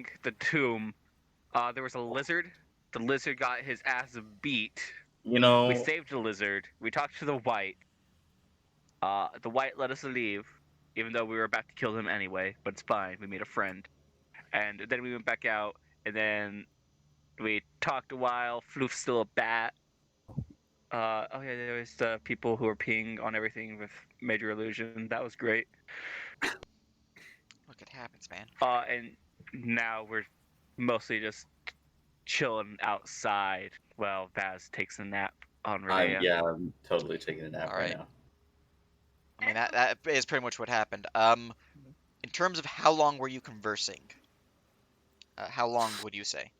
entering the tomb, there was a lizard. The lizard got his ass beat. You know, We saved the lizard. We talked to the white. The white let us leave, even though we were about to kill him anyway. But it's fine. We made a friend. And then we went back out, and then we talked a while. Floof's still a bat. Oh yeah, there was the people who were peeing on everything with Major Illusion. That was great. Look, it happens, man. And now we're mostly just chilling outside while Vaz takes a nap on Renea. I'm totally taking a nap All right right. now. I mean, that is pretty much what happened. In terms of how long were you conversing? How long would you say?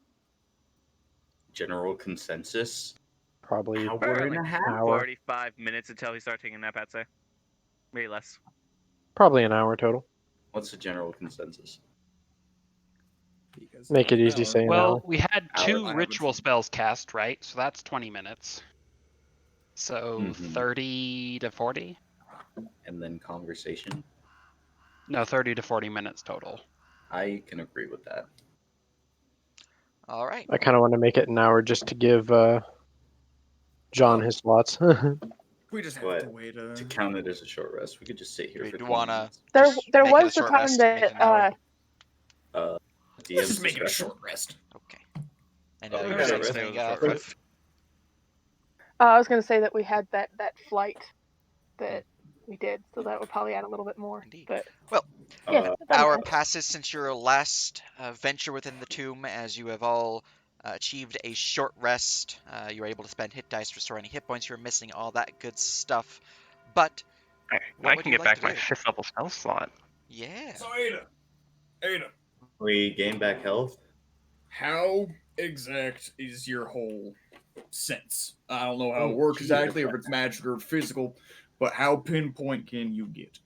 General consensus? Probably Hour and a half? hour. 45 minutes until he starts taking a nap, I'd say. Maybe less. Probably an hour total. What's the general consensus? Because Make it an easy, hour. say an Well, hour. we had Hour. two I ritual haven't- spells cast, right? So that's 20 minutes. So Mhm. 30 to 40? And then conversation? No, 30 to 40 minutes total. I can agree with that. All right. I kind of want to make it an hour just to give John his slots. We just have But to wait. to count it as a short rest, we could just sit here Do for you 20 wanna- minutes. There Just there make it a was the short time rest and make it that an hour. Let's DM's just make it a discretion? short rest. Okay. And Oh, you we were got saying a something, rest. Frith? I was gonna say that we had that flight that we did, so that would probably add a little bit more. Indeed. But Well, yeah, Uh, that hour makes sense. passes since your last venture within the tomb, as you have all achieved a short rest. You were able to spend hit dice to restore any hit points you were missing, all that good stuff. But what I would can you get like back to my do? 5th level spell slot. Yeah. So Ada, we gain back health. how exact is your whole sense? I don't know how Oh, it works gee, exactly, okay. if it's magic or physical, but how pinpoint can you get?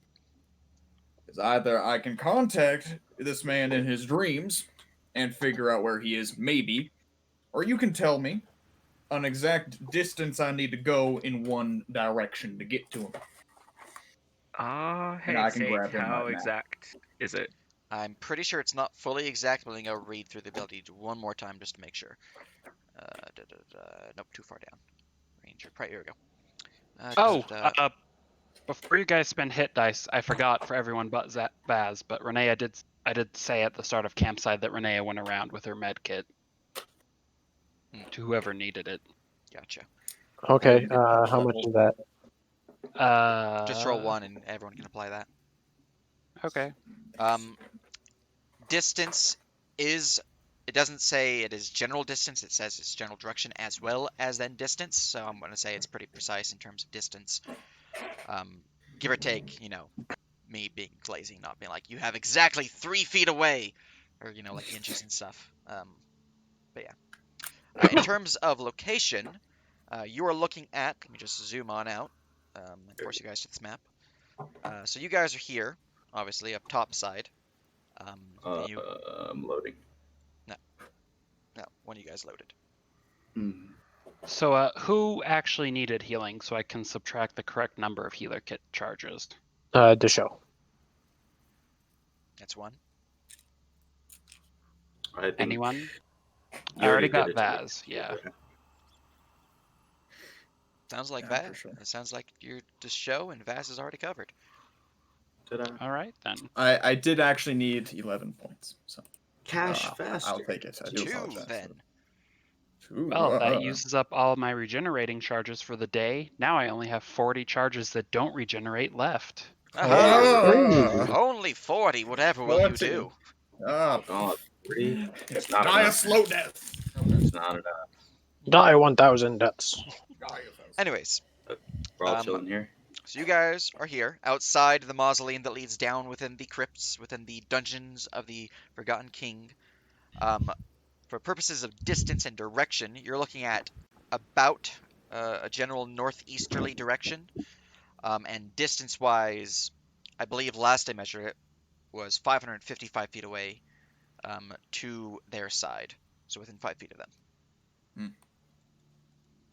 Because either I can contact this man in his dreams and figure out where he is, maybe, or you can tell me an exact distance I need to go in one direction to get to him. Hey, I can Sage, grab him how right now. exact is it? I'm pretty sure it's not fully exact, but I'm going to read through the ability one more time just to make sure. Nope, too far down. Ranger, right, here we go. Before you guys spend hit dice, I forgot for everyone but Baz, but Renea I did say at the start of campsite that Renea went around with her med kit to whoever needed it. Gotcha. Okay, how much is that? Just roll one and everyone can apply that. Okay. Distance is, it doesn't say it is general distance, it says it's general direction as well as then distance, so I'm going to say it's pretty precise in terms of distance. Give or take, me being lazy, not being like, you have exactly 3 feet away, or, like inches and stuff. But yeah. In terms of location, you are looking at, let me just zoom on out, and force you guys to this map. So you guys are here, obviously, up top side. I'm loading. No, one of you guys loaded. So who actually needed healing so I can subtract the correct number of healer kit charges? The show. That's one. I think Anyone? you I already got did it. Vaz, yeah. Sounds like Yeah, that. for sure. It sounds like you're the show and Vaz is already covered. Did I? All right, then. I did actually need 11 points, so Cash faster. I'll take it. I do 2 apologize. then. Two. Well, that uses up all my regenerating charges for the day. Now I only have 40 charges that don't regenerate left. Oh. Only 40, whatever will you 40. do? Oh, God, 3? It's not die a enough. slow death. It's not enough. Die 1,000 deaths. Anyways, We're all chilling here. so you guys are here, outside the mausoleum that leads down within the crypts, within the dungeons of the Forgotten King. For purposes of distance and direction, you're looking at about a general northeasterly direction. And distance-wise, I believe last I measured it was 555 feet away to their side. So within 5 feet of them.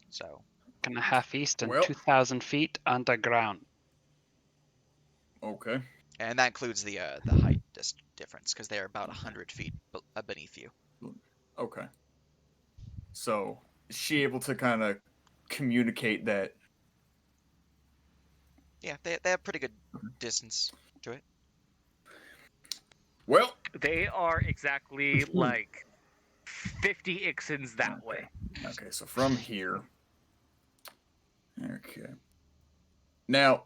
So. Kind of half east and Well- 2,000 feet underground. Okay. And that includes the height difference because they are about 100 feet beneath you. Okay. So is she able to kind of communicate that? Yeah, they have pretty good distance to it. Well, They are exactly like 50 Ixons that Okay. way. Okay, so from here. Okay. Now,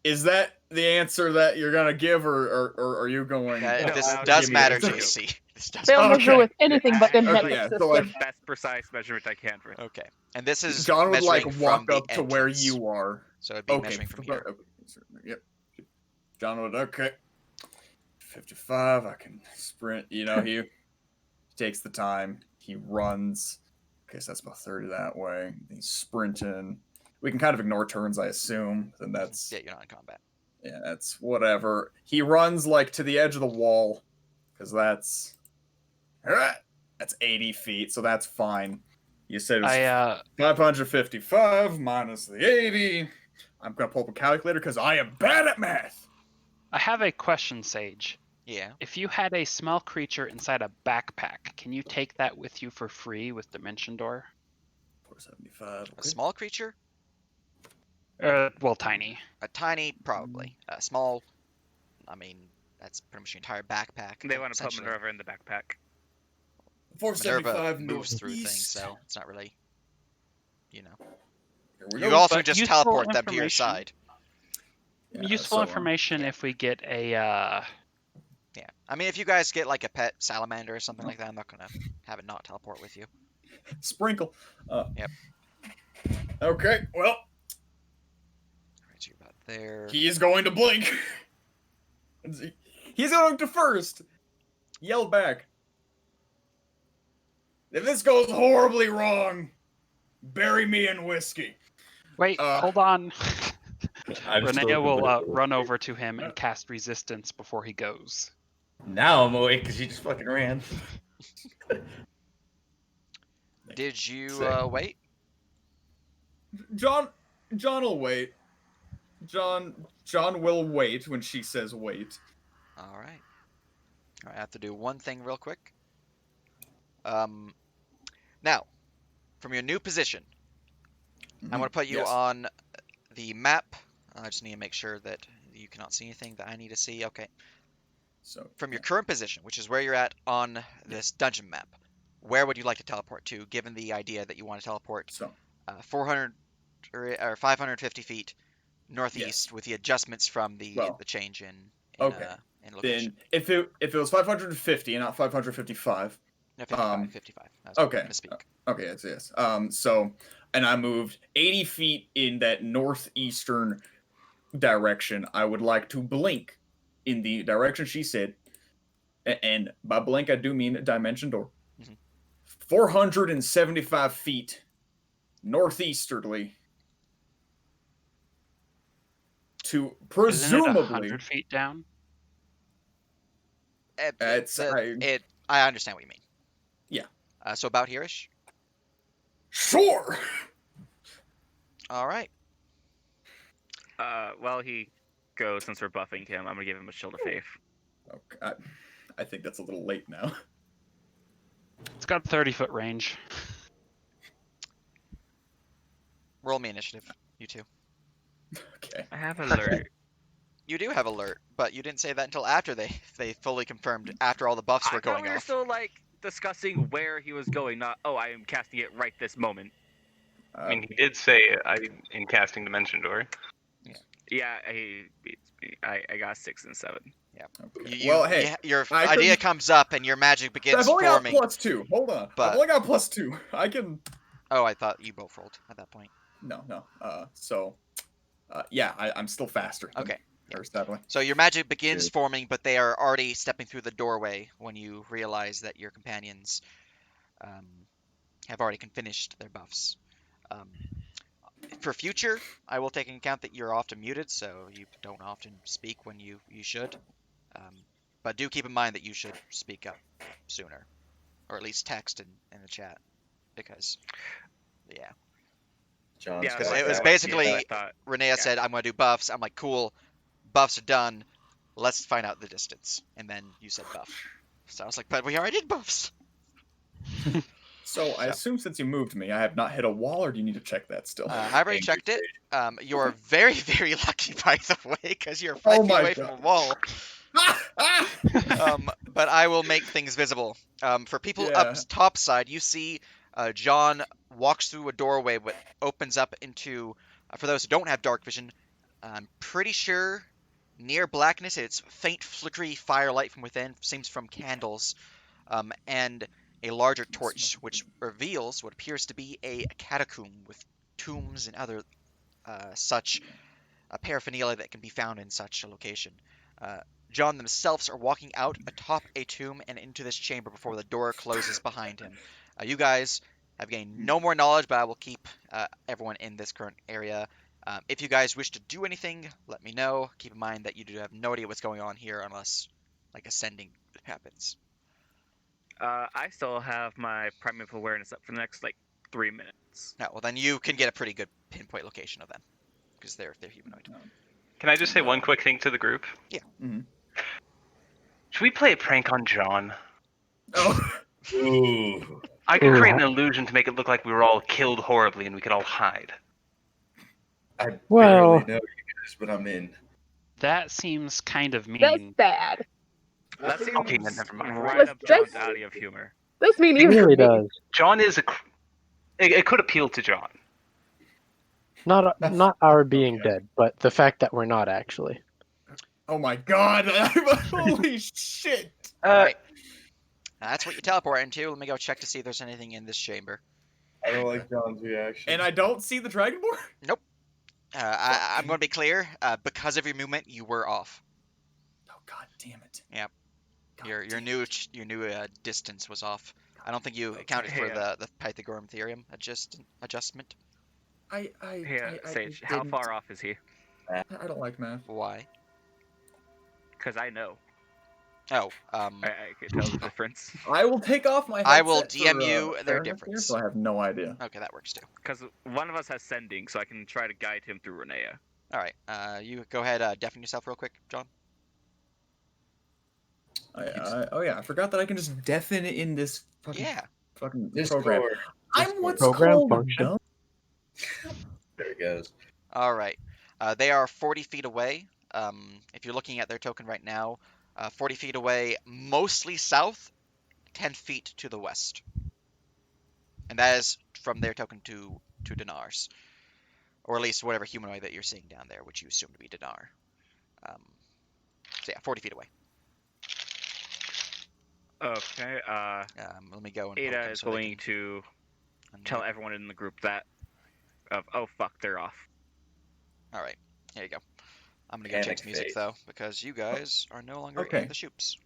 is that the answer that you're gonna give, or are you going? Uh, No, this I'll does give me matter, the- JC. This does They'll matter. measure Okay. with anything but the I- metric yeah, so, system. like, the best precise measurement I can for it. Okay, and this is John would like measuring walk from the up to where entrance. you are. So it'd be Okay. measuring from here. Yep. John would okay. 55. I can sprint. He takes the time. He runs. Okay, so that's about 30 that way. He's sprinting. We can kind of ignore turns, I assume. Then that's Yeah, you're not in combat. yeah, that's whatever. He runs like to the edge of the wall, because that's 80 feet, so that's fine. You said it was 555 minus the 80. I'm gonna pull up a calculator because I am bad at math. I have a question, Sage. Yeah. If you had a small creature inside a backpack, can you take that with you for free with Dimension Door? 475. A Okay. small creature? Well, tiny. A tiny, probably. A small, I mean, that's pretty much your entire backpack. They want to put essentially. Minerva in the backpack. Minerva 475 moves through things, northeast. so it's not really, Here we You go. also But just useful teleport them to your information. side. Yeah, Useful so, information yeah. if we get a. Yeah. I mean, if you guys get like a pet salamander or something like that, I'm not gonna have it not teleport with you. Sprinkle. Yep. Okay, well, Right, so you're about there. he is going to blink. He's going to first. Yell back. If this goes horribly wrong, bury me in whiskey. Wait, Uh, hold on. I'm still Renea will completely run awake. over to him and cast resistance before he goes. Now I'm awake because you just fucking ran. Did you Sick. wait? John will wait. John will wait when she says wait. All right. I have to do one thing real quick. Now, from your new position, I'm going to put you Yes. on the map. I just need to make sure that you cannot see anything that I need to see. Okay. So From your current position, which is where you're at on this dungeon map, where would you like to teleport to, given the idea that you want to teleport 400 or 550 feet northeast with the adjustments from the change in okay. In location? Then if it was 550 and not 555. No, 55. That's Okay. Misspeak. Okay, yes. And I moved 80 feet in that northeastern direction. I would like to blink in the direction she said. And by blink, I do mean Dimension Door. 475 feet northeasterly to presumably. Isn't it 100 feet down? I understand what you mean. Yeah. So about here-ish? Sure. All right. While he goes, since we're buffing him, I'm gonna give him a Shield of Faith. Okay. I think that's a little late now. It's got 30-foot range. Roll me initiative, you two. Okay. I have alert. You do have alert, but you didn't say that until after they fully confirmed, after all the buffs were I thought going we were off. still like discussing where he was going, not I am casting it right this moment. I mean, he did say in casting Dimension Door. Yeah, he beats me. I got 6 and 7. Yeah. Okay. Well, hey, your I idea could- comes up and your magic begins I've only forming. got +2. Hold on. But- I've only got +2. I can. Oh, I thought you both rolled at that point. No. I'm still faster. than Okay. her, definitely. So your magic begins Good. forming, but they are already stepping through the doorway when you realize that your companions have already finished their buffs. For future, I will take into account that you're often muted, so you don't often speak when you should. But do keep in mind that you should speak up sooner, or at least text in the chat, because John's Yeah, because got it was that. basically I thought, Renea said, "I'm going to do buffs." I'm like, "Cool, buffs are done. let's find out the distance. And then you said buff. So I was like, but we already did buffs. So I assume since you moved me, I have not hit a wall, or do you need to check that still? I've already Angry checked it. You're very, very lucky, by the way, because you're 5 Oh feet my away God. from a wall. Ah! But I will make things visible. For people Yeah. up top side, you see John walks through a doorway that opens up into, for those who don't have dark vision, I'm pretty sure near blackness it's faint flickery firelight from within, seems from candles, and a larger torch, which reveals what appears to be a catacomb with tombs and other such paraphernalia that can be found in such a location. John themselves are walking out atop a tomb and into this chamber before the door closes behind him. You guys have gained no more knowledge, but I will keep everyone in this current area. If you guys wish to do anything, let me know. Keep in mind that you do have no idea what's going on here unless, like, ascending happens. I still have my primeval awareness up for the next like 3 minutes. No, well then you can get a pretty good pinpoint location of them because they're humanoid. Can I just say one quick thing to the group? Yeah. Mhm. Should we play a prank on John? Oh. Ooh. I could Ooh, create ha- an illusion to make it look like we were all killed horribly and we could all hide. I Well- barely know you guys, but I'm in. That seems kind of That's mean. bad. That seems Okay, then never mind. right up That's- John's alley of humor. That's mean It even for really me. does. John is it could appeal to John. Not our being Okay. dead, but the fact that we're not actually. Oh my God! Holy shit! Alright. That's what you teleport into. Let me go check to see if there's anything in this chamber. I don't like John's reaction. And I don't see the dragonborn. I'm going to be clear. Because of your movement, you were off. Oh God damn it! Yep. God Your damn new it. distance was off. I don't think you accounted for Yeah. the Pythagorean theorem adjustment. Here, Sage, how didn't. far off is he? I don't like math. Why? Because I know. Oh, I can tell the difference. I will take off my. I will headset DM for, you their fairness here, difference. so I have no idea. okay, that works too. Because one of us has sending, so I can try to guide him through Renea. All right, you go ahead, deafen yourself real quick, John. Oh yeah, I forgot that I can just deafen in this fucking Yeah. fucking Discord. program. I'm Discord. what's Program called function? dumb. There he goes. All right. They are 40 feet away. If you're looking at their token right now, 40 feet away, mostly south, 10 feet to the west. And that is from their token to Dinar's. Or at least whatever humanoid that you're seeing down there, which you assume to be Dinar. So yeah, 40 feet away. Okay, Let me go and Ada poke them is so they going can to unmute. tell everyone in the group that oh fuck, they're off. All right, here you go. I'm gonna go Panic change music phase. though because you guys are no longer Okay. in the shoops.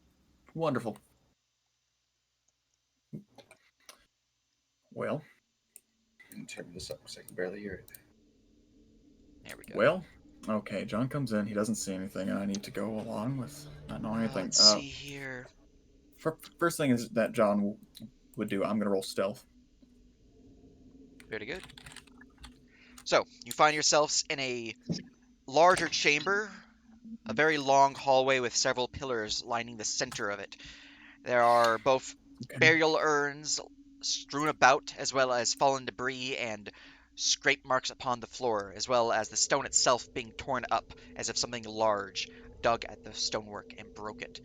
Wonderful. Well, And turn this up because I can barely hear it. There we go. well. Okay, John comes in. He doesn't see anything, and I need to go along with not knowing anything. Let's see here. First thing is that John would do. I'm gonna roll stealth. Very good. So you find yourselves in a larger chamber, a very long hallway with several pillars lining the center of it. There are both Okay. burial urns strewn about, as well as fallen debris and scrape marks upon the floor, as well as the stone itself being torn up as if something large dug at the stonework and broke it.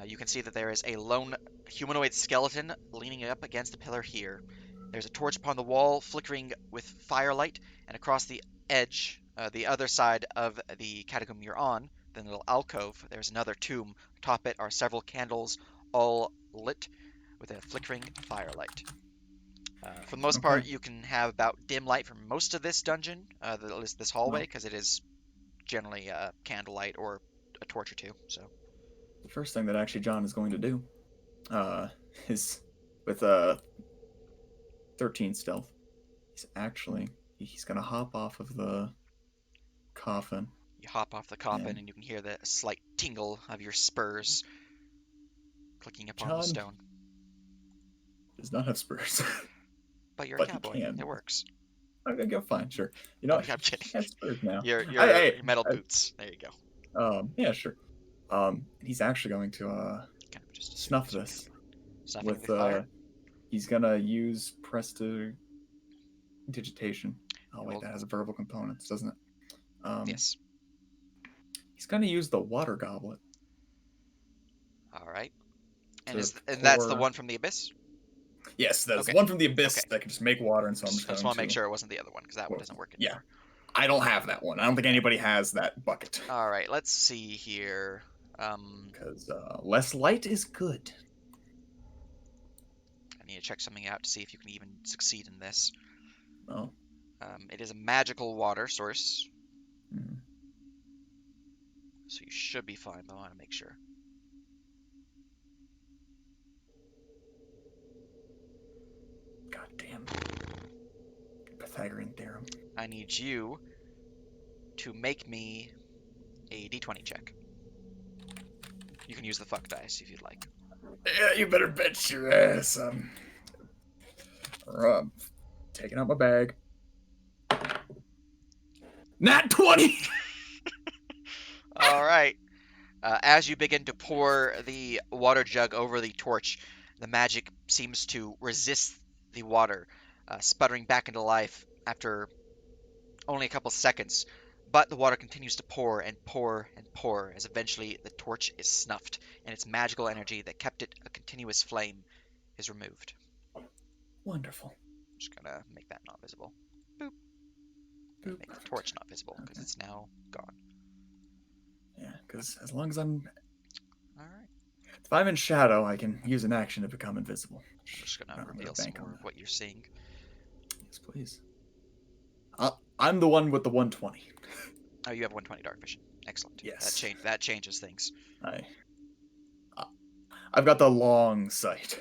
You can see that there is a lone humanoid skeleton leaning up against the pillar here. There's a torch upon the wall flickering with firelight, and across the edge, the other side of the catacomb you're on, the little alcove, there's another tomb. Atop it are several candles, all lit with a flickering firelight. For the most Okay. part, you can have about dim light for most of this dungeon, this hallway, because it is generally candlelight or a torch or two. So The first thing that actually John is going to do, is with 13 stealth. He's gonna hop off of the coffin. you hop off the coffin, Yeah. and you can hear the slight tingle of your spurs clicking upon the John. stone. Does not have spurs. But you're But a he cowboy. can. It works. Okay, go fine, sure. You know, I'm kidding. he has spurs now. Your Hey, metal I- boots. There you go. Yeah, sure. He's actually going to Kind of just snuff assumes this snuffing with the fire. he's gonna use prestidigitation. Oh wait, Roll- that has verbal components, doesn't it? Yes. He's gonna use the water goblet. All right. And to that's the pour- one from the abyss? Yes, that's Okay. one from the abyss Okay. that can just make water, and so I'm I just just going want to to make sure it wasn't the other one because that one Well, doesn't work yeah. anymore. I don't have that one. I don't think anybody has that bucket. All right. Let's see here. Because less light is good. I need to check something out to see if you can even succeed in this. Oh. It is a magical water source, Mhm. so you should be fine, but I want to make sure. God damn. Pythagorean theorem. I need you to make me a d20 check. You can use the fuck dice if you'd like. Yeah, you better bet your ass. Taking out my bag. Nat 20! All right. As you begin to pour the water jug over the torch, the magic seems to resist the water, sputtering back into life after only a couple seconds. But the water continues to pour and pour and pour as eventually the torch is snuffed, and its magical energy that kept it a continuous flame is removed. Wonderful. I'm just gonna make that not visible. Boop. And Boop. make the torch not visible because it's now gone. Yeah, because as long as I'm... All right. If I'm in shadow, I can use an action to become invisible. I'm just gonna I'm gonna reveal some bank on more of that. what you're seeing. Yes, please. I'm the one with the 120. Oh, you have 120 dark vision. Excellent. Yes. That changes things. I've got the long sight.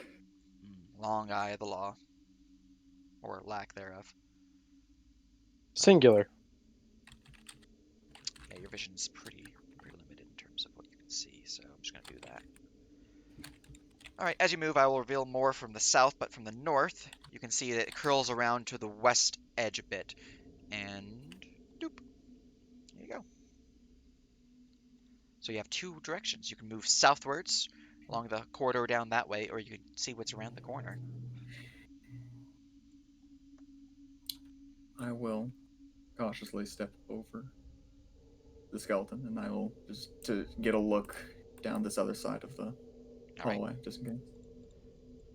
Long eye of the law, or lack thereof. Singular. Yeah, your vision's pretty limited in terms of what you can see, so I'm just gonna do that. All right, as you move, I will reveal more from the south, but from the north, you can see that it curls around to the west edge a bit, and doop. There you go. So you have two directions. You can move southwards along the corridor down that way, or you can see what's around the corner. I will cautiously step over the skeleton, and I will just to get a look down this other side of the All right. hallway, just in case.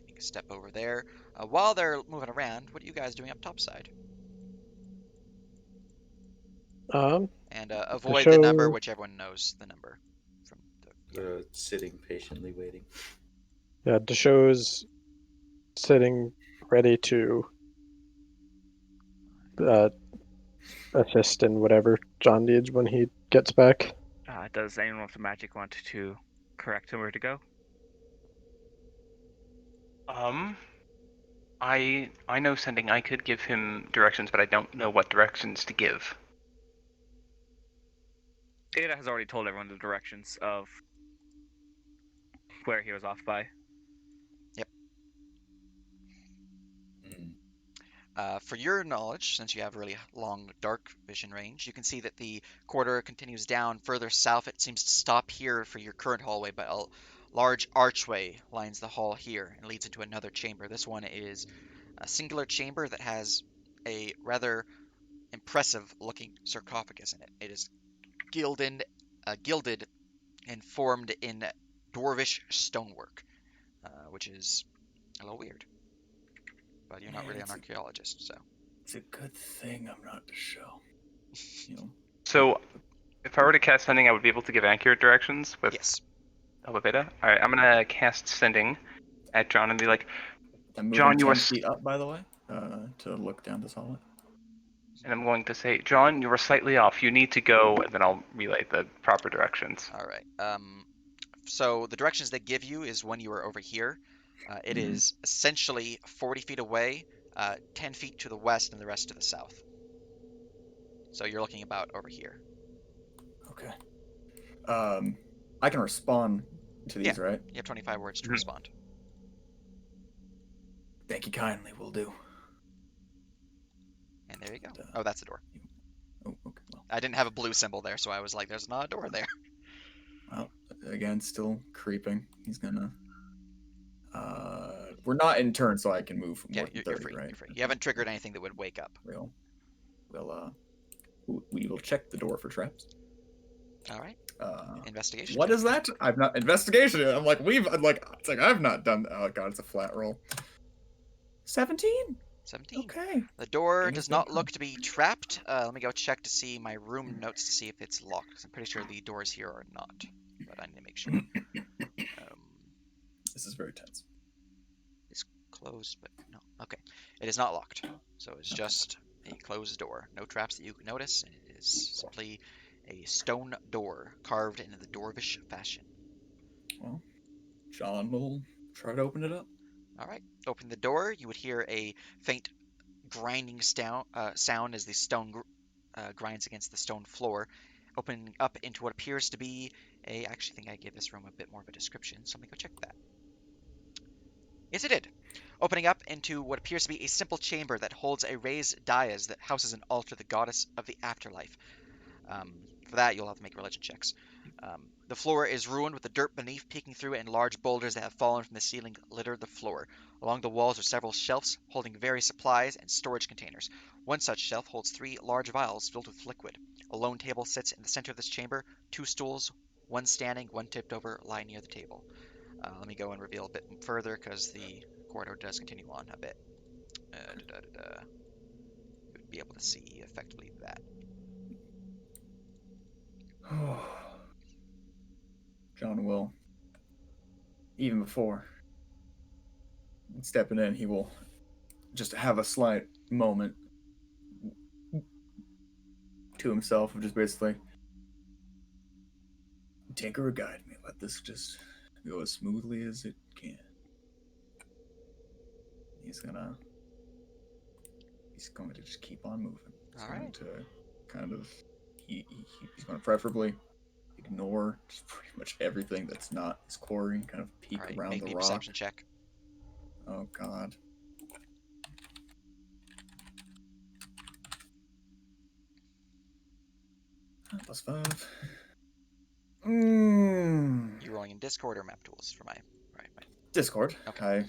You can step over there. While they're moving around, what are you guys doing up top side? And avoid the number, which everyone knows the number from the. Sitting patiently waiting. Yeah, Desho's sitting ready to assist in whatever John needs when he gets back. Does anyone with the magic want to correct him where to go? I know sending. I could give him directions, but I don't know what directions to give. Ada has already told everyone the directions of where he was off by. Yep. Mm. For your knowledge, since you have really long dark vision range, you can see that the corridor continues down further south. It seems to stop here for your current hallway, but a large archway lines the hall here and leads into another chamber. This one is a singular chamber that has a rather impressive looking sarcophagus in it. It is gilded and formed in dwarvish stonework, which is a little weird. But you're not really an archaeologist, so. It's a good thing I'm not the show. You know. So, if I were to cast sending, I would be able to give accurate directions with Yes. Elevata. All right, I'm gonna cast sending at John and be like, I'm moving John, you 10 are feet up, by the way, to look down this hallway. and I'm going to say, John, you were slightly off. You need to go, and then I'll relay the proper directions. All right. So the directions they give you is when you are over here. It is essentially 40 feet away, 10 feet to the west, and the rest to the south. So you're looking about over here. Okay. I can respond to these, right? You have 25 words to Mhm. respond. Thank you kindly, will do. And there you go. Oh, that's the door. Oh, okay. Well, I didn't have a blue symbol there, so I was like, there's not a door there. Well, again, still creeping. He's gonna. We're not in turn, so I can move Yeah, more than you're 30, free. right? You're free. You haven't triggered anything that would wake up. We'll we will check the door for traps. All right. Uh, Investigation. what check. is that? I've not investigation. I'm like it's like I've not done. Oh god, it's a flat roll. 17. 17. Okay. The door Game's does been not fun. look to be trapped. Let me go check to see my room notes to see if it's locked. 'Cause I'm pretty sure the doors here are not, but I need to make sure. This is very tense. It's closed, but no. Okay, it is not locked. So it's just a closed door. No traps that you can notice. It is simply a stone door carved in the dwarvish fashion. Well, John will try to open it up. All right. Open the door. You would hear a faint grinding sound as the stone grinds against the stone floor, opening up into what appears to be a. I actually think I gave this room a bit more of a description, so let me go check that. Yes, it did. Opening up into what appears to be a simple chamber that holds a raised dais that houses an altar to the goddess of the afterlife. For that, you'll have to make religion checks. The floor is ruined with the dirt beneath peeking through it, and large boulders that have fallen from the ceiling litter the floor. Along the walls are several shelves holding various supplies and storage containers. One such shelf holds 3 large vials filled with liquid. A lone table sits in the center of this chamber. 2 stools, one standing, one tipped over, lie near the table. Let me go and reveal a bit further because the corridor does continue on a bit. You would be able to see effectively that. John will, even before stepping in, he will just have a slight moment to himself of just basically, Tinker, guide me. Let this just go as smoothly as it can. He's going to just keep on moving. He's All going right. to kind of he's going to preferably ignore just pretty much everything that's not his quarry, kind of peek All right. around Make the me a rock. perception check. Oh god. +5. You rolling in Discord or map tools for my right. Discord. Okay. I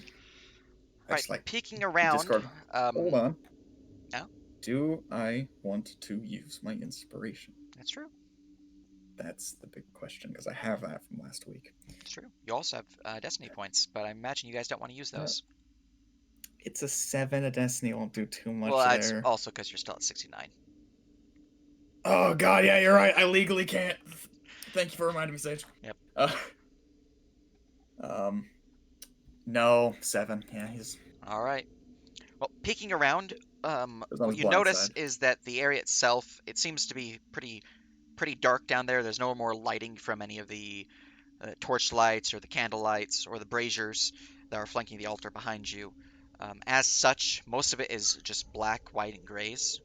Right. just like Peeking around. Discord. Hold on. No? Do I want to use my inspiration? That's true. That's the big question because I have that from last week. It's true. You also have destiny points, but I imagine you guys don't want to use those. It's a 7. A Destiny won't do too much Well, that's there. also because you're still at 69. Oh god, yeah, you're right. I legally can't. Thank you for reminding me, Sage. Yep. No, 7. Yeah, he's. All right. Well, peeking around, on what his you blind notice side. is that the area itself, it seems to be pretty dark down there. There's no more lighting from any of the torch lights or the candle lights or the braziers that are flanking the altar behind you. As such, most of it is just black, white, and grays.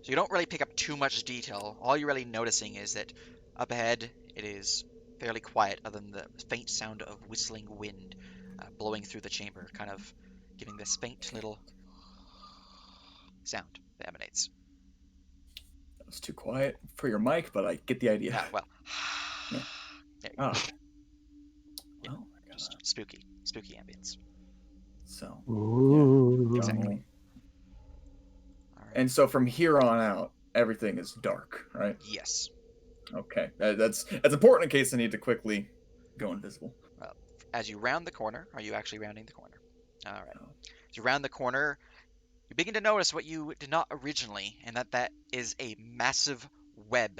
So you don't really pick up too much detail. All you're really noticing is that up ahead it is fairly quiet, other than the faint sound of whistling wind blowing through the chamber, kind of giving this faint little sound that emanates. That was too quiet for your mic, but I get the idea. Well, Yeah. there you go. Yeah. Oh my god. Just spooky ambience. So, Ooh. yeah, Exactly. All right. And so from here on out, everything is dark, right? Yes. Okay, that's important in case I need to quickly go invisible. Well, as you round the corner, are you actually rounding the corner? All right. As you round the corner, you begin to notice what you did not originally, and that is a massive web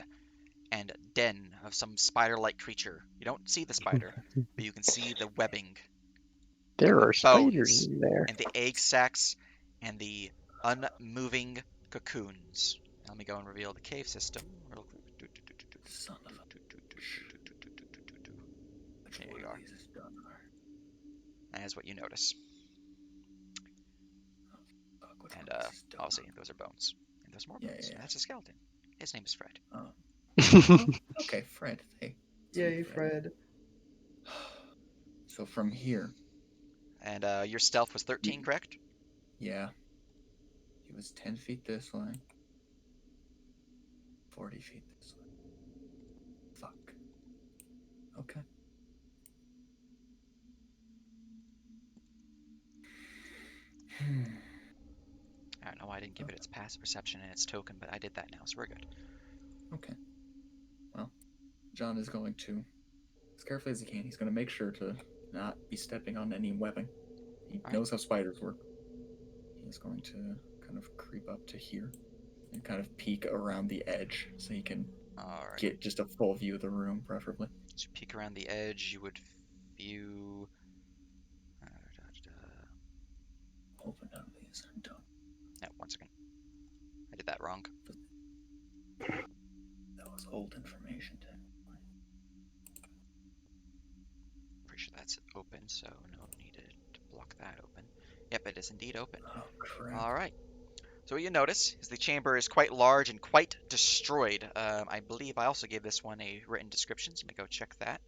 and den of some spider-like creature. You don't see the spider, but you can see the webbing. There and the are spiders bones, in there. and the egg sacs, and the unmoving cocoons. Now let me go and reveal the cave system. Son of a. There you are. That is what you notice. And obviously, those are bones. And those more bones. Yeah. And that's a skeleton. His name is Fred. Okay, Fred. Hey. Yay, Fred. So from here. And your stealth was 13, correct? Yeah. He was 10 feet this way. 40 feet this way. 5 didn't give it its passive perception and its token, but I did that now, so we're good. Okay. Well, John is going to, as carefully as he can, he's going to make sure to not be stepping on any webbing. He knows how spiders work. He's going to kind of creep up to here and kind of peek around the edge so he can get just a full view of the room, preferably. So you peek around the edge, you would view... Open up these. Don't. No, 1 second. I did that wrong. That was old information, technically. Pretty sure that's open, so no need to block that open. Yep, it is indeed open. Oh, crap. All right. So what you notice is the chamber is quite large and quite destroyed. I believe I also gave this one a written description, so let me go check that.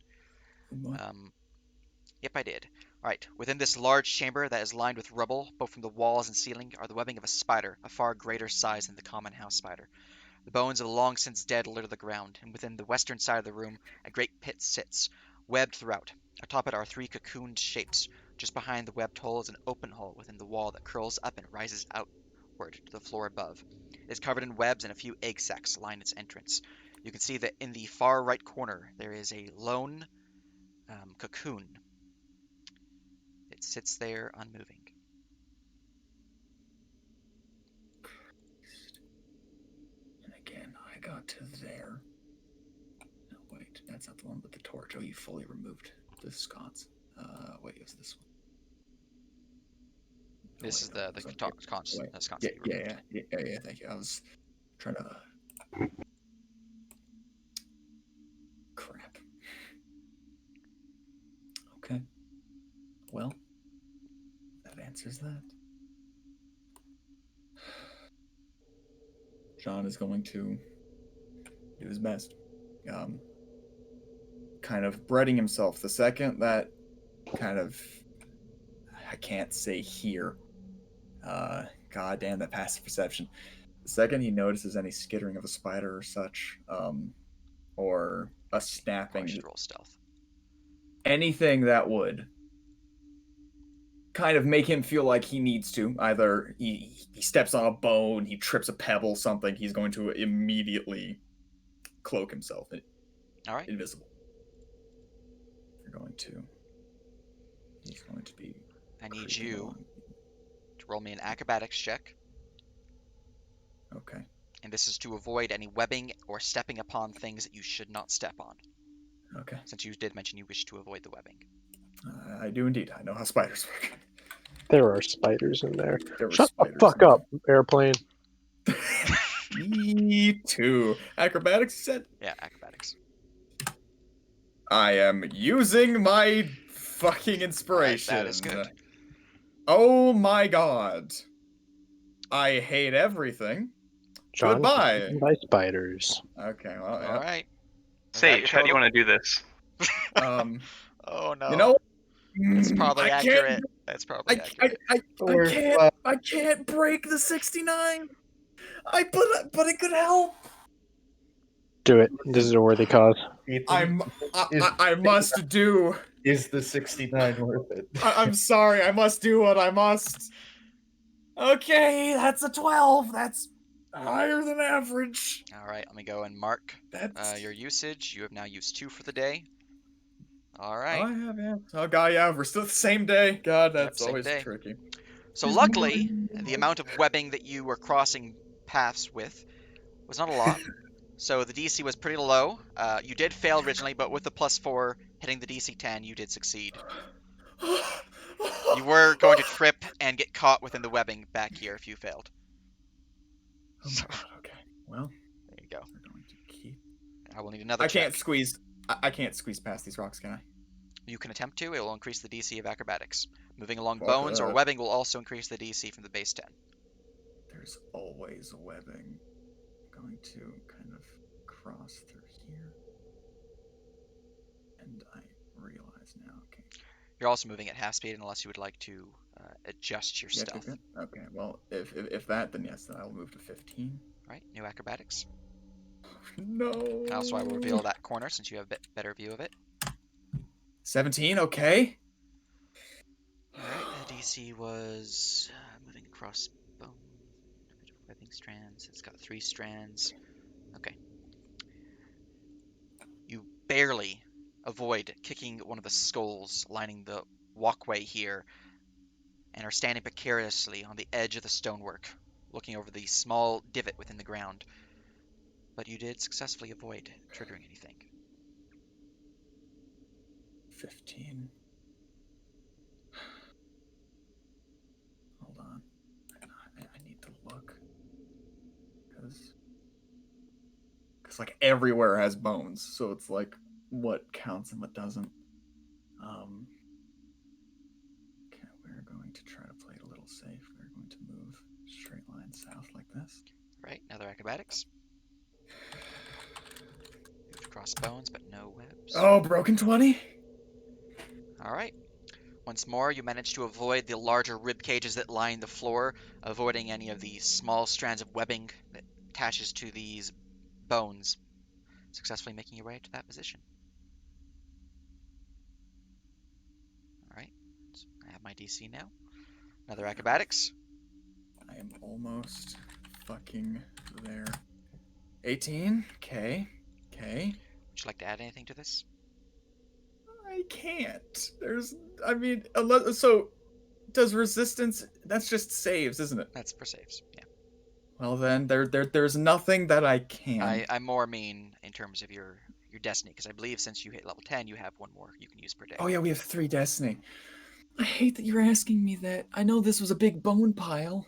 Yep, I did. All right. Within this large chamber that is lined with rubble, both from the walls and ceiling, are the webbing of a spider, a far greater size than the common house spider. The bones of the long since dead litter the ground, and within the western side of the room, a great pit sits, webbed throughout. Atop it are 3 cocooned shapes. Just behind the webbed hole is an open hole within the wall that curls up and rises outward to the floor above. It is covered in webs, and a few egg sacs line its entrance. You can see that in the far right corner there is a lone cocoon. It sits there unmoving. And again, I got to there. No, wait, that's not the one with the torch. Oh, you fully removed the sconce. Wait, it was this one. This is the sconce. Yeah, thank you. I was trying to... Crap. Okay. Well, that answers that. John is going to do his best. Kind of breading himself. The second that kind of... I can't say here. God damn, that passive perception. The second he notices any skittering of a spider or such, or a snapping, should roll stealth. Anything that would kind of make him feel like he needs to. Either he steps on a bone, he trips a pebble, something, he's going to immediately cloak himself. All right. Invisible. He's going to be... I need you to roll me an acrobatics check. Okay. And this is to avoid any webbing or stepping upon things that you should not step on. Okay. Since you did mention you wish to avoid the webbing. I do indeed. I know how spiders work. There are spiders in there. Shut the fuck up, airplane. Me too. Acrobatics, you said? Yeah, acrobatics. I am using my fucking inspiration. That is good. Oh my god. I hate everything. John, goodbye. By spiders. Okay, well, All right. Sage, how do you want to do this? Oh no. You know, it's probably accurate. Can't, That's probably accurate. I can't break the 69. But it could help. Do it. This is a worthy cause. I must do. Is the 69 worth it? I'm sorry. I must do what I must. Okay, that's a 12. That's higher than average. All right, let me go and mark your usage. You have now used 2 for the day. All right. Oh, I have, yeah. Oh, God, yeah, we're still the same day. God, that's always tricky. So luckily, the amount of webbing that you were crossing paths with was not a lot. So the DC was pretty low. You did fail originally, but with the +4 hitting the DC 10, you did succeed. You were going to trip and get caught within the webbing back here if you failed. Oh my God, okay. Well, there you go. We're going to keep... I will need another check. I can't squeeze past these rocks, can I? You can attempt to. It will increase the DC of acrobatics. Moving along bones or webbing will also increase the DC from the base 10. There's always webbing. I'm going to kind of cross through here. And I realize now, okay. You're also moving at half speed unless you would like to adjust your stealth. Okay, well, if that, then yes, then I will move to 15. Right, new acrobatics. No. And also I will reveal that corner since you have a bit better view of it. 17, okay. Alright, the DC was moving across bone. Webbing strands. It's got 3 strands. Okay. You barely avoid kicking one of the skulls lining the walkway here and are standing precariously on the edge of the stonework, looking over the small divot within the ground. But you did successfully avoid triggering anything. 15. Hold on. I need to look. Because like everywhere has bones, so it's like what counts and what doesn't. Okay, we're going to try to play it a little safe. We're going to move straight line south like this. Right, another acrobatics. Moved across bones, but no webs. Oh, broken 20? All right. Once more, you manage to avoid the larger rib cages that line the floor, avoiding any of the small strands of webbing that attaches to these bones, successfully making your way to that position. All right. So I have my DC now. Another acrobatics. I am almost fucking there. 18? Okay. Would you like to add anything to this? I can't. Unless, so does resistance, that's just saves, isn't it? That's for saves, yeah. Well then, there's nothing that I can. I more mean in terms of your destiny, because I believe since you hit level 10, you have 1 more you can use per day. Oh yeah, we have 3 destiny. I hate that you're asking me that. I know this was a big bone pile.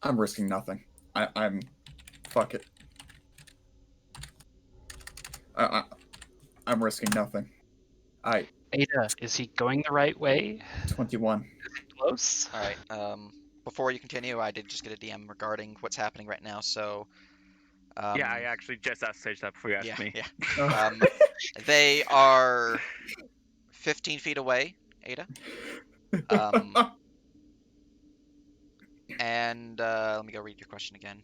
I'm risking nothing. I'm fuck it. I'm risking nothing. Ada, is he going the right way? 21. Close. All right. Before you continue, I did just get a DM regarding what's happening right now, so... yeah, I actually just asked Sage that before you asked me. Yeah. They are 15 feet away, Ada. And let me go read your question again.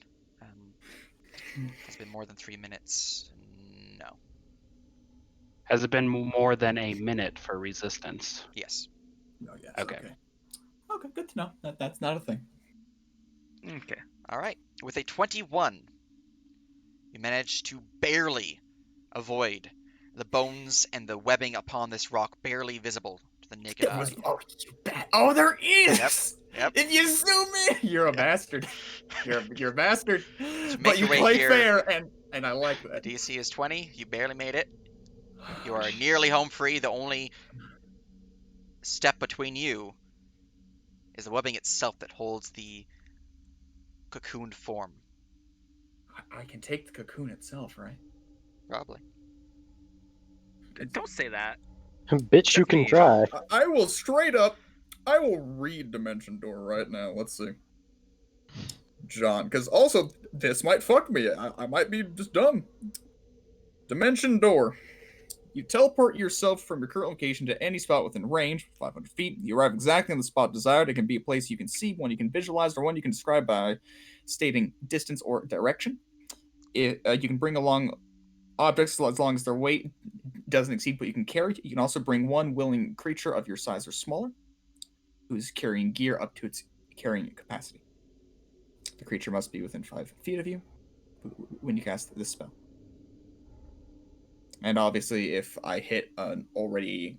It's been more than 3 minutes. No. Has it been more than a minute for resistance? Yes. No, yes. Okay. Okay, good to know. That's not a thing. Okay. All right. With a 21, you manage to barely avoid the bones and the webbing upon this rock, barely visible to the naked eye. Oh, there is. Yep. If you zoom in, you're a bastard. You're a bastard. make But you your way play here. fair, and I like The that. DC is 20. You barely made it. You are nearly home free. The only step between you is the webbing itself that holds the cocooned form. I can take the cocoon itself, right? Probably. Don't say that. Bitch, you can try. I will straight up. I will read Dimension Door right now. Let's see. John, because also this might fuck me. I might be just dumb. Dimension Door. You teleport yourself from your current location to any spot within range, 500 feet. You arrive exactly on the spot desired. It can be a place you can see, one you can visualize, or one you can describe by stating distance or direction. You can bring along objects as long as their weight doesn't exceed what you can carry. You can also bring one willing creature of your size or smaller who's carrying gear up to its carrying capacity. The creature must be within 5 feet of you when you cast this spell. And obviously, if I hit an already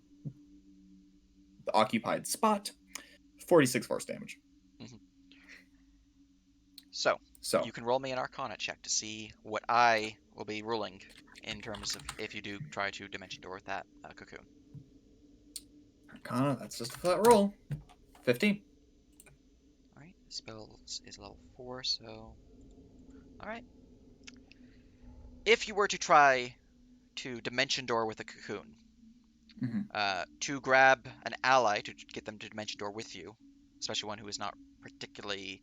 occupied spot, 46 force damage. Mm-hmm. So, you can roll me an Arcana check to see what I will be ruling in terms of if you do try to Dimension Door with that cocoon. Arcana, that's just a flat roll. 15. Alright, the spell is level 4, so... Alright. If you were to try to Dimension Door with a cocoon, to grab an ally to get them to Dimension Door with you, especially one who is not particularly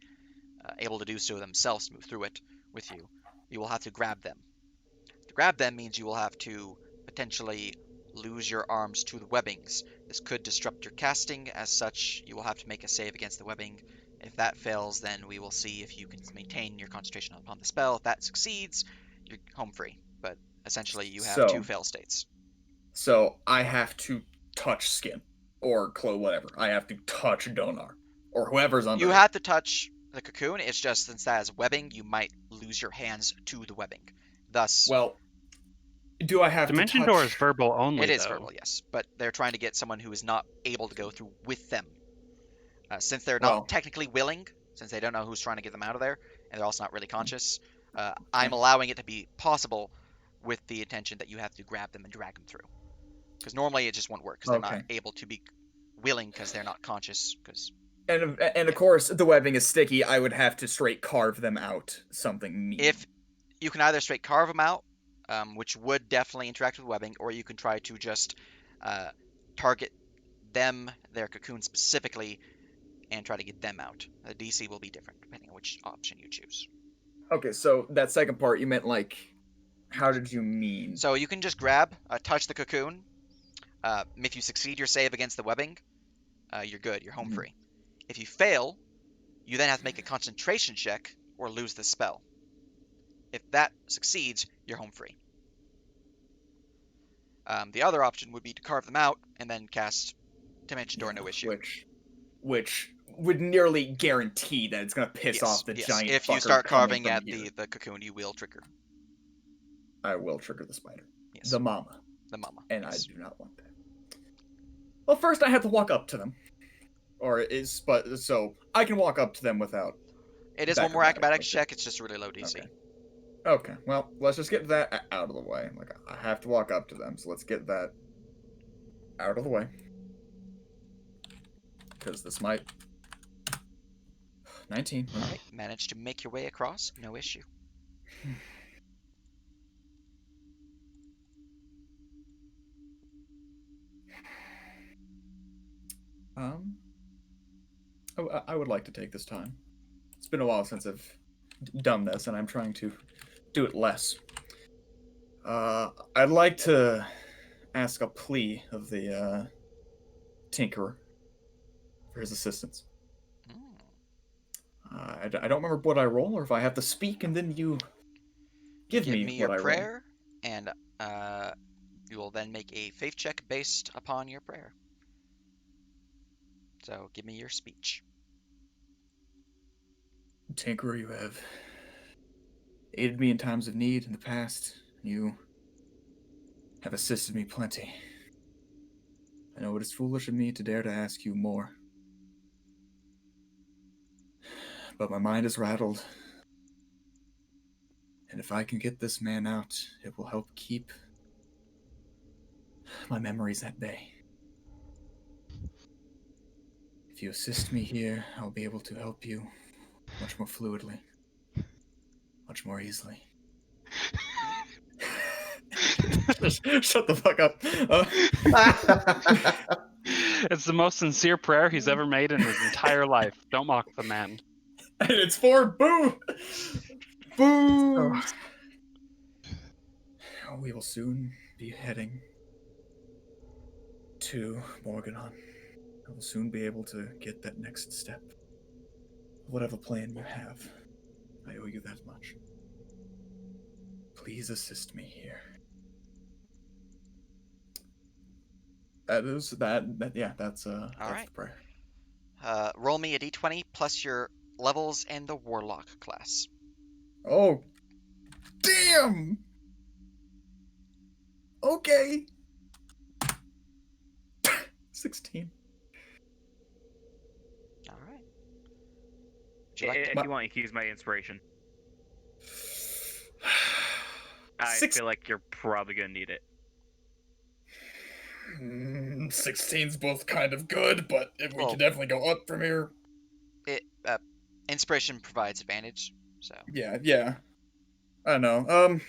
able to do so themselves, move through it with you, you will have to grab them. To grab them means you will have to potentially lose your arms to the webbings. This could disrupt your casting. As such, you will have to make a save against the webbing. If that fails, then we will see if you can maintain your concentration upon the spell. If that succeeds, you're home free. But essentially, you have 2 fail states. So I have to touch Skin or Chloe, whatever. I have to touch Donar or whoever's under. You have to touch the cocoon. It's just since that has webbing, you might lose your hands to the webbing. Thus, Well, do I have Dimension to door touch? is verbal only. it is though. verbal, yes, but they're trying to get someone who is not able to go through with them. Since they're Well- not technically willing, since they don't know who's trying to get them out of there, and they're also not really conscious, I'm allowing it to be possible with the intention that you have to grab them and drag them through. Because normally it just won't work, because they're not Okay. able to be willing, because they're not conscious, because... And of course, the webbing is sticky. I would have to straight carve them out something mean. If you can either straight carve them out, which would definitely interact with webbing, or you can try to just target them, their cocoon specifically, and try to get them out. The DC will be different depending on which option you choose. Okay, so that second part, you meant like, how did you mean? So you can just grab, touch the cocoon. If you succeed your save against the webbing, you're good. You're home free. If you fail, you then have to make a concentration check or lose the spell. If that succeeds, you're home free. The other option would be to carve them out and then cast Dimension Door, no issue. Which would nearly guarantee that it's gonna piss off the giant. If you fucker start coming carving from at here. the cocoon, you will trigger. I will trigger the spider. Yes. The mama. The mama. And yes. I do not want that. Well, first I have to walk up to them. So I can walk up to them without. It is one more acrobatics okay. check. It's just a really low DC. Okay, well, let's just get that out of the way. Like, I have to walk up to them, so let's get that out of the way. Because this might... 19. All right, managed to make your way across, no issue. I would like to take this time. It's been a while since I've done this, and I'm trying to do it less. I'd like to ask a plea of the Tinkerer for his assistance. I don't remember what I roll, or if I have to speak, and then you give me your what I prayer, and you will then make a faith check based upon your prayer. So give me your speech. Tinkerer, you have aided me in times of need in the past. You have assisted me plenty. I know it is foolish of me to dare to ask you more. But my mind is rattled. And if I can get this man out, it will help keep my memories at bay. If you assist me here, I'll be able to help you much more fluidly. Much more easily. Shut the fuck up. It's the most sincere prayer he's ever made in his entire life. Don't mock the man. And it's for Boo! Boo! We will soon be heading to Morganon. I will soon be able to get that next step. Whatever plan you have, I owe you that much. Please assist me here. That's that's right. the prayer. Roll me a d20 plus your levels and the warlock class. Oh, damn! Okay. 16. All right. Would you like If you want, you can use my inspiration. I feel like you're probably gonna need it. 16's both kind of good, but we can definitely go up from here. Inspiration provides advantage, so Yeah. I know.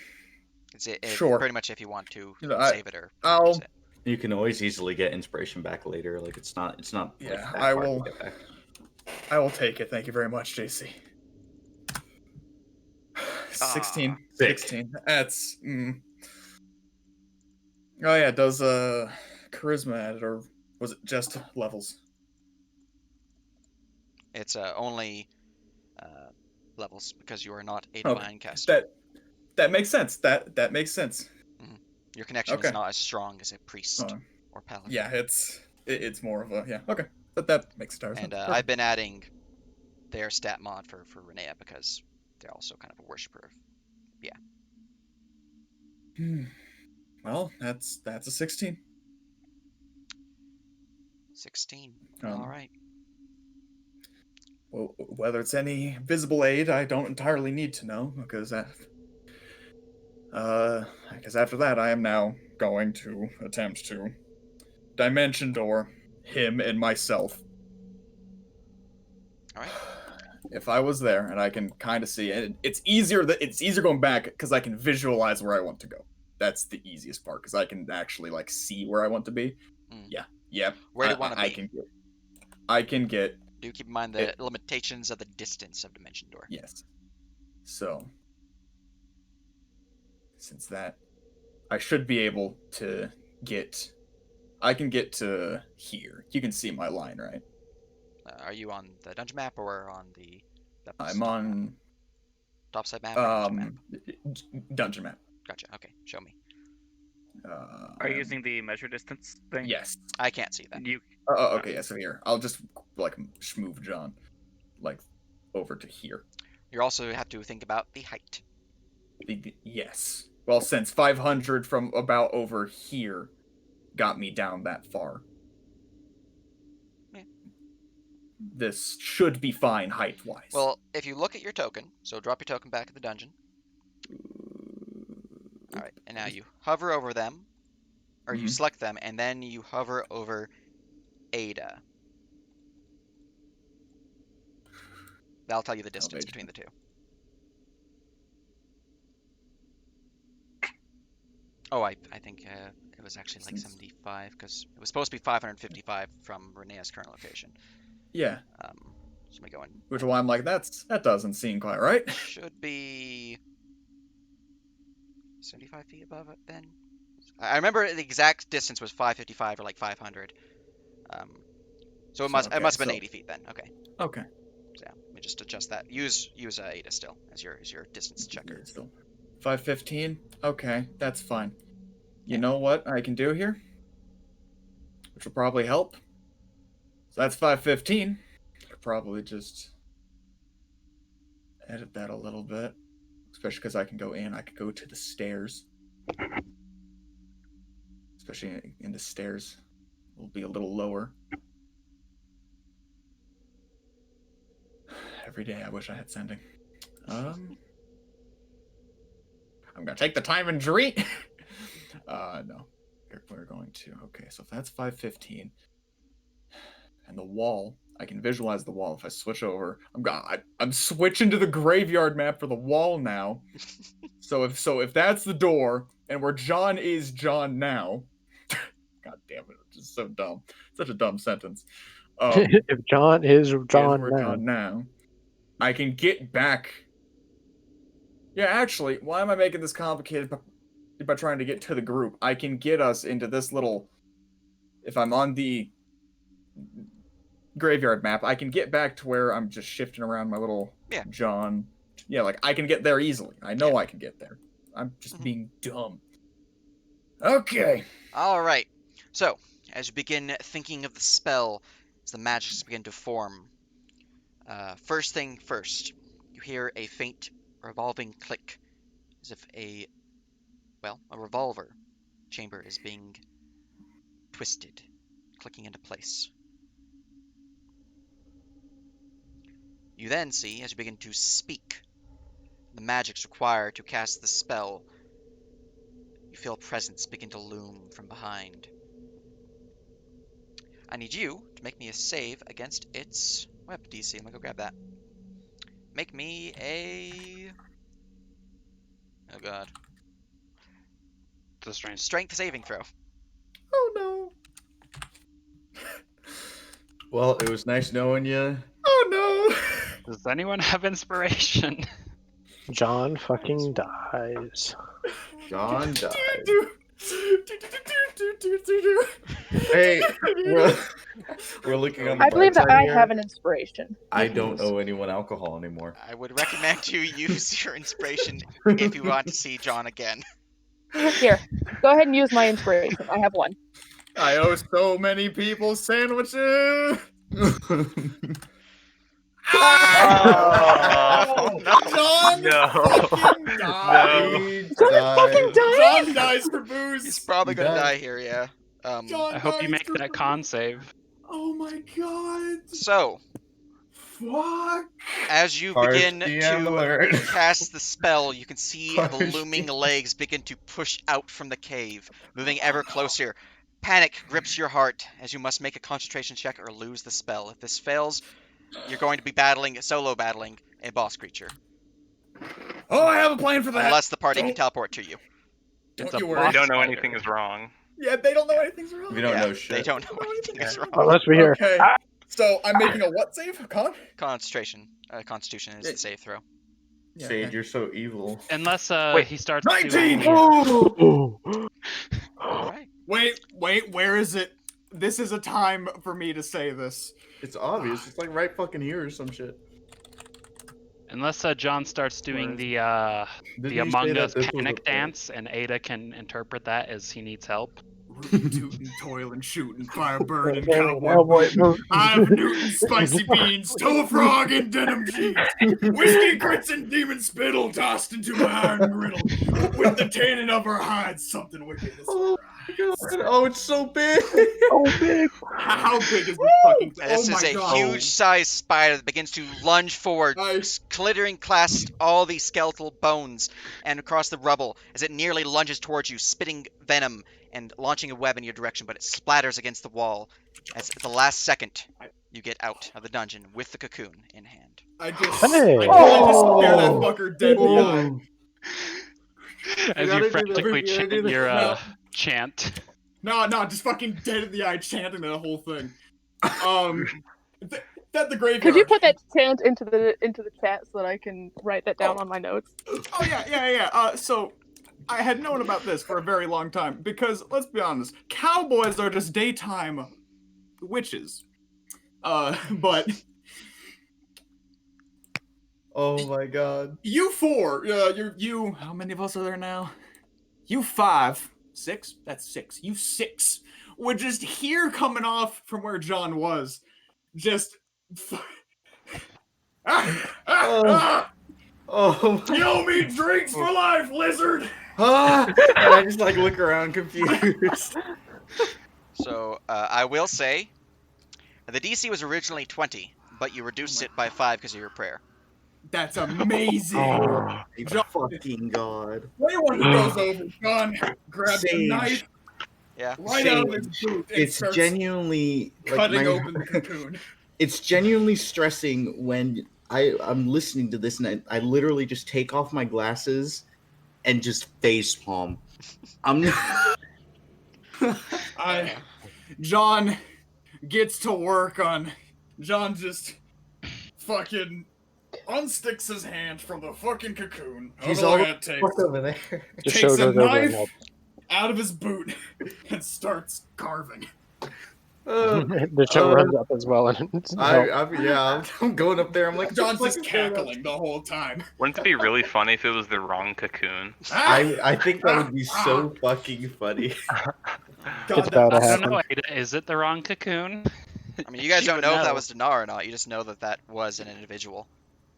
Sure. Pretty much if you want to save it or I'll. use it. You can always easily get inspiration back later. Like it's not. Yeah, like, that I hard to will. get back. I will take it. Thank you very much, JC. 16. 16. That's. Oh yeah. Does charisma add it, or was it just levels? It's only levels because you are not a divine caster. That makes sense. That makes sense. Your connection is not as strong as a priest or paladin. Yeah, it's more of a okay. But that makes sense. And I've been adding their stat mod for Renea because they're also kind of a worshiper of. Well, that's a 16. 16. Um, All right. Well, whether it's any visible aid, I don't entirely need to know because after that, I am now going to attempt to dimension door him and myself. All right. If I was there and I can kind of see, and it's easier going back because I can visualize where I want to go. That's the easiest part because I can actually like see where I want to be. Mm. Yeah, yep. Where do you want to I be? can get. Do keep in mind the limitations of the distance of dimension door. Yes. So, since that, I should be able to get. I can get to here. You can see my line, right? Are you on the dungeon map or on the I'm on topside map or dungeon map? dungeon map. Gotcha. Okay, show me. Are you using the measure distance thing? Yes. I can't see that. You. Okay. Yeah. So here, I'll just like move John, like over to here. You also have to think about the height. Yes. Well, since 500 from about over here got me down that far. Yeah. This should be fine height-wise. Well, if you look at your token, so drop your token back at the dungeon. All right, and now you hover over them, or you select them, and then you hover over Ada. That'll tell you the distance between the two. Oh, I think it was actually like 75 because it was supposed to be 555 from Renea's current location. Yeah. So we go in. Which is why I'm like, that doesn't seem quite right. Should be 75 feet above it then. I remember the exact distance was 555 or like 500. So it must have been 80 feet then. Okay. Okay. So yeah, let me just adjust that. Use Ada still as your distance checker. Still 515. Okay, that's fine. You know what I can do here, which will probably help. So that's 515. Could probably just edit that a little bit, especially because I can go in. I could go to the stairs, especially in the stairs. Will be a little lower. Every day I wish I had sending. I'm gonna take the time and drink. No. We're going to. Okay, so if that's 515, and the wall, I can visualize the wall. If I switch over, I'm switching to the graveyard map for the wall now. So if that's the door, and where John is John now. God damn it, it's just so dumb. Such a dumb sentence. If John is John where now. John now, I can get back. Yeah, actually, why am I making this complicated by trying to get to the group? I can get us into this little. If I'm on the graveyard map, I can get back to where I'm just shifting around my little John. Yeah, like I can get there easily. I know I can get there. I'm just being dumb. Okay. All right. So, as you begin thinking of the spell, as the magics begin to form, first thing first, you hear a faint revolving click, as if a revolver chamber is being twisted, clicking into place. You then see, as you begin to speak, the magics required to cast the spell, you feel a presence begin to loom from behind. I need you to make me a save against its web DC. Let me go grab that. Make me a... Oh god. The strength. Strength saving throw. Oh no. Well, it was nice knowing you. Oh no. Does anyone have inspiration? John fucking dies. John dies. Hey, we're looking on the I believe that I here. have an inspiration. I don't owe anyone alcohol anymore. I would recommend you use your inspiration if you want to see John again. Here, go ahead and use my inspiration. I have one. I owe so many people sandwiches. Oh, John no. fucking died. He John fucking died. died. John dies for booze. He's probably He gonna died. die here, yeah. John I hope you dies make for that booze. con save. Oh my god. So, Fuck. as you Harsh begin DM to alert. cast the spell, you can see the Harsh looming DM. legs begin to push out from the cave, moving ever closer. Panic grips your heart as you must make a concentration check or lose the spell. If this fails, you're going to be solo battling a boss creature, Oh, I have a plan for that. unless the party can Don't- teleport to you. Don't It's a you We worry. don't know spider. anything is wrong. Yeah, they don't know anything's wrong. We don't Yeah, know They shit. don't know anything is wrong. Unless we hear. Okay. So I'm making a what save? Con? Constitution is the save throw. Yeah, Sage, okay. you're so evil. Unless Wait, he starts 19! doing Oh! All right. Wait, where is it? This is a time for me to say this. It's obvious. It's like right fucking here or some shit. unless John starts doing the Didn't you say Among that Us this was panic a- dance, and Ada can interpret that as he needs help. Rootin', tootin', toilin', shootin', fire burning, Oh, cowboy. boy. I've Newton, spicy beans, toe frog, and denim jeans. Whiskey grits and demon spittle tossed into my iron griddle. With the tannin of our hides, something wicked is Oh my god. Oh, it's so big. Oh, big. How big is this fucking And this oh is my a god. huge-sized spider that begins to lunge forward, clittering past all these skeletal bones and across the rubble as it nearly lunges towards you, spitting venom and launching a web in your direction, but it splatters against the wall as at the last second you get out of the dungeon with the cocoon in hand. I just Hey. I just stare that fucker dead in the eye. As gotta you do frantically that. You gotta chant do your that. chant. No, just fucking dead in the eye chanting that whole thing. That the graveyard. Could you put that chant into the chat so that I can write that down on my notes? Oh yeah. So I had known about this for a very long time because let's be honest, cowboys are just daytime witches. But Oh my god. you four, you. How many of us are there now? You 5, 6. That's 6. You 6 would just hear coming off from where John was, just. Oh. You owe me drinks for life, lizard. Ah! And I just like look around confused. So I will say, the DC was originally 20, but you reduced it by 5 because of your prayer. That's amazing. Oh, John- fucking god. Anyone who goes over, John grabs a Sage. knife Yeah. right out of his boot and It's starts genuinely like, cutting my- open the cocoon. It's genuinely stressing when I'm listening to this and I literally just take off my glasses and just facepalm. I'm John gets to work on. John just fucking unsticks his hand from the fucking cocoon. He's all all it takes. over there. Just Takes showed a us over and knife helped. out of his boot and starts carving. The show runs up as well, and it's I'm going up there. I'm like, John's "What just the fuck is going on?" cackling the whole time. Wouldn't it be really funny if it was the wrong cocoon? I think that would be so fucking funny. God, It's about to I don't happen. know, Ada, is it the wrong cocoon? I mean, you guys She don't would know if that know. was Dinar or not. You just know that that was an individual.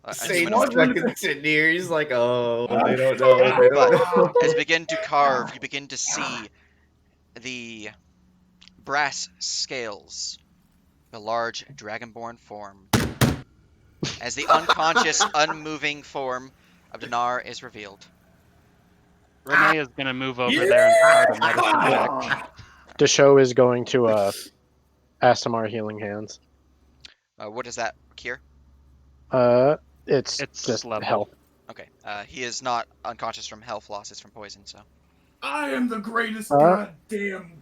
A Sage humanoid. is fucking sitting here. He's like, oh, they don't know. They don't know. As you begin to carve, you begin to see the brass scales, the large dragonborn form, as the unconscious, unmoving form of Dinar is revealed. Renee is gonna move over there and start a medicine check. The show is going to ask some our healing hands. What does that cure? It's It's just level. health. Okay, he is not unconscious from health loss; it's from poison. So I am the greatest goddamn.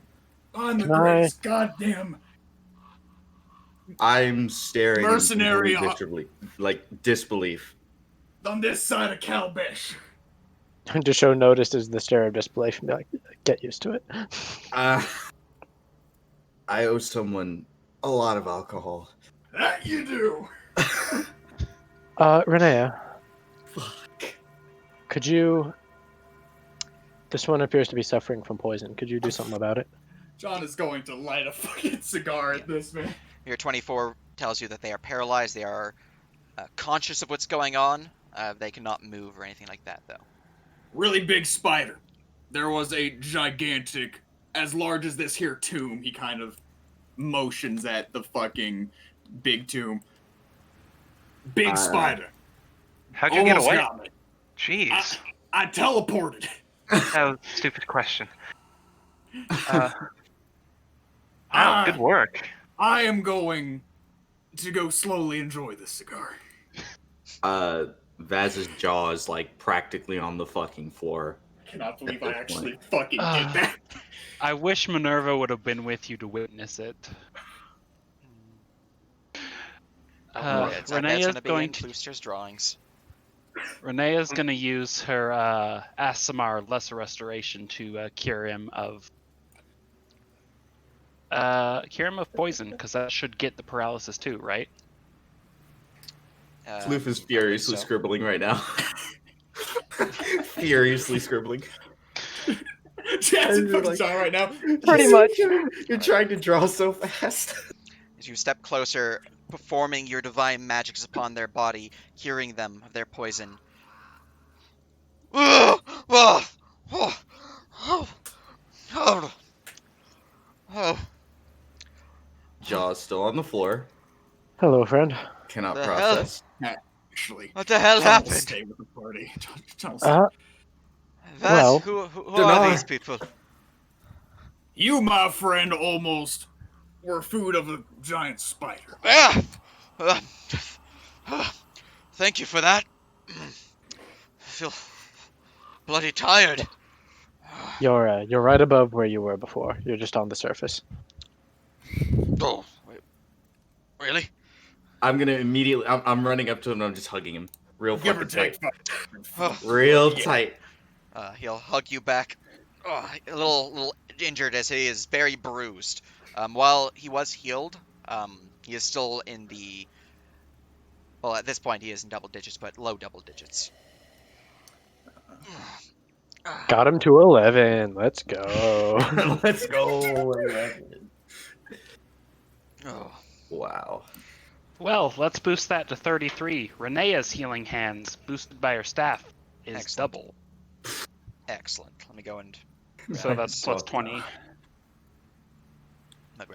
I'm the Can I- greatest goddamn. I'm staring in Mercenary complete disbelief. On this side of Calbesh. The show notices the stare of disbelief and be like, get used to it. I owe someone a lot of alcohol. That you do. Renea, Fuck. could you... This one appears to be suffering from poison. Could you do something about it? John is going to light a fucking cigar at this, man. your 24 tells you that they are paralyzed. They are conscious of what's going on. They cannot move or anything like that, though. Really big spider. There was a gigantic, as large as this here tomb. He kind of motions at the fucking big tomb. Big spider. How'd you get Almost away? got me. Jeez. I teleported. That was a stupid question. Wow, good work. I am going to go slowly enjoy this cigar. Vaz's jaw is like practically on the fucking floor. I cannot believe At I this actually point. fucking did that. I wish Minerva would have been with you to witness it. That's Renea's going to be in going to Booster's drawings. Renea's going to use her Asimar Lesser Restoration to cure him of poison, because that should get the paralysis too, right? Floof is furiously so. scribbling right now. Furiously scribbling. Chad's in You're fucking like- John right now. Pretty much. You're trying to draw so fast. As you step closer, performing your divine magics upon their body, curing them of their poison. Jaw's still on the floor. Hello, friend. Cannot The process. Actually, What the hell John will happened? stay with the party. John will Uh, Vaz, well, who Dunno. are these people? You, my friend, almost were food of a giant spider. Thank you for that. I feel bloody tired. you're right above where you were before. You're just on the surface. Oh, wait. Really? I'm gonna immediately. I'm running up to him and I'm just hugging him, real Give or fucking take. tight, real Yeah. tight. He'll hug you back. Oh, a little injured as he is very bruised. While he was healed, he is still in the. Well, at this point he is in double digits, but low double digits. Got him to 11. Let's go. Let's go. Oh. Wow. Well, let's boost that to 33. Renea's healing hands, boosted by her staff, is Excellent. double. Excellent. Let me go and. So that's plus 20.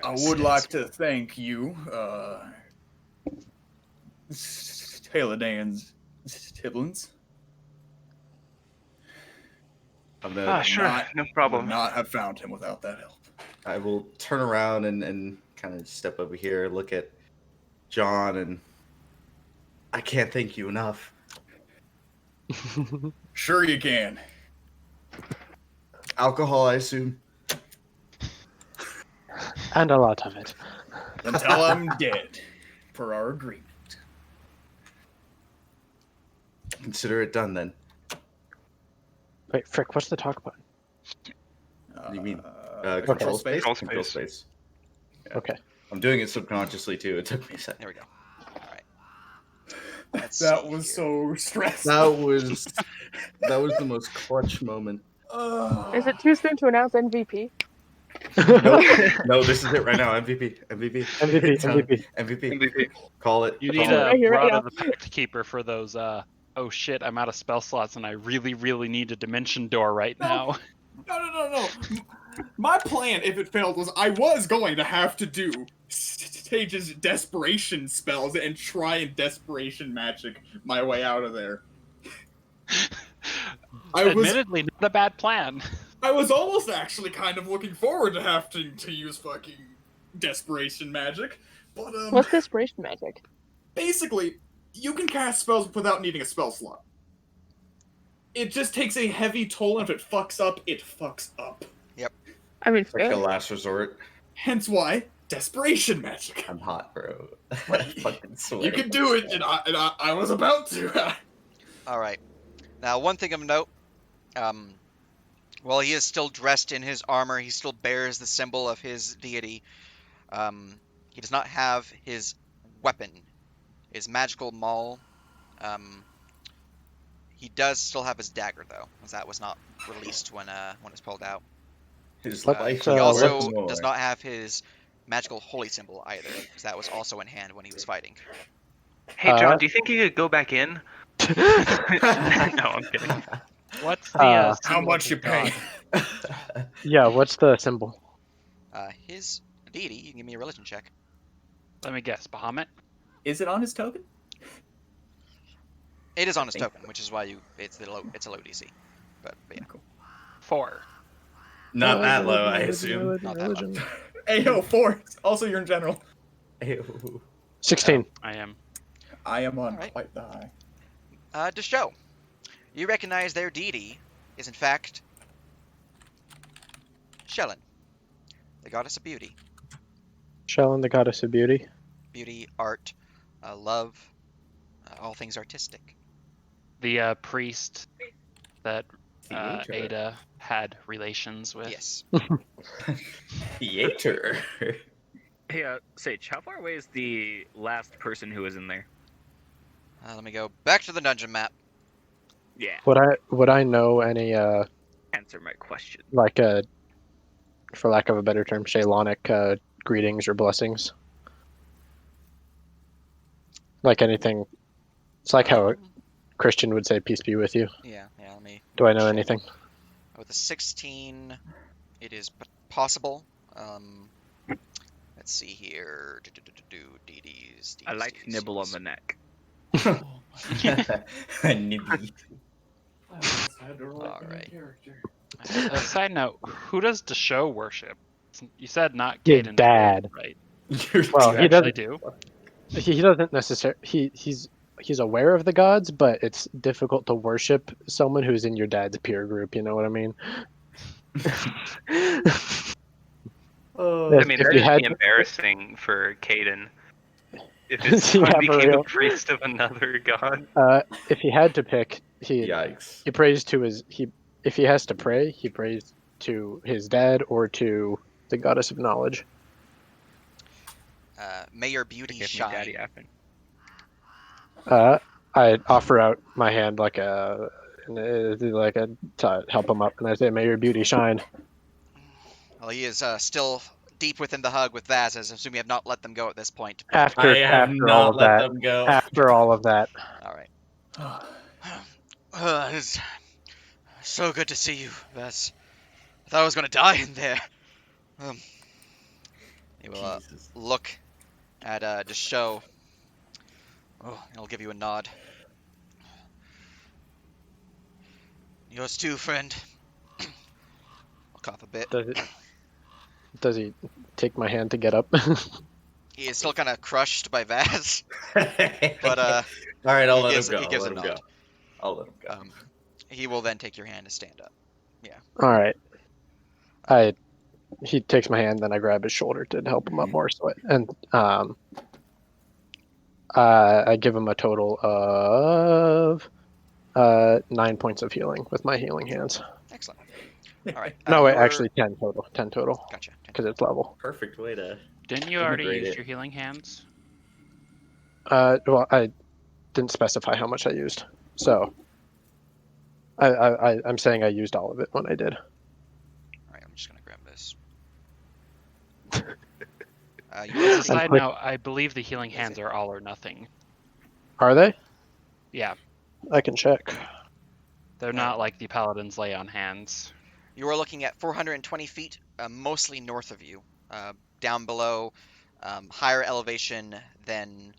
I would like to thank you, Haladan's siblings. I'm gonna. Sure, no problem. Would not have found him without that help. I will turn around and kind of step over here, look at John, and I can't thank you enough. Sure you can. Alcohol, I assume. And a lot of it. Until I'm dead, per our agreement. Consider it done then. Wait, Frick, what's the talk button? What do you mean? Control Control space? space? Control Control space. space. Okay. I'm doing it subconsciously too. It took me a second. There we go. All right. Let's That see was here. so stressful. That was the most clutch moment. Is it too soon to announce MVP? No, this is it right now. MVP. MVP. MVP, Tell him. MVP. MVP. MVP. Call it. You Call need it. a Right here, right Rod now. of the Pact Keeper for those, oh shit, I'm out of spell slots and I really, really need a dimension door right now. No. My plan, if it failed, was I was going to have to do Sage's desperation spells and try and desperation magic my way out of there. Admittedly, not a bad plan. I was almost actually kind of looking forward to having to use fucking desperation magic, but What's desperation magic? basically, you can cast spells without needing a spell slot. It just takes a heavy toll, and if it fucks up, it fucks up. I mean, Like a fair. last resort. Hence why desperation magic. I'm hot, bro. I fucking sweat. You can do it, and I was about to. All right. Now, one thing of note. While he is still dressed in his armor, he still bears the symbol of his deity. He does not have his weapon, his magical maul. He does still have his dagger, though, as that was not released when it was pulled out. His What- life He Uh, also weapon. does not have his magical holy symbol either, because that was also in hand when he was fighting. Hey, John, do you think you could go back in? No, I'm kidding. What's the How symbol of much his you pay? god? Yeah, what's the symbol? His deity. You can give me a religion check. Let me guess, Bahamut? Is it on his token? It is on his think- token, which is why it's a low DC. But yeah, 4. Not that low, I assume. Not that low. Hey, yo, 4. Also, you're in general. Ew. 16. I am. I am on Alright. quite the high. To show, you recognize their deity is in fact Shellen, the goddess of beauty, Shellen, the goddess of beauty. beauty, art, love, all things artistic. The priest that Theater. Ada had relations with. Yes. Theater. Hey, Sage, how far away is the last person who was in there? Let me go back to the dungeon map. Yeah, Would I know any answer my question. like for lack of a better term, Shaylonic greetings or blessings? Like anything. It's like how Um, Christian would say peace be with you. yeah. Let me. Do I know check. anything? With a 16, it is possible. Let's see here. Deities. I like nibble on the neck. Nibby. Alright. A side note, who does Desho worship? You said not Your Caden's dad. right? Well, You he actually doesn't. do. He doesn't necessarily. He's aware of the gods, but it's difficult to worship someone who's in your dad's peer group. You know what I mean? Oh, I mean, If that'd you just had- be embarrassing for Caden. If his Yeah, son for became real. a priest of another god. If he had to pick, yikes. he prays to his if he has to pray, he prays to his dad or to the goddess of knowledge. May your beauty Give me shine. daddy appin. I offer out my hand like to help him up, and I say, "May your beauty shine." Well, he is still deep within the hug with Vaz, as I assume you have not let them go at this point. But, After I have after all not of let that, them go. after all of that, all right. It's so good to see you, Vaz. I thought I was going to die in there. He will Jesus. look at Desho. Oh, I'll give you a nod. Yours too, friend. I'll cough a bit. does he take my hand to get up? He is still kind of crushed by Vaz, but All right, I'll he let gives, him go. he gives I'll a let him nod. go. I'll let him go. He will then take your hand to stand up. All right. He takes my hand, then I grab his shoulder to help him up more. And I give him a total of 9 points of healing with my healing hands. Excellent. All right. No, wait, you're- actually 10 total. 10 total Gotcha. because it's level. Perfect way to. Didn't you already Integrate use it. your healing hands? Well, I didn't specify how much I used, so I'm saying I used all of it when I did. All right. I'm just gonna grab this. As You're a looking, side quick- note, I believe the healing hands are all or nothing. Are they? Yeah, I can check. they're not like the paladins lay on hands. you are looking at 420 feet, mostly north of you. Down below, higher elevation than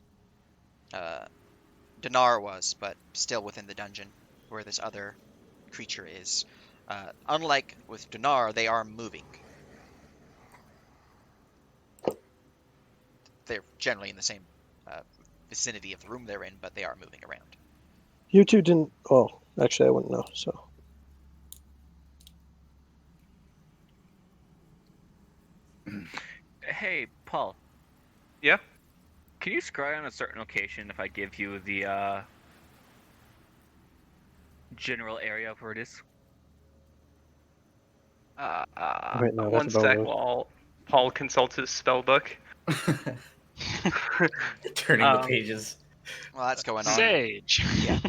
Dinar was, but still within the dungeon where this other creature is. Unlike with Dinar, they are moving. They're generally in the same vicinity of the room they're in, but they are moving around. You two didn't. Oh, actually, I wouldn't know. So Hey, Paul. Yeah? Can you scry on a certain location if I give you the general area of where it is? Wait, no, One that's a sec bonus. while Paul consults his spell book. Turning the pages. Well, that's going on. Sage. Yeah.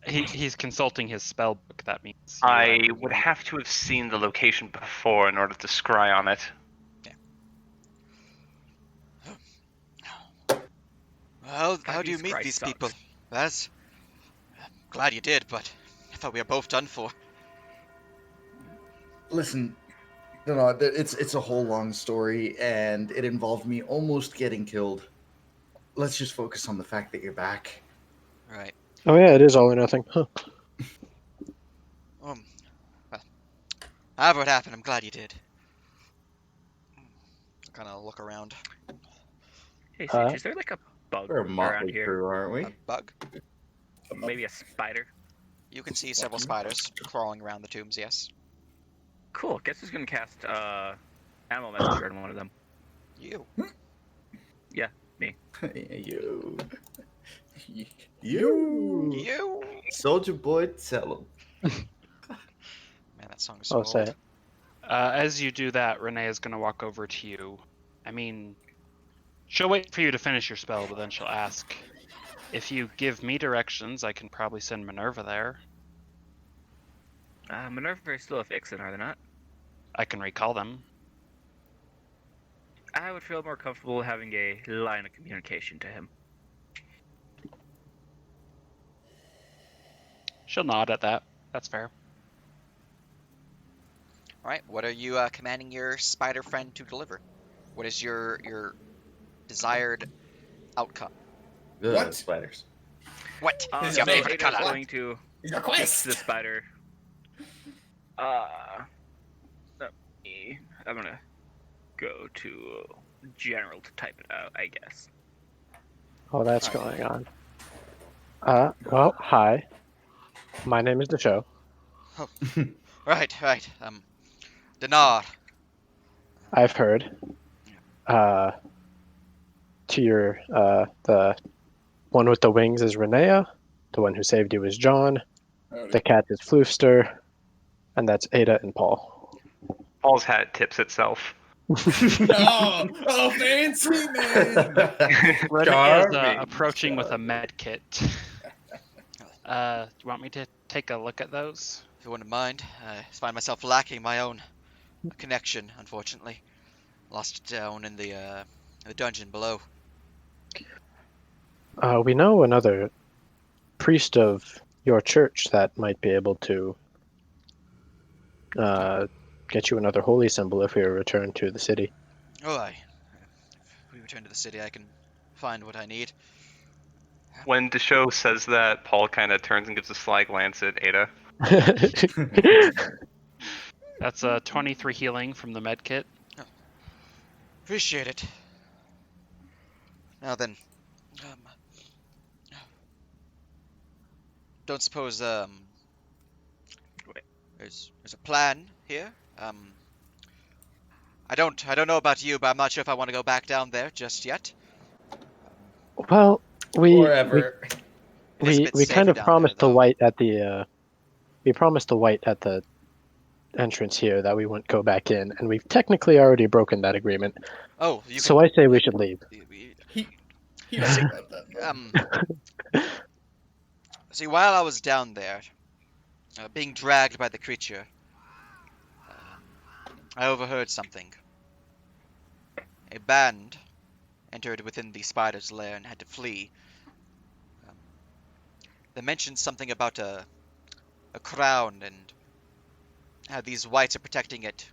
He's consulting his spell book. That means you I actually would need have to have seen the location before in order to scry on it. Well, How do you Jesus meet Christ these sucks. people? That's glad you did, but I thought we were both done for. Listen, it's a whole long story, and it involved me almost getting killed. Let's just focus on the fact that you're back. Right. Oh yeah, it is all or nothing. Huh. Well, however it happened, I'm glad you did. Kind of look around. Hey, Sage, is there like a bug We're a around motley here? crew, aren't we? A bug. Maybe a spider? You can see several spiders crawling around the tombs. Yes. Cool. Guess who's gonna cast Animal Messenger on one of them? You. Yeah, me. you. You. Soldier boy, tell him. Man, that song is so I'll say old. it. As you do that, Renee is going to walk over to you. I mean, she'll wait for you to finish your spell, but then she'll ask, if you give me directions, I can probably send Minerva there. Minerva is still a Vixen, are they not? I can recall them. I would feel more comfortable having a line of communication to him. She'll nod at that. That's fair. All right. What are you commanding your spider friend to deliver? What is your desired outcome? Ugh, What? spiders. What is Is your no, favorite Ada's color? going to Your speak quest. to the spider. Let me. I'm gonna go to general to type it out, I guess. Oh, that's going on. Well, hi. My name is the show. Right. Dinar. I've heard. To your the one with the wings is Renea. The one who saved you is John. The cat is Floofster, and that's Ada and Paul. Paul's hat tips itself. Oh, fancy man. Renee is Charming, approaching with a charming. med kit. Do you want me to take a look at those? If you wouldn't mind, I find myself lacking my own connection, unfortunately. Lost it down in the dungeon below. We know another priest of your church that might be able to get you another holy symbol if we return to the city. Oh, aye. If we return to the city, I can find what I need. When Desho says that, Paul kind of turns and gives a sly glance at Ada. That's a 23 healing from the med kit. Appreciate it. Now then, don't suppose there's a plan here. I don't know about you, but I'm not sure if I want to go back down there just yet. Well, we Forever. It is a we, bit we kind safer of down promised there, the though. white at the entrance here that we wouldn't go back in, and we've technically already broken that agreement. Oh, you So I say we should leave. He doesn't about that. See, while I was down there, being dragged by the creature, I overheard something. A band entered within the spider's lair and had to flee. They mentioned something about a crown and how these whites are protecting it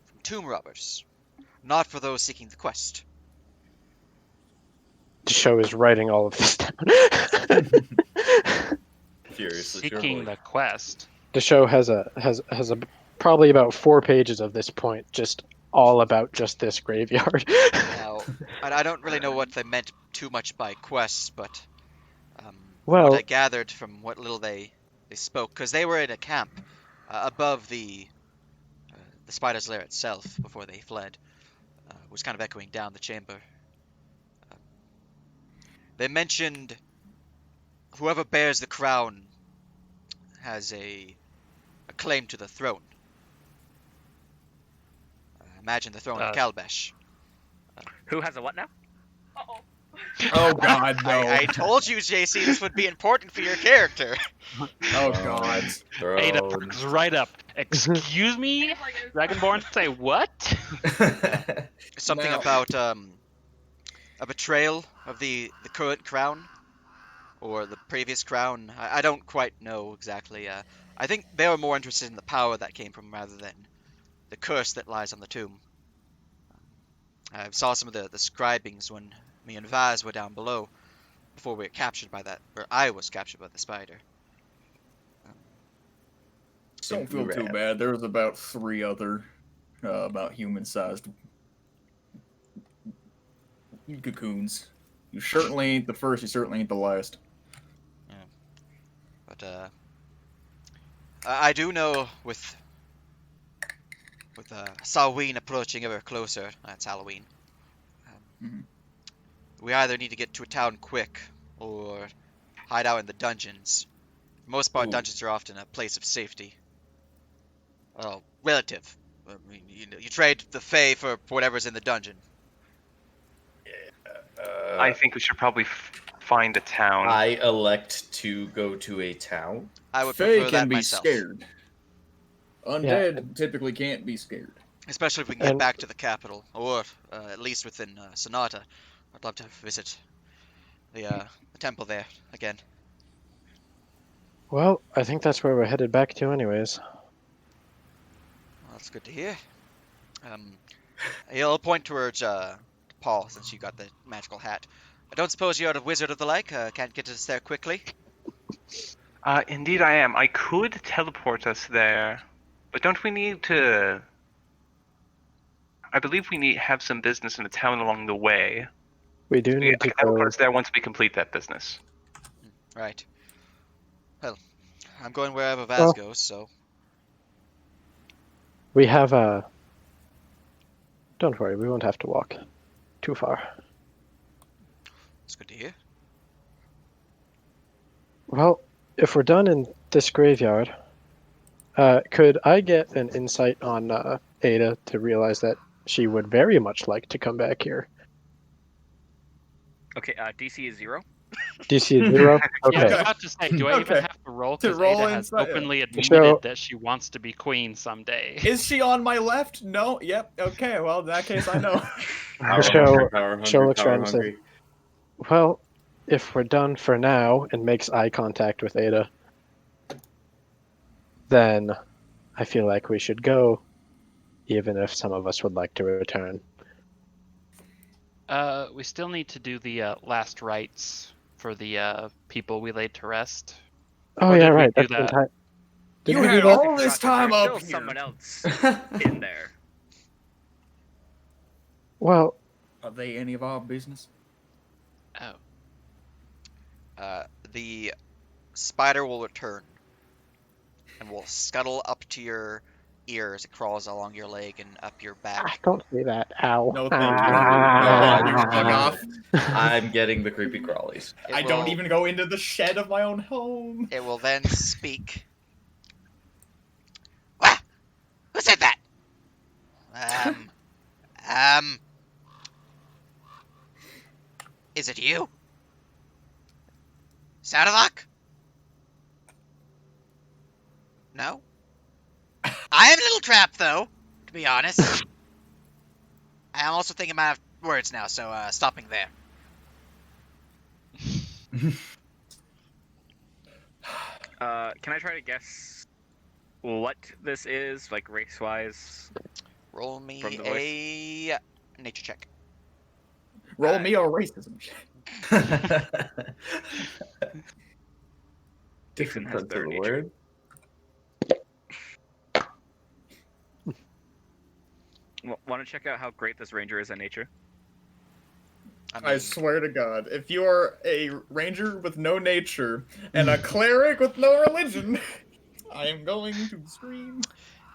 from tomb robbers, not for those seeking the quest. The show is writing all of this down. Furiously Seeking the quest. The show has probably about 4 pages of this point, just all about just this graveyard. Now, I don't really know what they meant too much by quests, but from Well- what I gathered from what little they spoke, because they were in a camp above the spider's lair itself before they fled, was kind of echoing down the chamber. They mentioned whoever bears the crown has a claim to the throne. Imagine the throne of Kalbesh. Who has a what now? Oh God, no. I told you, JC, this would be important for your character. Oh God. Ada Thrones. perks right up. Excuse me? Dragonborn say what? Something Now- about a betrayal of the current crown or the previous crown. I don't quite know exactly. I think they were more interested in the power that came from rather than the curse that lies on the tomb. I saw some of the scribings when me and Vaz were down below before we were captured by that, or I was captured by the spider. Don't feel too bad. There was about 3 other, about human-sized cocoons. You certainly ain't the first. You certainly ain't the last. Yeah. But I do know with Samhain approaching ever closer. That's Halloween. Mhm. We either need to get to a town quick or hide out in the dungeons. For the most part, Ooh. dungeons are often a place of safety. Well, relative. I mean, you trade the Fae for whatever's in the dungeon. I think we should probably find a town. I elect to go to a town. I would Fae prefer can that be myself. scared. Undead typically can't be scared. Especially if we can get And- back to the capital, or at least within Sonata. I'd love to visit the temple there again. Well, I think that's where we're headed back to, anyways. Well, that's good to hear. He'll point towards Paul, since you got the magical hat. I don't suppose you're a wizard of the like. Can't get us there quickly. Indeed I am. I could teleport us there, but don't we need to... I believe we have some business in the town along the way. We do I need can to teleport go. us there once we complete that business. Right. Well, I'm going wherever Vaz Well- goes, so... We have a. Don't worry, we won't have to walk too far. It's good to hear. Well, if we're done in this graveyard, could I get an insight on Ada to realize that she would very much like to come back here? Okay, DC is 0. DC is 0? Yeah, I was Okay. about to say, do I even Okay. have to roll? To Because roll Ada has inside, yeah. openly admitted So- that she wants to be queen someday. Is she on my left? No. Yep. Okay. Well, in that case, I know. Power show- hungry, power hungry, show looks power around and says- hungry. Well, if we're done for now and makes eye contact with Ada, then I feel like we should go, even if some of us would like to return. We still need to do the last rites for the people we laid to rest. Oh Or yeah, did we right. do That's the that? entire. Did You we do had that? all this time There's up still here. someone else in there. Well, Are they any of our business? Oh, The spider will return and will scuttle up to your ear as it crawls along your leg and up your back. don't say that. Ow. No, thank you. Ah. No, fuck off. I'm getting the creepy crawlies. It I don't will- even go into the shed of my own home. It will then speak. What? Who said that? Is it you? Sadavok? No? I am a little trapped, though, to be honest. I am also thinking about words now, so stopping there. Can I try to guess what this is, like race-wise? Roll me From the a nature check. Roll me a racism check. Dixon has Different better to the nature. word. Want to check out how great this ranger is at nature? I swear to God, if you are a ranger with no nature and a cleric with no religion, I am going to scream.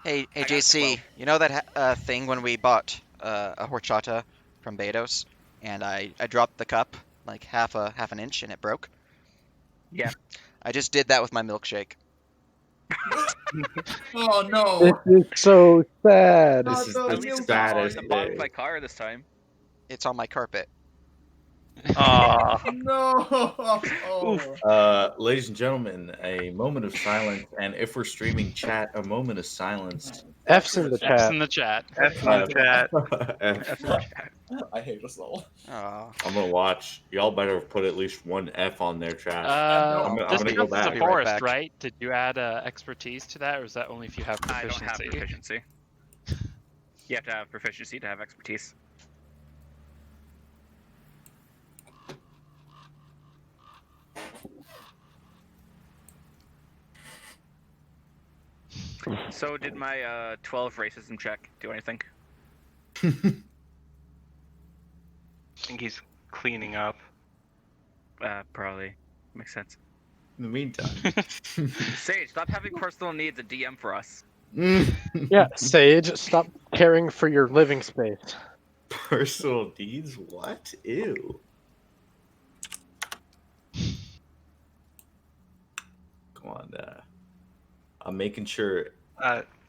Hey, I got JC, 12. you know that thing when we bought a horchata from Betos, and I dropped the cup like half an inch and it broke? Yeah. I just did that with my milkshake. Oh This no! is so sad. Oh, This is no, At the least it's not on saddest the bottom of day. my car this time. It's on my carpet. Aw. No. Ladies and gentlemen, a moment of silence, and if we're streaming chat, a moment of silence. F's in the F's chat. in the chat. F in the chat. F. I hate us all. Oh, I'm gonna watch. Y'all better put at least one F on their chat. Uh, I'm this gonna go counts as a back. Be right forest, back. right? Did you add expertise to that, or is that only if you have I don't have proficiency? proficiency. You have to have proficiency to have expertise. So did my 12 racism check do anything? I think he's cleaning up. Probably. Makes sense. In the meantime. Sage, stop having personal needs and DM for us. Yeah, Sage, stop caring for your living space. Personal deeds? What? Ew. Come on, I'm making sure.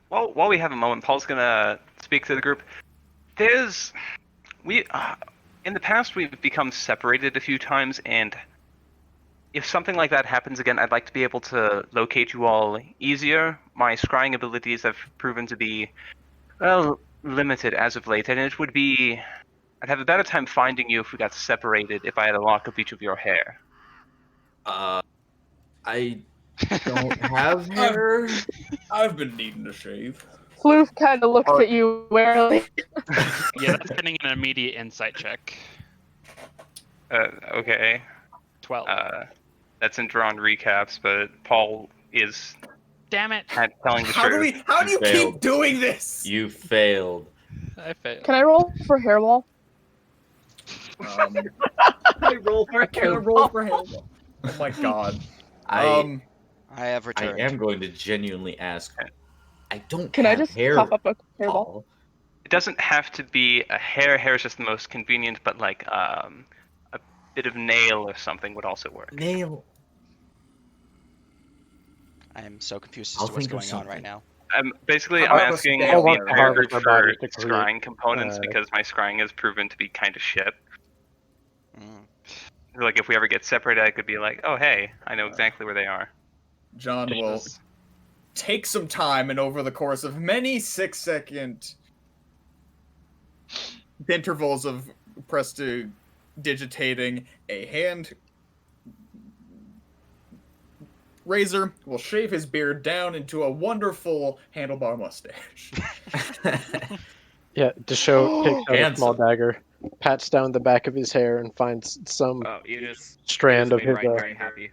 While we have a moment, Paul's gonna speak to the group. In the past we've become separated a few times, and if something like that happens again, I'd like to be able to locate you all easier. My scrying abilities have proven to be, well, limited as of late, and I'd have a better time finding you if we got separated if I had a lock of each of your hair. I don't have hair. I've been needing to shave. Floof kind of looks at you warily. Yeah, that's getting an immediate insight check. Okay. 12. That's in drawn recaps, but Paul is Damn it! telling the How truth. do you failed. keep doing this? You failed. I failed. Can I roll for hairball? I roll for hairball. Oh my god. I have I returned. am going to genuinely ask. I don't Can I have just hair. pop up a hairball? Paul. It doesn't have to be a hair. Hair is just the most convenient, but like a bit of nail or something would also work. Nail. I am so confused I'll as to what's think of going on right something. now. I'm Harvest asking nail. the I entire want to harvest group our for bodies to create, scrying components uh, because my scrying has proven to be kind of shit. Mm. Like if we ever get separated, I could be like, oh hey, I know exactly where they are. John will take some time, and over the course of many 6-second intervals of prestidigitating, a hand razor will shave his beard down into a wonderful handlebar mustache. Yeah, Desho takes out a small Handsome. dagger, pats down the back of his hair, and finds some Oh, you just strand of made his. Ryan very happy.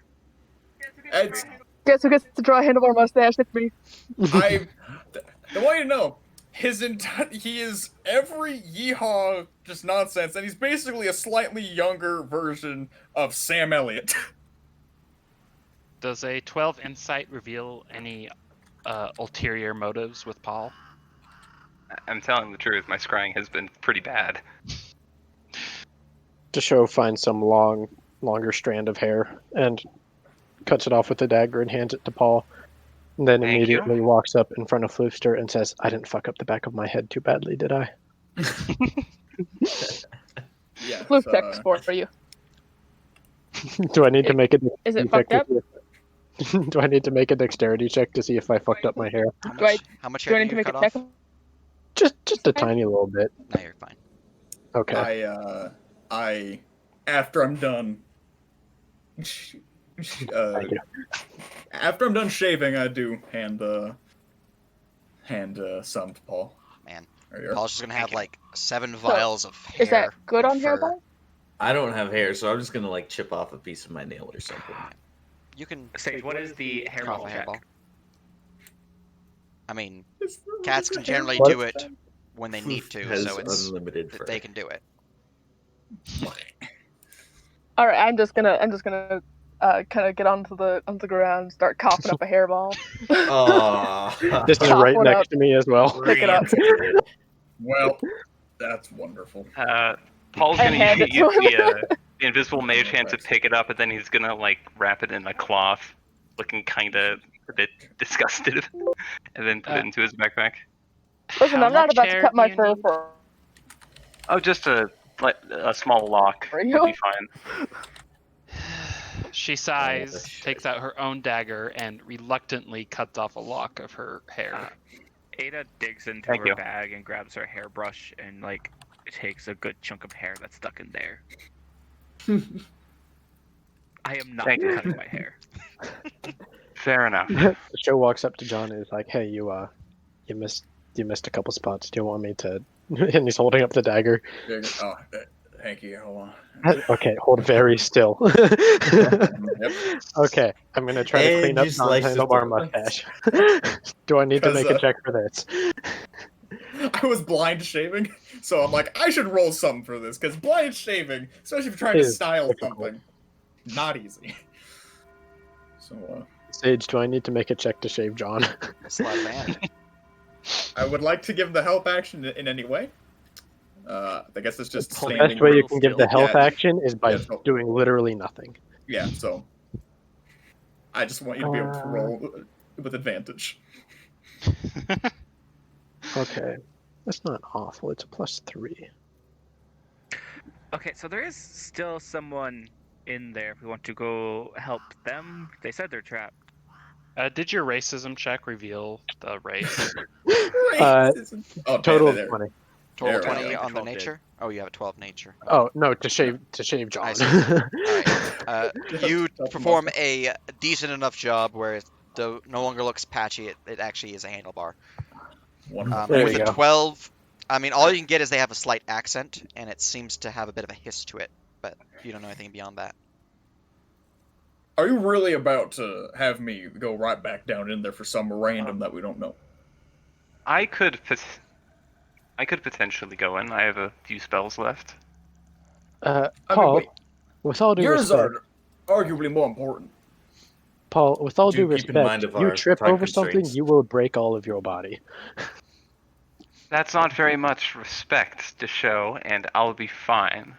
It's, Guess who gets to draw a handlebar mustache? It's me. I want you to know, he is every yeehaw just nonsense, and he's basically a slightly younger version of Sam Elliott. Does a 12 insight reveal any ulterior motives with Paul? I'm telling the truth, my scrying has been pretty bad. Desho finds some longer strand of hair and cuts it off with a dagger and hands it to Paul. And then Thank immediately you. walks up in front of Floofster and says, "I didn't fuck up the back of my head too badly, did I?" Yeah. Floof checks for you. Do I need to make a Is it dexterity fucked check up? to see if- Do I need to make a dexterity check to see if I fucked up my hair? How much Do I hair need do to you make a cut check? off? Just a tiny little bit. No, you're fine. Okay. I after I'm done Thank you. after I'm done shaving, I do hand some to Paul. Man, There you are. Paul's just gonna have like 7 vials of hair. Is that good or on fur. hairball? I don't have hair, so I'm just gonna like chip off a piece of my nail or something. You can Sage, what is the cut off hairball a check? hairball. I mean, cats can generally What? do it when they need to, Has so it's unlimited fur. they can do it. All right, I'm just gonna kind of get onto the ground, start coughing up a hairball. Aw. This is Cough right one next up. to me as well. Pick it up. Well, that's wonderful. Paul's I gonna hand it use to him. the invisible mage hand to pick it up, and then he's gonna like wrap it in a cloth, looking kinda a bit disgusted, and then put it into his backpack. Listen, How I'm not much about to hair cut do my you fur need? for. Oh, just a Like a small lock Are would you? be fine. She sighs, shit. takes out her own dagger, and reluctantly cuts off a lock of her hair. Ada digs into Thank her you. bag and grabs her hairbrush and like takes a good chunk of hair that's stuck in there. I am not Thank you. cutting my hair. Fair enough. The show walks up to John and is like, "Hey, you missed a couple spots. Do you want me to?" And he's holding up the dagger. Oh, thank you. Hold on. Okay, hold very still. Yep. Okay, I'm gonna try to And clean up you John's slice his handlebar throat. mustache. Do I need to 'Cause, make a check for this? I was blind shaving, so I'm like, I should roll something for this, because blind shaving, especially if you're trying to Is style difficult. something, not easy. So, Sage, do I need to make a check to shave John? Sleight of hand. I would like to give the help action in any way. I guess it's just The standing. best way you real can give skill. the health Yeah. action is by Yeah, so- doing literally nothing. Yeah, so I just want you to be able to roll with advantage. Okay, that's not awful. It's a +3. Okay, so there is still someone in there if we want to go help them. They said they're trapped. Did your racism check reveal the race? Racism. Oh, Total of there. 20. Total There we 20 go. on the 12 did. nature? Oh, you have a 12 nature. Oh no, to shave John. I see. Alright. You Tough perform muscle. a decent enough job where it no longer looks patchy. It actually is a handlebar. Wonderful. There With you a go. 12, I mean, all you can get is they have a slight accent, and it seems to have a bit of a hiss to it, but you don't know anything beyond that. Are you really about to have me go right back down in there for some random that we don't know? I could potentially go in. I have a few spells left. I mean, Paul, wait. with all due Yours respect, are arguably more important. Paul, with all Do due keep in respect, mind of you our trip time over something, constraints. you will break all of your body. That's not very much respect to show, and I'll be fine.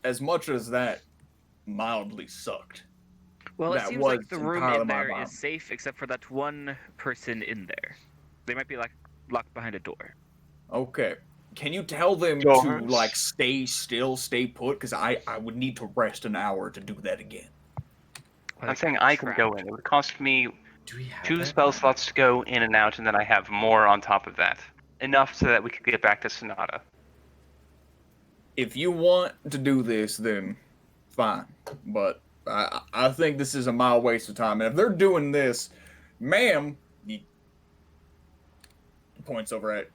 As much as that mildly sucked. Well, it That seems like was the room entirely in my there bottom. is safe except for that one person in there. They might be like locked behind a door. Okay. Can you tell them to Doors? like stay still, stay put? Because I would need to rest an hour to do that again. I'm Like, saying I can go trapped. in. It would cost me Do we have 2 that? spell slots to go in and out, and then I have more on top of that. Enough so that we could get back to Sonata. If you want to do this, then fine. But I think this is a mild waste of time. And if they're doing this, ma'am, he points over at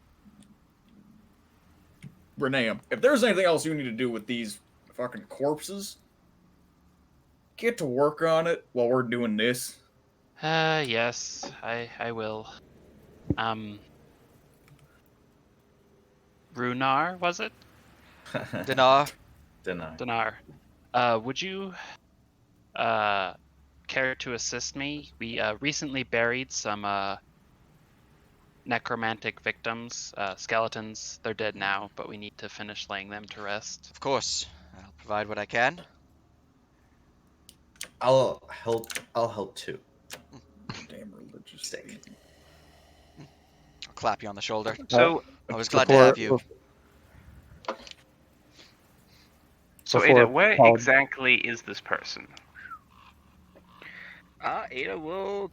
Renee. If there's anything else you need to do with these fucking corpses, get to work on it while we're doing this. Yes, I will. Runar, was it? Dinar, Deny. Dinar. Would you care to assist me? We recently buried some necromantic victims, skeletons. They're dead now, but we need to finish laying them to rest. of course. I'll provide what I can. I'll help too. Damn religious Sick. thing. I'll clap you on the shoulder. So, I was glad to Before- have you. so Before Ada, where Paul- exactly is this person? Ada will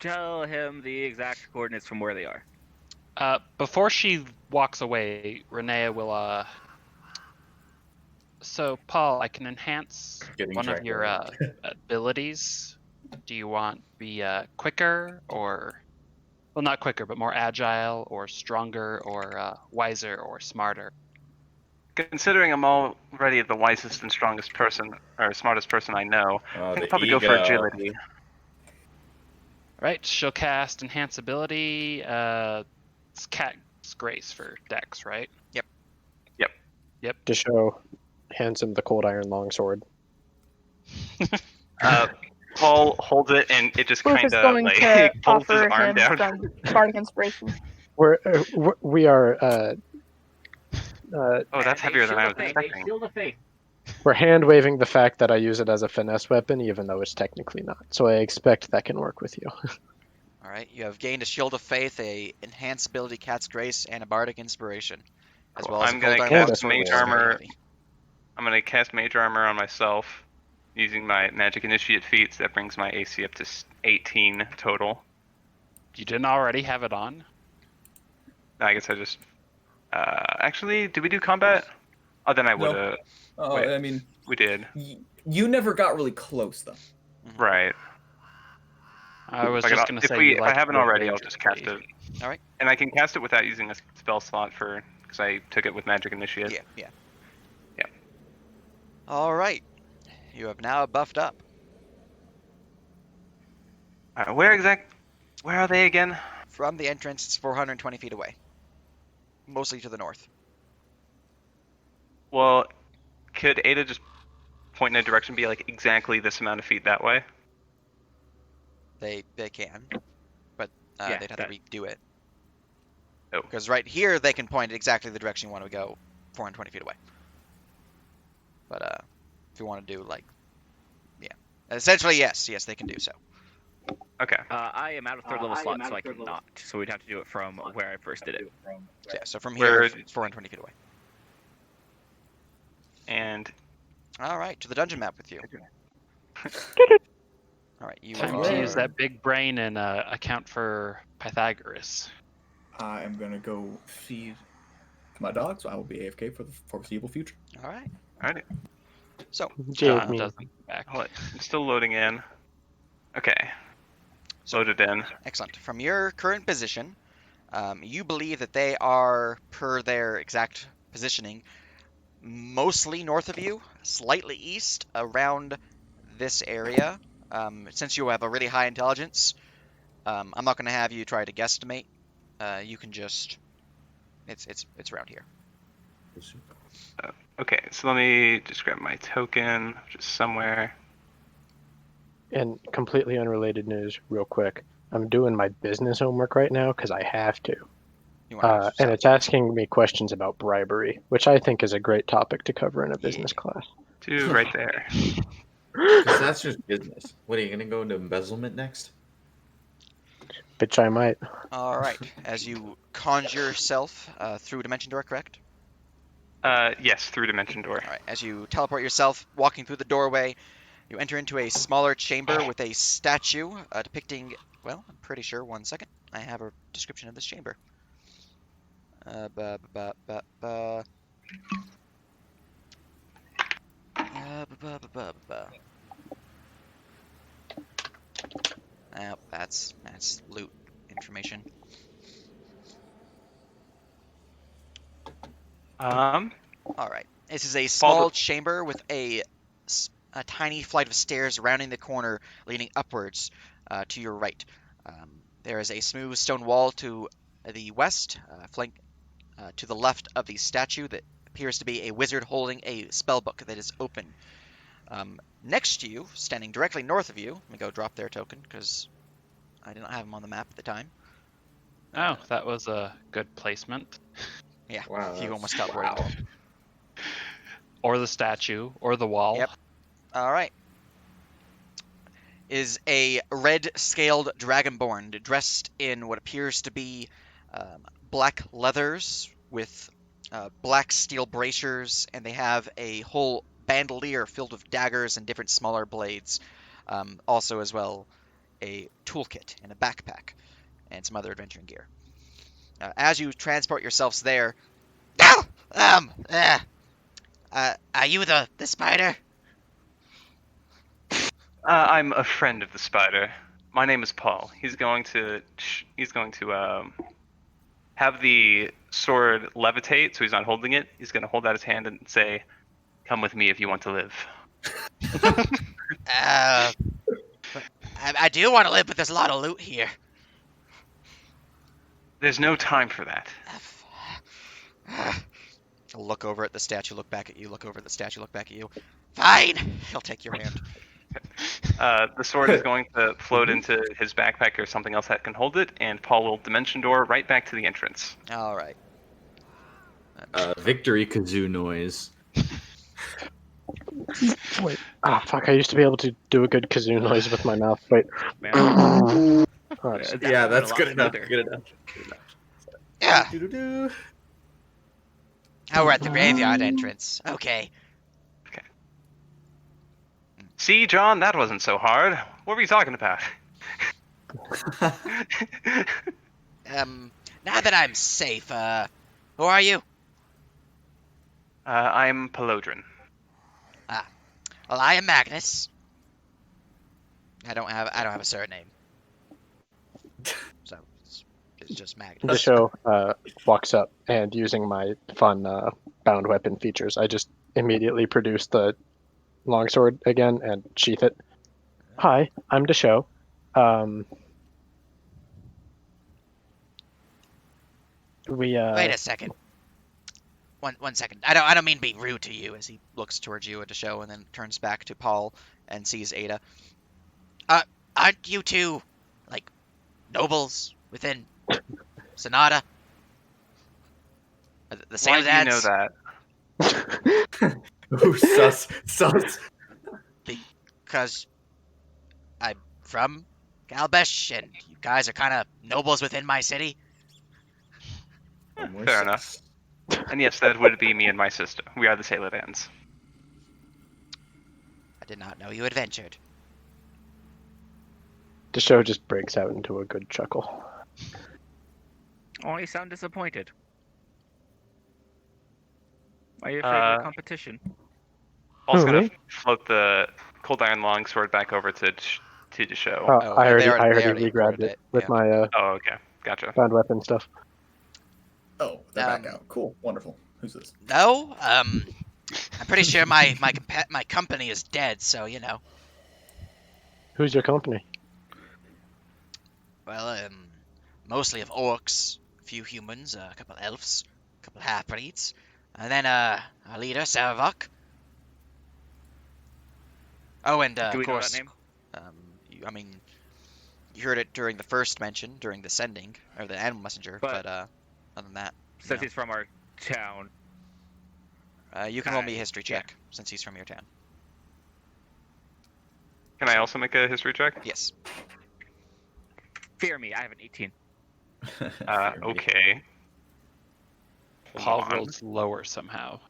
tell him the exact coordinates from where they are. Before she walks away, Renee will. So, Paul, I can enhance Getting one of dragged your around. abilities. Do you want to be quicker or, well, not quicker, but more agile or stronger or wiser or smarter? Considering I'm already the wisest and strongest person, or smartest person I know, Oh, I the could probably go for ego. agility. Right, she'll cast enhance ability. It's Cat's Grace for Dex, right? To show hands him the cold iron longsword. Paul holds it, and it just Floof kind is of going like to pulls his offer arm him down. some bardic inspiration. We are Oh, that's heavier than I was expecting. Shield of faith. we're hand waving the fact that I use it as a finesse weapon, even though it's technically not. So I expect that can work with you. All right, you have gained a Shield of Faith, a Enhanced Ability Cat's Grace, and a Bardic Inspiration, as Cool. well as I'm a gonna Cold Iron cast Longsword, which Mage is very Armor. heavy. I'm gonna cast Mage Armor on myself using my Magic Initiate feats. That brings my AC up to 18 total. You didn't already have it on? I guess I just. Actually, did we do combat? Oh, then I would have. Oh, Wait. I mean, We did. you never got really close though. Right. I was If I just could- going to say if I haven't already, I'll just cast it. All right. And I can cast it without using a spell slot because I took it with Magic Initiate. Yeah. Yeah. All right. You have now buffed up. Where are they again? From the entrance, it's 420 feet away. Mostly to the north. Well, could Ada just point in a direction, be like exactly this amount of feet that way? They can, but Yeah, they'd have to redo it. Oh. Because right here, they can point exactly the direction you want to go, 420 feet away. But if you want to do essentially yes, they can do so. Okay. I am out of third level slot, so I cannot. So we'd have to do it from where I first did it. So, yeah, so from here, Where- it's 420 feet away. And All right, to the dungeon map with you. All right, you Time to use that big brain and account for Pythagoras. I am gonna go feed my dog, so I will be AFK for the foreseeable future. All right. alright, So John doesn't back. I'm still loading in. Okay. Loaded in. excellent. From your current position, you believe that they are, per their exact positioning, mostly north of you, slightly east, around this area. Since you have a really high intelligence, I'm not going to have you try to guesstimate. You can just, it's around here. Okay, so let me just grab my token, just somewhere. And completely unrelated news, real quick. I'm doing my business homework right now because I have to. You want And it's asking me questions about bribery, which I think is a great topic to cover in a business class. Two right there. Because that's just business. What are you gonna go into embezzlement next? Bitch, I might. All right. As you conjure yourself through Dimension Door, correct? Yes, through Dimension Door. All right. As you teleport yourself, walking through the doorway, you enter into a smaller chamber with a statue depicting. Well, I'm pretty sure. One second. I have a description of this chamber. Oh, that's loot information. All right. This is a small chamber with a tiny flight of stairs rounding the corner, leading upwards to your right. There is a smooth stone wall to the west, flank to the left of the statue that appears to be a wizard holding a spell book that is open. Next to you, standing directly north of you, let me go drop their token because I did not have them on the map at the time. Oh, that was a good placement. Yeah, Wow, you almost got wow. worried. Or the statue, or the wall. Yep. All right. Is a red-scaled dragonborn dressed in what appears to be black leathers with black steel bracers, and they have a whole bandolier filled with daggers and different smaller blades. Also, as well, a toolkit and a backpack and some other adventuring gear. As you transport yourselves there, are you the spider? I'm a friend of the spider. My name is Paul. He's going to have the sword levitate, so he's not holding it. He's going to hold out his hand and say, "Come with me if you want to live." I do want to live, but there's a lot of loot here. There's no time for that. He'll look over at the statue, look back at you, look over at the statue, look back at you. Fine! He'll take your hand. The sword is going to float into his backpack or something else that can hold it, and Paul will Dimension Door right back to the entrance. All right. Victory kazoo noise. Wait. Ah, fuck. I used to be able to do a good kazoo noise with my mouth. Wait. Oh, it's- That Yeah, would've been that's a lot good enough. smoother. Good enough. Yeah. Doo-doo-doo. Oh, we're at the graveyard entrance. Okay. See, John, that wasn't so hard. What were you talking about? Now that I'm safe, who are you? I'm Pelodrin. Well, I am Magnus. I don't have a surname. So it's just The Magnus. show walks up, and using my fun bound weapon features, I just immediately produce the longsword again and sheath it. Hi, I'm Deshow. We Wait a second. One second. I don't mean to be rude to you as he looks towards you at the show and then turns back to Paul and sees Ada. Aren't you two like nobles within Sonata? The Why same do you know as that? Ooh, sus. because I'm from Galbesh and you guys are kind of nobles within my city. Fair enough. And yes, that would be me and my sister. We are the Sailorvans. I did not know you adventured. The show just breaks out into a good chuckle. Oh, you sound disappointed. Are you afraid of Uh, the competition? Also Who, gonna me? float the cold iron longsword back over to the show. Oh, I they already already re-grabbed recorded it it, with yeah. my Oh, okay, gotcha. bound weapon stuff. Oh, they're back out. Cool. Wonderful. Who's this? No, I'm pretty sure my company is dead. So you know. Who's your company? Well, mostly of orcs, a few humans, a couple elves, a couple half-breeds, and then our leader, Saravok. Oh, and Do of we know that course, name? you heard it during the first mention, during the sending, or the animal messenger, but But- other than that, Since no. he's from our town. You can roll me a I- history yeah. check, since he's from your town. Can I also make a history check? Yes. Fear me, I have an 18. Okay. Paul Hold on. rolled lower somehow.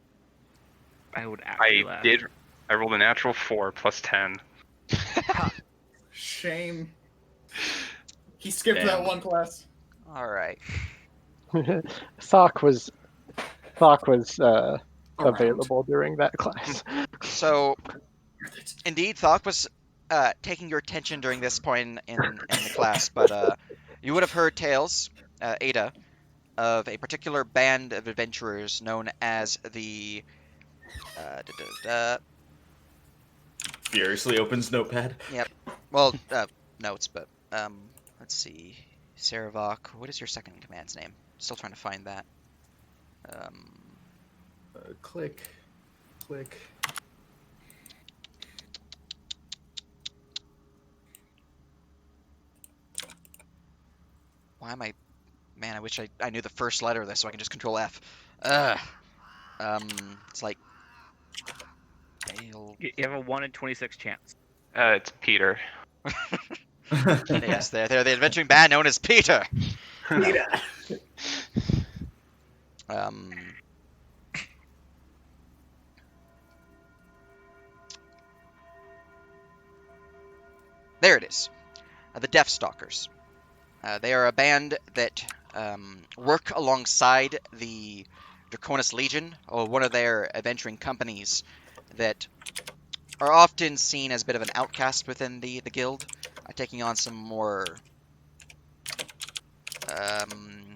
I would actually I laugh. did. I rolled a natural 4 plus 10. Shame. He skipped Damn. that one class. All right. Thok was Around. available during that class. So, indeed, Thok was taking your attention during this point in the class, but you would have heard tales, Ada, of a particular band of adventurers known as the Furiously opens notepad. well, notes, but let's see, Saravok. What is your second command's name? Still trying to find that. Click. Why am I? Man, I wish I knew the first letter of this so I can just control F. It's like Dale. You have a 1 in 26 chance. It's Peter. Yes, they're the adventuring band known as Peter. There it is. The Deathstalkers. They are a band that work alongside the Draconis Legion, or one of their adventuring companies that are often seen as a bit of an outcast within the guild, taking on some more,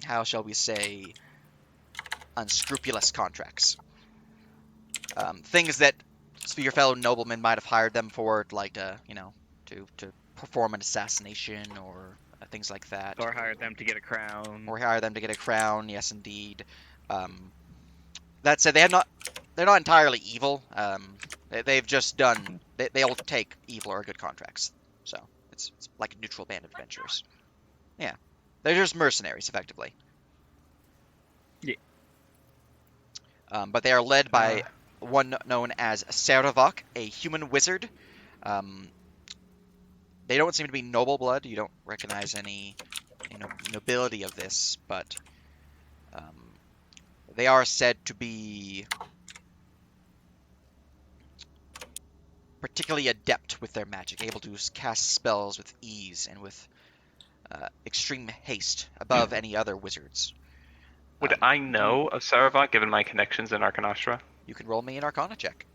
how shall we say, unscrupulous contracts. Things that your fellow noblemen might have hired them for, like to perform an assassination or things like that. Or hired them to get a crown. Or hire them to get a crown. Yes, indeed. That said, they're not entirely evil. They've just done. They'll take evil or good contracts. So it's like a neutral band of adventurers. Yeah, they're just mercenaries, effectively. Yeah. But they are led by one known as Saravok, a human wizard. They don't seem to be noble blood. You don't recognize any, nobility of this, but they are said to be particularly adept with their magic, able to cast spells with ease and with extreme haste above any other wizards. Would I know of Saravok given my connections in Arcanostra? You can roll me an Arcana check.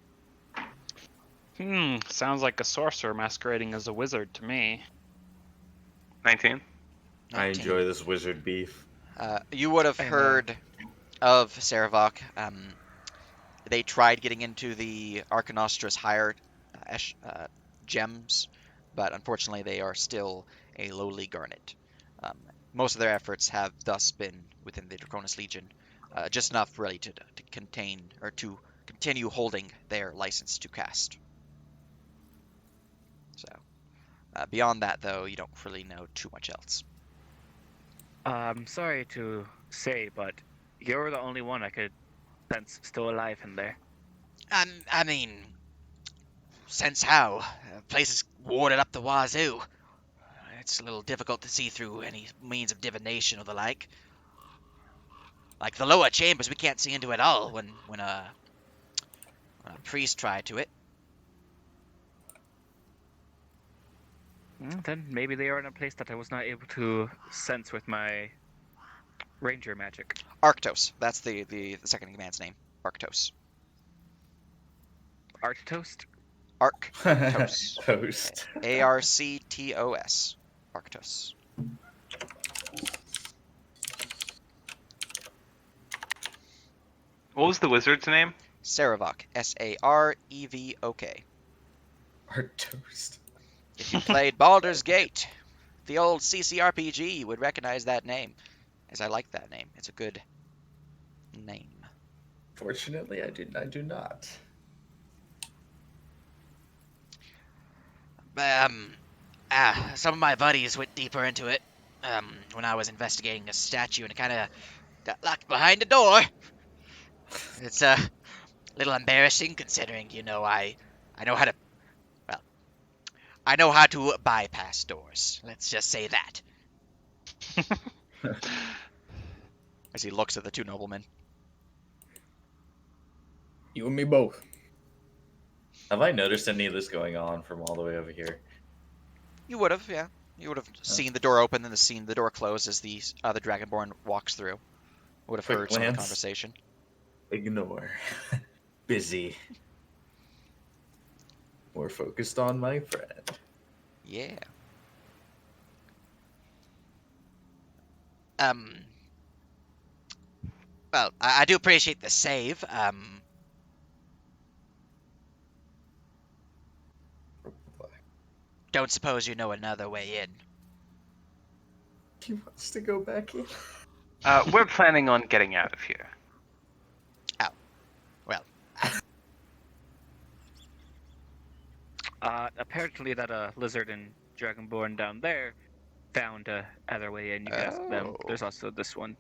Sounds like a sorcerer masquerading as a wizard to me. 19. 19. I enjoy this wizard beef. You would have heard of Saravok. They tried getting into the Arcanostra's higher gems, but unfortunately they are still a lowly garnet. Most of their efforts have thus been within the Draconis Legion, just enough really to contain or to continue holding their license to cast. So, beyond that, though, you don't really know too much else. I'm sorry to say, but you're the only one I could sense still alive in there. I mean, sense how? The place is warded up the wazoo. It's a little difficult to see through any means of divination or the like. Like the lower chambers, we can't see into at all when a priest tried to it. Then maybe they are in a place that I was not able to sense with my ranger magic. Arctos. That's the second in command's name. Arctos. Arctoast? Arctos. Toast. Arctos. Arctos. What was the wizard's name? Saravok. Sarevok. Art toast. If you played Baldur's Gate, the old CCRPG, you would recognize that name. As I like that name. It's a good name. Fortunately, I do not. Some of my buddies went deeper into it when I was investigating a statue, and it kind of got locked behind a door. It's a little embarrassing considering, I know how to, well, I know how to bypass doors. Let's just say that. As he looks at the two noblemen. You and me both. Have I noticed any of this going on from all the way over here? You would have, yeah. You would have seen the door open and seen the door close as the other Dragonborn walks through. Would have Quick heard some of the glance. conversation. Ignore. Busy. More focused on my friend. Yeah. Well, I do appreciate the save. Don't suppose you know another way in. He wants to go back in. We're planning on getting out of here. Oh. Well. Apparently that lizard and dragonborn down there found other way in. You can ask them. There's also this one.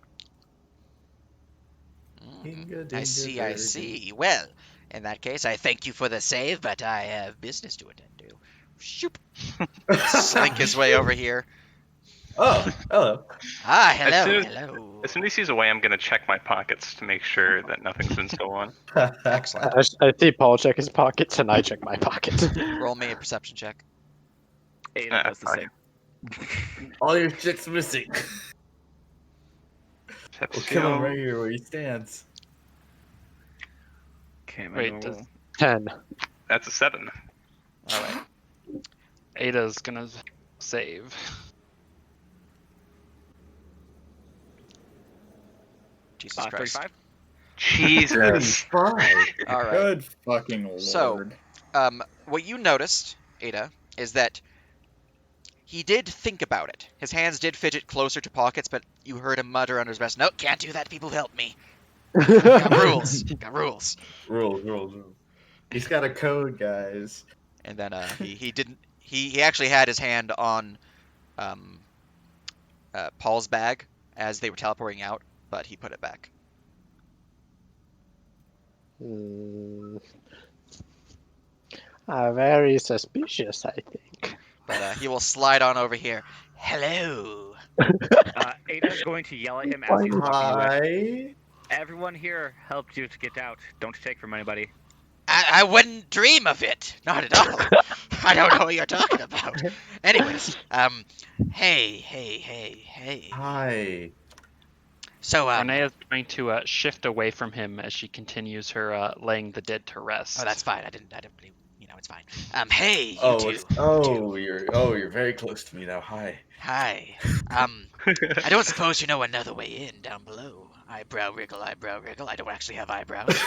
I see. Well, in that case, I thank you for the save, but I have business to attend to. Shoop. Slink his way over here. Oh, hello. Hello. As soon as he's away, I'm going to check my pockets to make sure that nothing's been stolen. Excellent. I see Paul check his pockets, and I check my pockets. Roll me a perception check. 8 does the same. All your shit's missing. We'll kill him right here where he stands. Okay, Wait, roll. does 10. That's a 7. All right. Ada's gonna save? Jesus Christ. 35? Jesus. All right. Good fucking lord. So, what you noticed, Ada, is that he did think about it. His hands did fidget closer to pockets, but you heard him mutter under his breath, "No, can't do that. People help me. Got rules. Got rules." Rules. He's got a code, guys. And then he didn't. He actually had his hand on Paul's bag as they were teleporting out, but he put it back. Very suspicious, I think. But he will slide on over here. Hello. Ada's going to yell at him as Why he's not? walking away. Hi. Everyone here helped you to get out. Don't take from anybody. I wouldn't dream of it. Not at all. I don't know what you're talking about. Anyways, hey. Hi. So, Renee is going to shift away from him as she continues her laying the dead to rest. oh, that's fine. I didn't really, it's fine. Hey, you Oh, two. you're very close to me now. Hi. Hi. I don't suppose you know another way in down below. Eyebrow wriggle. I don't actually have eyebrows.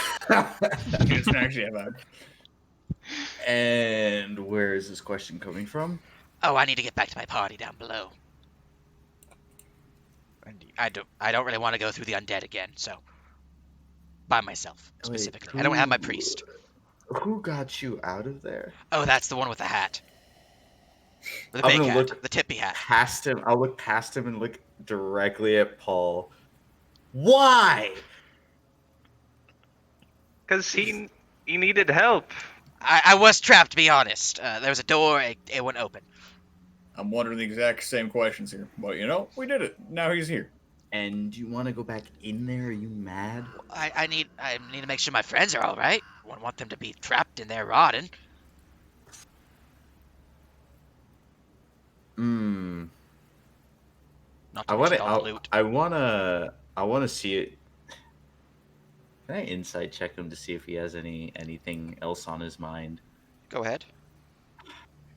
He doesn't actually have a. And where is this question coming from? Oh, I need to get back to my party down below. And I don't really want to go through the undead again, so by myself specifically. Wait, I don't have my priest. Who got you out of there? Oh, that's the one with the hat. The I'm big gonna hat, look the tippy hat. past him. I'll look past him and look directly at Paul. Why? Because he needed help. I was trapped, to be honest. There was a door, it wouldn't open. I'm wondering the exact same questions here, but we did it. Now he's here. And you want to go back in there? Are you mad? I need to make sure my friends are all right. I wouldn't want them to be trapped in there rotting. Hmm. Not to mention all the loot. I wanna see it. Can I insight check him to see if he has anything else on his mind? Go ahead.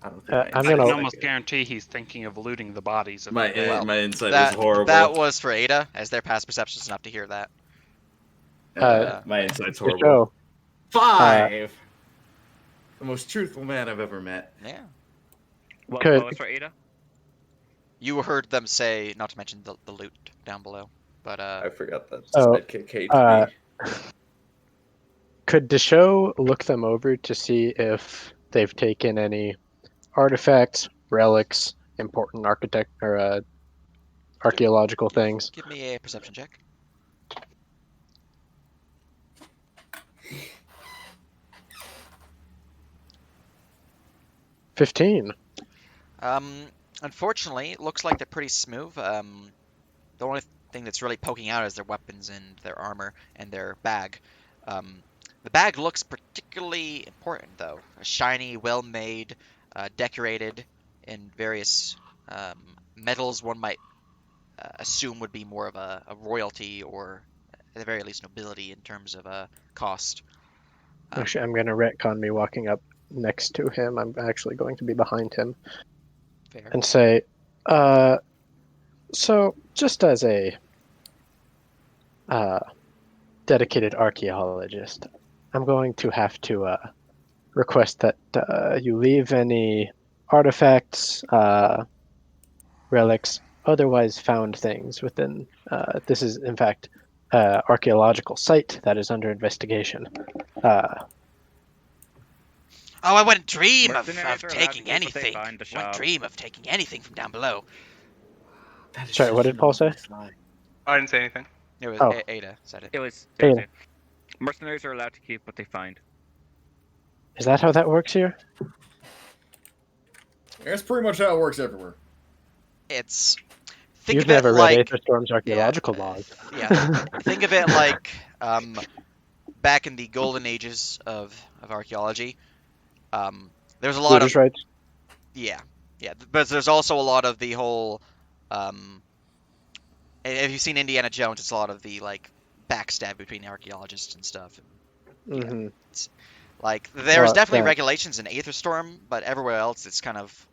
I don't think I'm I gonna- can insight's almost good. guarantee he's thinking of looting the bodies of My the dead. my insight That was horrible. that was for Ada, as their past perception is enough to hear that. My insight's To horrible. show, 5. The most truthful man I've ever met. Yeah. What Could- was for Ada? You heard them say, not to mention the loot down below, but I forgot that. Oh, Sidekick hates uh, me. could Deshow look them over to see if they've taken any artifacts, relics, important archaeological things? give me a perception check. $15. Unfortunately, it looks like they're pretty smooth. The only thing that's really poking out is their weapons and their armor and their bag. The bag looks particularly important, though. Shiny, well-made, decorated in various metals one might assume would be more of a royalty or, at the very least, nobility in terms of cost. Actually, I'm going to retcon me walking up next to him. I'm actually going to be behind him Fair. and say, so just as a dedicated archaeologist, I'm going to have to request that you leave any artifacts, relics, otherwise found things within. This is, in fact, archaeological site that is under investigation. Oh, I wouldn't dream of Mercenaries are allowed to taking keep what they anything. find to Wouldn't shop. dream of taking anything from down below. That is Sorry, what such did an Paul say? obvious lie. I didn't say anything. It was Oh. Ada said it. It was. Ada. Mercenaries are allowed to keep what they find. Is that how that works here? That's pretty much how it works everywhere. It's think You've of it never like read Aetherstorm's archaeological laws. yeah. Think of it like back in the golden ages of archaeology. There's a lot British of rights. yeah, but there's also a lot of the whole. If you've seen Indiana Jones, it's a lot of the like backstab between archaeologists and stuff. Hmm. Like there's Well, definitely that- regulations in Aetherstorm, but everywhere else it's kind of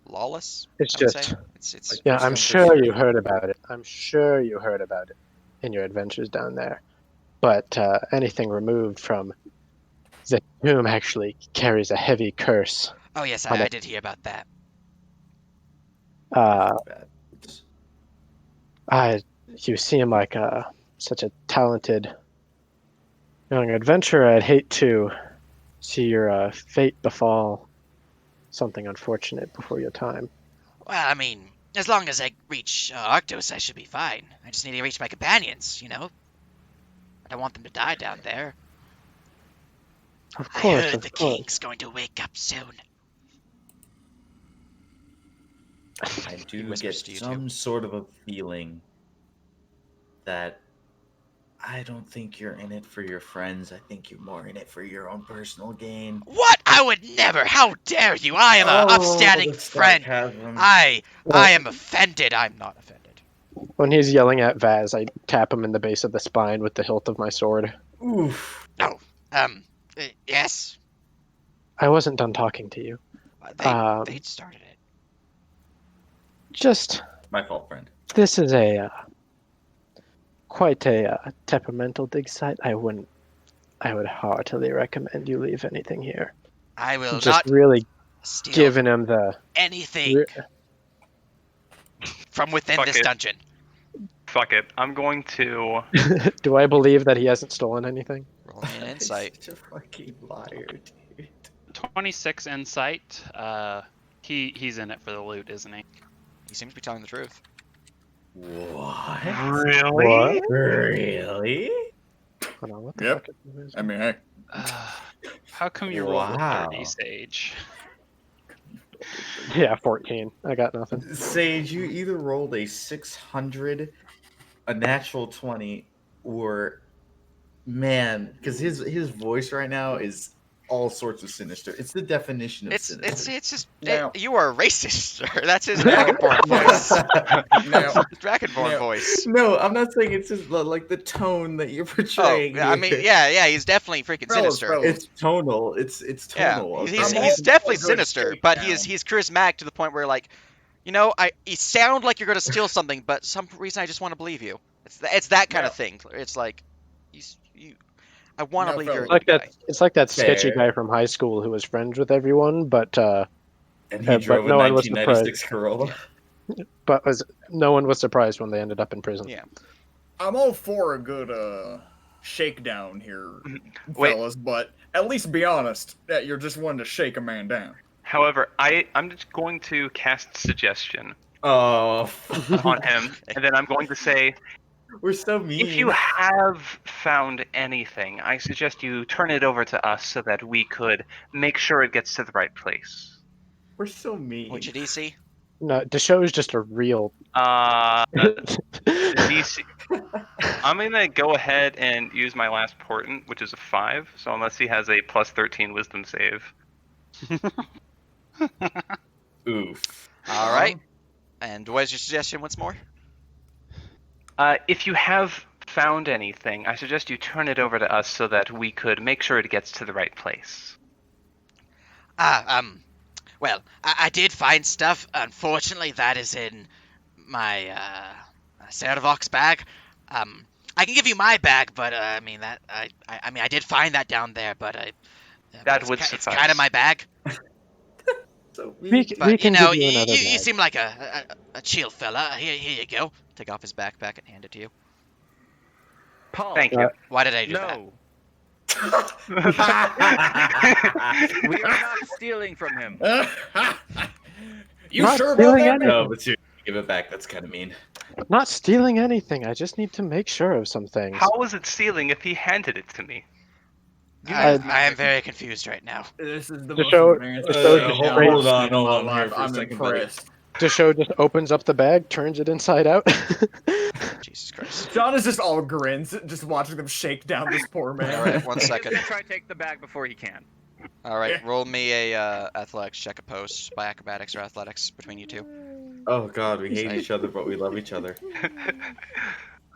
lawless. It's I would just, say. It's Like, yeah, there's I'm some sure fish- you heard about it. I'm sure you heard about it in your adventures down there. But anything removed from the tomb actually carries a heavy curse. oh yes, on I it. did hear about that. Bad. You seem like such a talented young adventurer. I'd hate to see your fate befall something unfortunate before your time. Well, I mean, as long as I reach Arctos, I should be fine. I just need to reach my companions, I don't want them to die down there. Of I course, heard of the course. king's going to wake up soon. I He do whispers get to you, some sort of a feeling that I don't think you're in it for your friends. I think you're more in it for your own personal gain. What? I would never! How dare you! I am an upstanding the friend! sarcasm. I Well, am offended. I'm not offended. when he's yelling at Vaz, I tap him in the base of the spine with the hilt of my sword. Oof. No. Yes. I wasn't done talking to you. They started it. Just, My fault, friend. this is a quite a temperamental dig site. I would heartily recommend you leave anything here. I will Just not really steal giving him the. anything from within Fuck this it. dungeon. Fuck it. I'm going to. Do I believe that he hasn't stolen anything? Roll me an insight. Such a fucking liar, dude. 26 insight. He's in it for the loot, isn't he? He seems to be telling the truth. What? Really? Really? Hold on, what the Yep. fuck is this? I mean, hey, How come you rolled a Wow. 30, Sage? Yeah, 14. I got nothing. Sage, you either rolled a 600, a natural 20, or man, because his voice right now is all sorts of sinister. It's the definition of It's sinister. just Now- you are a racist, sir. That's his Now- Dragonborn voice. now, His Dragonborn now- voice. No, I'm not saying it's just like the tone that you're Oh, portraying. I mean, yeah, he's definitely freaking Fellas, sinister. fellas. It's tonal. It's Yeah, tonal. he's okay? he's all definitely for a good sinister, but shakedown. he's charismatic to the point where like, you know, you sound like you're gonna steal something, but some reason I just want to believe you. It's that kind Now- of thing. It's like, I want to Now, believe you're a fellas. good Like guy. that. It's like that sketchy Fair. guy from high school who was friends with everyone, but And he but drove a no one was 1996 Corolla. no one was surprised when they ended up in prison. Yeah. I'm all for a good shakedown here, Wait. fellas, but at least be honest that you're just wanting to shake a man down. However, I'm just going to cast suggestion Oh, on him, and then I'm going to say, we're so mean. if you have found anything, I suggest you turn it over to us so that we could make sure it gets to the right place. We're so mean. What's your DC? No, Deshow is just a real. DC. I'm gonna go ahead and use my last portent, which is a 5. So unless he has a plus 13 Wisdom save, Oof. All right. And what is your suggestion once more? if you have found anything, I suggest you turn it over to us so that we could make sure it gets to the right place. Well, I did find stuff. Unfortunately, that is in my Servox bag. I can give you my bag, but I mean that I mean I did find that down there, but That would it's suffice. kind of my bag. So We, mean. But can you know, give you another you bag. seem like a chill fella. Here you go. Take off his backpack and hand it to you. Paul. Thank you. Why did I do that? No. We are not stealing from him. You Not sure about stealing that? anything. No, but seriously, give it back. That's kind of mean. Not stealing anything. I just need to make sure of some things. How was it stealing if he handed it to me? I am very confused right now. This is the To most show- advanced to show shakedown just I've hold seen on, in hold my on here life. for a I'm second, buddy. impressed. Deshow just opens up the bag, turns it inside out. Jesus Christ. John is just all grins, just watching them shake down this poor man. All right, one He's second. gonna try to take the bag before he can. All right, roll me a athletics check opposed by acrobatics or athletics between you two. Oh God, we hate Sorry. each other, but we love each other.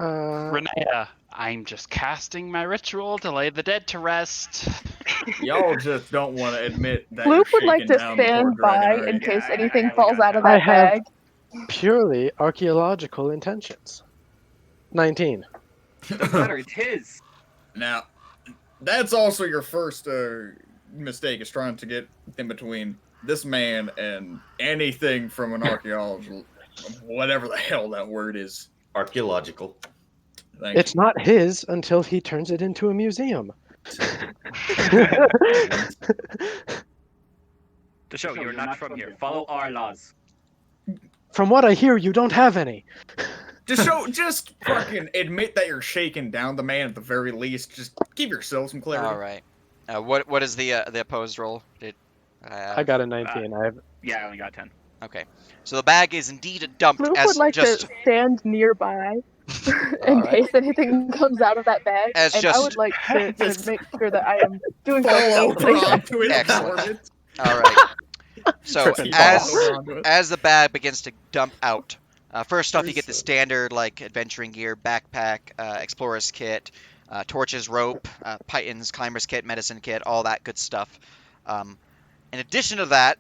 Renea, I'm just casting my ritual to lay the dead to rest. Y'all just don't want to admit that Luke you're would like shaking to down the poor stand by dragon, in right? case Yeah, anything I falls got out of that. that I have- bag. Purely archaeological intentions. 19. Doesn't matter. It's his. Now, that's also your first mistake, is trying to get in between this man and anything from an archaeological, whatever the hell that word is. Archaeological. Thank It's not his until he turns it into a museum. To show you're not from here. Follow our laws. From what I hear, you don't have any. Just fucking admit that you're shaking down the man at the very least. Just give yourself some clarity. All right. What is the opposed roll? I got a 19. I have Yeah, I only got 10. Okay. So the bag is indeed dumped Floof as would like just to stand nearby in Alright. case anything comes out of that bag, As and I just- would like to Just- make sure that I am doing so Fall over safely. onto it. Excellent. absorb it. all right. So Trip and as Fall over onto it. as the bag begins to dump out, first off, you get the Where's standard like adventuring gear, backpack, explorer's kit, torches, rope, pythons, climber's kit, medicine kit, all that good stuff. In addition to that,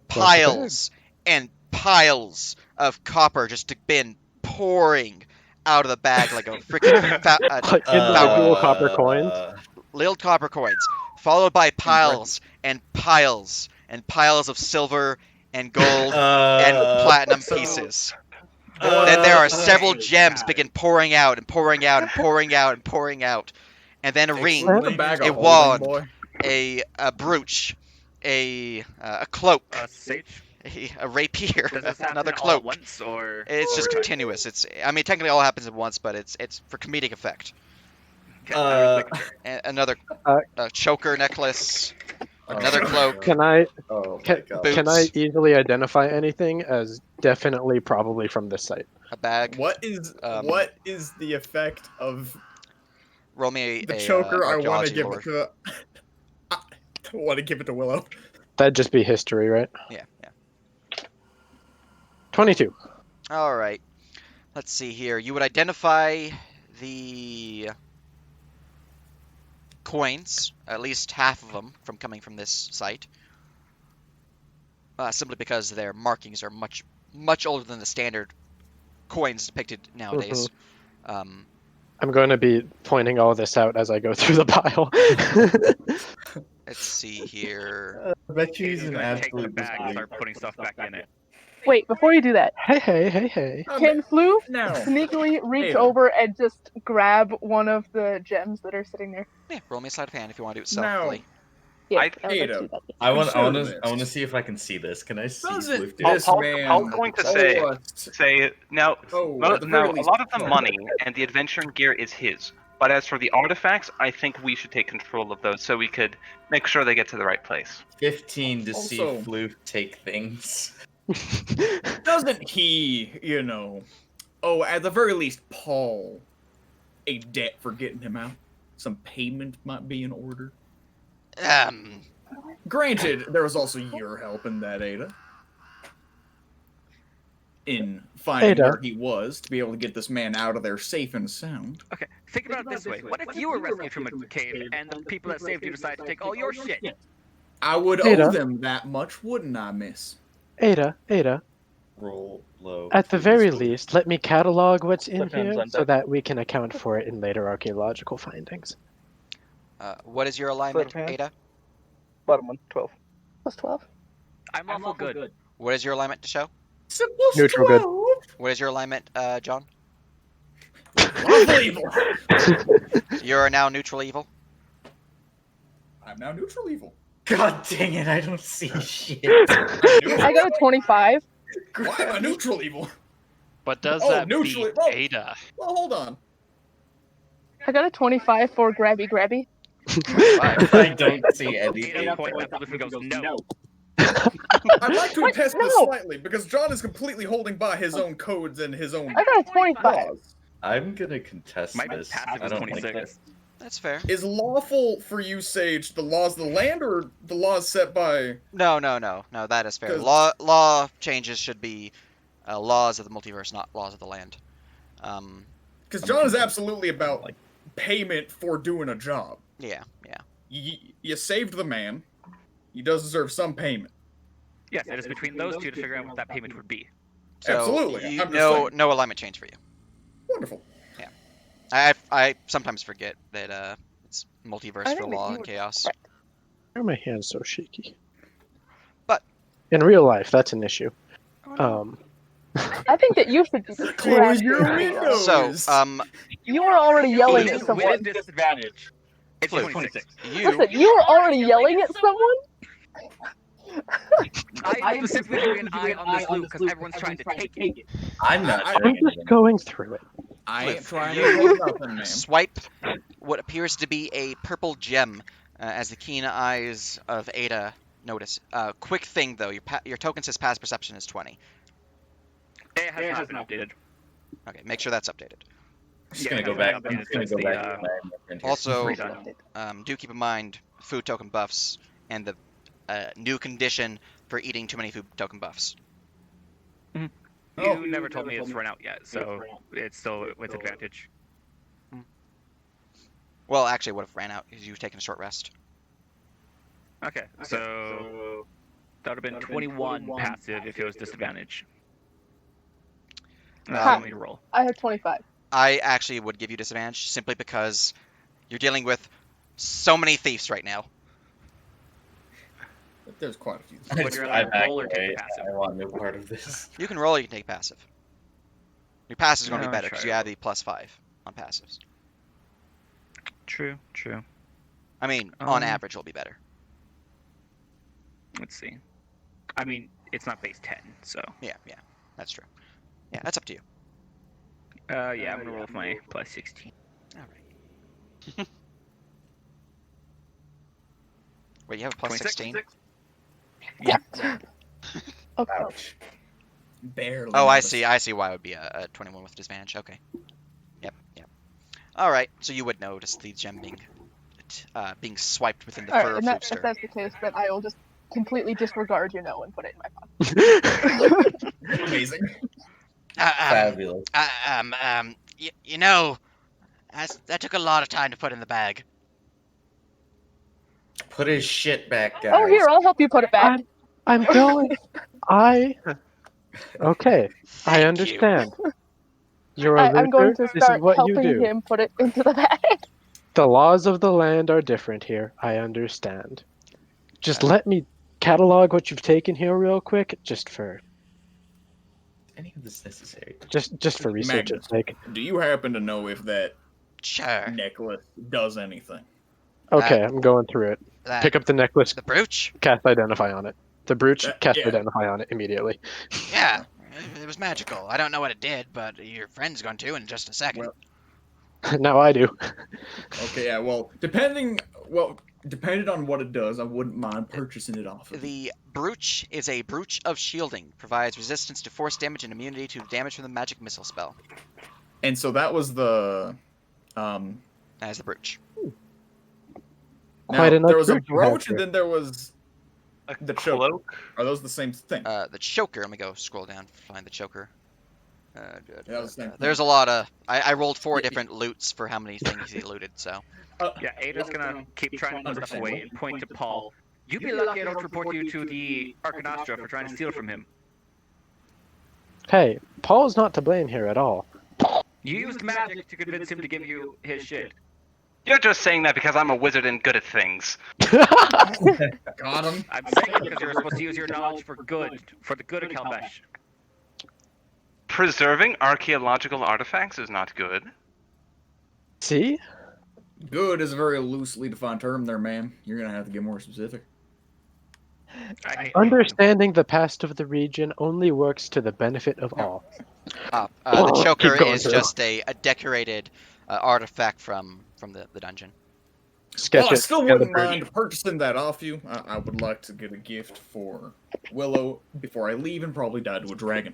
Close the bag. piles and piles of copper just been pouring out of the bag like a freaking Individual copper coins. little copper coins, followed by piles and piles and piles of silver and gold and platinum pieces. Then there are several gems begin pouring out and pouring out and pouring out and pouring out, and then a ring, Exclude the bag a of wand, holding, boy. a brooch, a cloak, Sage. a rapier, Does this happen another all at cloak. once, or It's just over time? continuous. I mean, technically all happens at once, but it's for comedic effect. Okay, I was Another Uh, choker necklace, Oh another my cloak. God. Can I Oh my can, God. Boots. can I easily identify anything as definitely probably from this site? a bag. What is the effect of Roll me the a choker? I want to archaeology give lore. it to. I want to give it to Willow. That'd just be history, right? Yeah. 22. All right. Let's see here. You would identify the coins, at least half of them, from coming from this site. Simply because their markings are much older than the standard coins depicted nowadays. I'm going to be pointing all this out as I go through the pile. Let's see here. I bet you he's He's an gonna take the absolute bag and disbelief. start putting stuff back in it. Wait, before you do that, Hey. can Floof No. sneakily reach Ada. over and just grab one of the gems that are sitting there? Yeah, roll me a sleight of hand if you want to do it No. stealthily. Yeah, I- I would like to Ada. do that. I want should've to missed. see if I can see this. Can I see Doesn't Swift? this I'll- man? I'm going to say- owe us- Say now, Oh, mo- at the now very a least, lot of the part. money and the adventuring gear is his. But as for the artifacts, I think we should take control of those so we could make sure they get to the right place. 15 to see Also- Floof take things. Doesn't he, at the very least, Paul a debt for getting him out? Some payment might be in order. Granted, there was also your help in that, Ada. In finding Ada. where he was to be able to get this man out of there safe and sound. Okay, think about it this way. What if you were rescued from a cave and the people that saved you decided to take all your shit? I would Ada. owe them that much, wouldn't I, miss? Ada, Roll low. at the please, very Floof. least, let me catalog what's in Depends here on so the- that we can account for it in later archaeological findings. What is your alignment, Sleight of hand. Ada? Bottom one, 12. Plus 12. I'm awful good. What is your alignment to show? Neutral good. What is your alignment, John? Lawful evil. You're now neutral evil. I'm now neutral evil. God dang it! I don't see shit. I got a 25. Why am I neutral evil? But does Oh, that neutrally- beat oh. Ada? Well, hold on. I got a 25 for grabby. I don't see Ada anything. points at Floof and goes, no. I'd like to What? attest this No. slightly because John is completely holding by his own codes and his own I got a 25. laws. I'm gonna contest My this. passive I is don't like 26. this. That's fair. Is lawful for you, Sage, the laws of the land or the laws set by? No, that is fair. 'Cause- Law changes should be laws of the multiverse, not laws of the land. Because John is absolutely about like payment for doing a job. Yeah. You saved the man. He does deserve some payment. Yes, it is between those two to figure out what that payment would be. So Absolutely, You, I'm just saying. no alignment change for you. Wonderful. I sometimes forget that it's multiverse I for think that law you and were chaos. correct. Why are my hands so shaky? But- in real life, that's an issue. I think that you should be Close your distracted. windows. So, You were already yelling at With someone. disadvantage. It's Floof. 26. Listen, you were already yelling at someone? I am specifically doing an eye on this loop because everyone's trying to take it. I'm not I- doing I'm just anything. going through it. I ain't Flip. trying You to hold nothing, man. swipe what appears to be a purple gem as the keen eyes of Ada notice. Quick thing though, your token says passive perception is 20. It has not been updated. Okay, make sure that's updated. I'm just Yeah, gonna it go hasn't back. been I'm updated just gonna since go the, back to my friend here. Also, redone. do keep in mind food token buffs and the new condition for eating too many food token buffs. You never told me it's run out yet, so it's still with advantage. Well, actually, it would have ran out because you've taken a short rest. Okay, so that would have been 21 passive if it was disadvantage. Huh. Me to roll. I have 25. I actually would give you disadvantage simply because you're dealing with so many thieves right now. There's quite a few. Would you rather roll or take the passive? I want no part of this. You can roll or you can take passive. Your passive is going to No, be better try because to you have roll. the +5 on passives. True. I mean, on Um, average, it'll be better. Let's see. I mean, it's not base 10, so. Yeah, that's true. Yeah, that's up to you. Yeah, I'm gonna roll with my plus 16. All right. Wait, you have a plus 26? 16? Okay. Ouch. Barely. Oh, I noticed. see. I see why it would be a 21 with disadvantage. Okay. Yep. All right. So you would notice the gem being swiped within the All fur right, of and if Floopster. that's the case, then I will just completely disregard your no and put it in my pocket. Amazing. Fabulous. You know, that took a lot of time to put in the bag. Put his shit back, guys. Oh, here, I'll help you put it back. I'm going. Okay, I Thank you. understand. You're a I'm going looter. to This is start what you helping do. him put it into the bag. The laws of the land are different here. I understand. Just let me catalog what you've taken here real quick, just for Any of this necessary? just for research's Magnus, sake. do you happen to know if that Sure. necklace does anything? Okay, I'm going through it. That, Pick up the necklace, the brooch? cast identify on it. The brooch, cast yeah. identify on it immediately. Yeah, it was magical. I don't know what it did, but your friend's going to in just a second. Well- Now I do. Okay, yeah. Well, depending on what it does, I wouldn't mind purchasing it off of you. The brooch is a brooch of shielding. Provides resistance to force damage and immunity to damage from the magic missile spell. And so that was the. That is the brooch. Now, Quite a nice there was a brooch you have brooch, and here. then there was A the choker. cloak? Are those the same thing? The choker. Let me go scroll down, find the choker. that was the same thing. There's a lot of. I rolled 4 Yeah. different loots for how many things he looted. So Yeah, Ada's gonna keep trying to put stuff away and point to Paul. You'd be lucky I don't report you to the Arcanastra for trying to steal from him. Hey, Paul's not to blame here at all. You used magic to convince him to give you his shit. You're just saying that because I'm a wizard and good at things. Got him. I'm saying it because you're supposed to use your knowledge for good, for the good of Kalbesh. Preserving archaeological artifacts is not good. See? Good is a very loosely defined term there, man. You're gonna have to get more specific. I hate Understanding the past of the region only works to the benefit of all. the choker Keep going is through. just a decorated artifact from the dungeon. Sketch Well, I it. still Get the wouldn't brooch. mind purchasing that off you. I would like to get a gift for Willow before I leave and probably die to a dragon.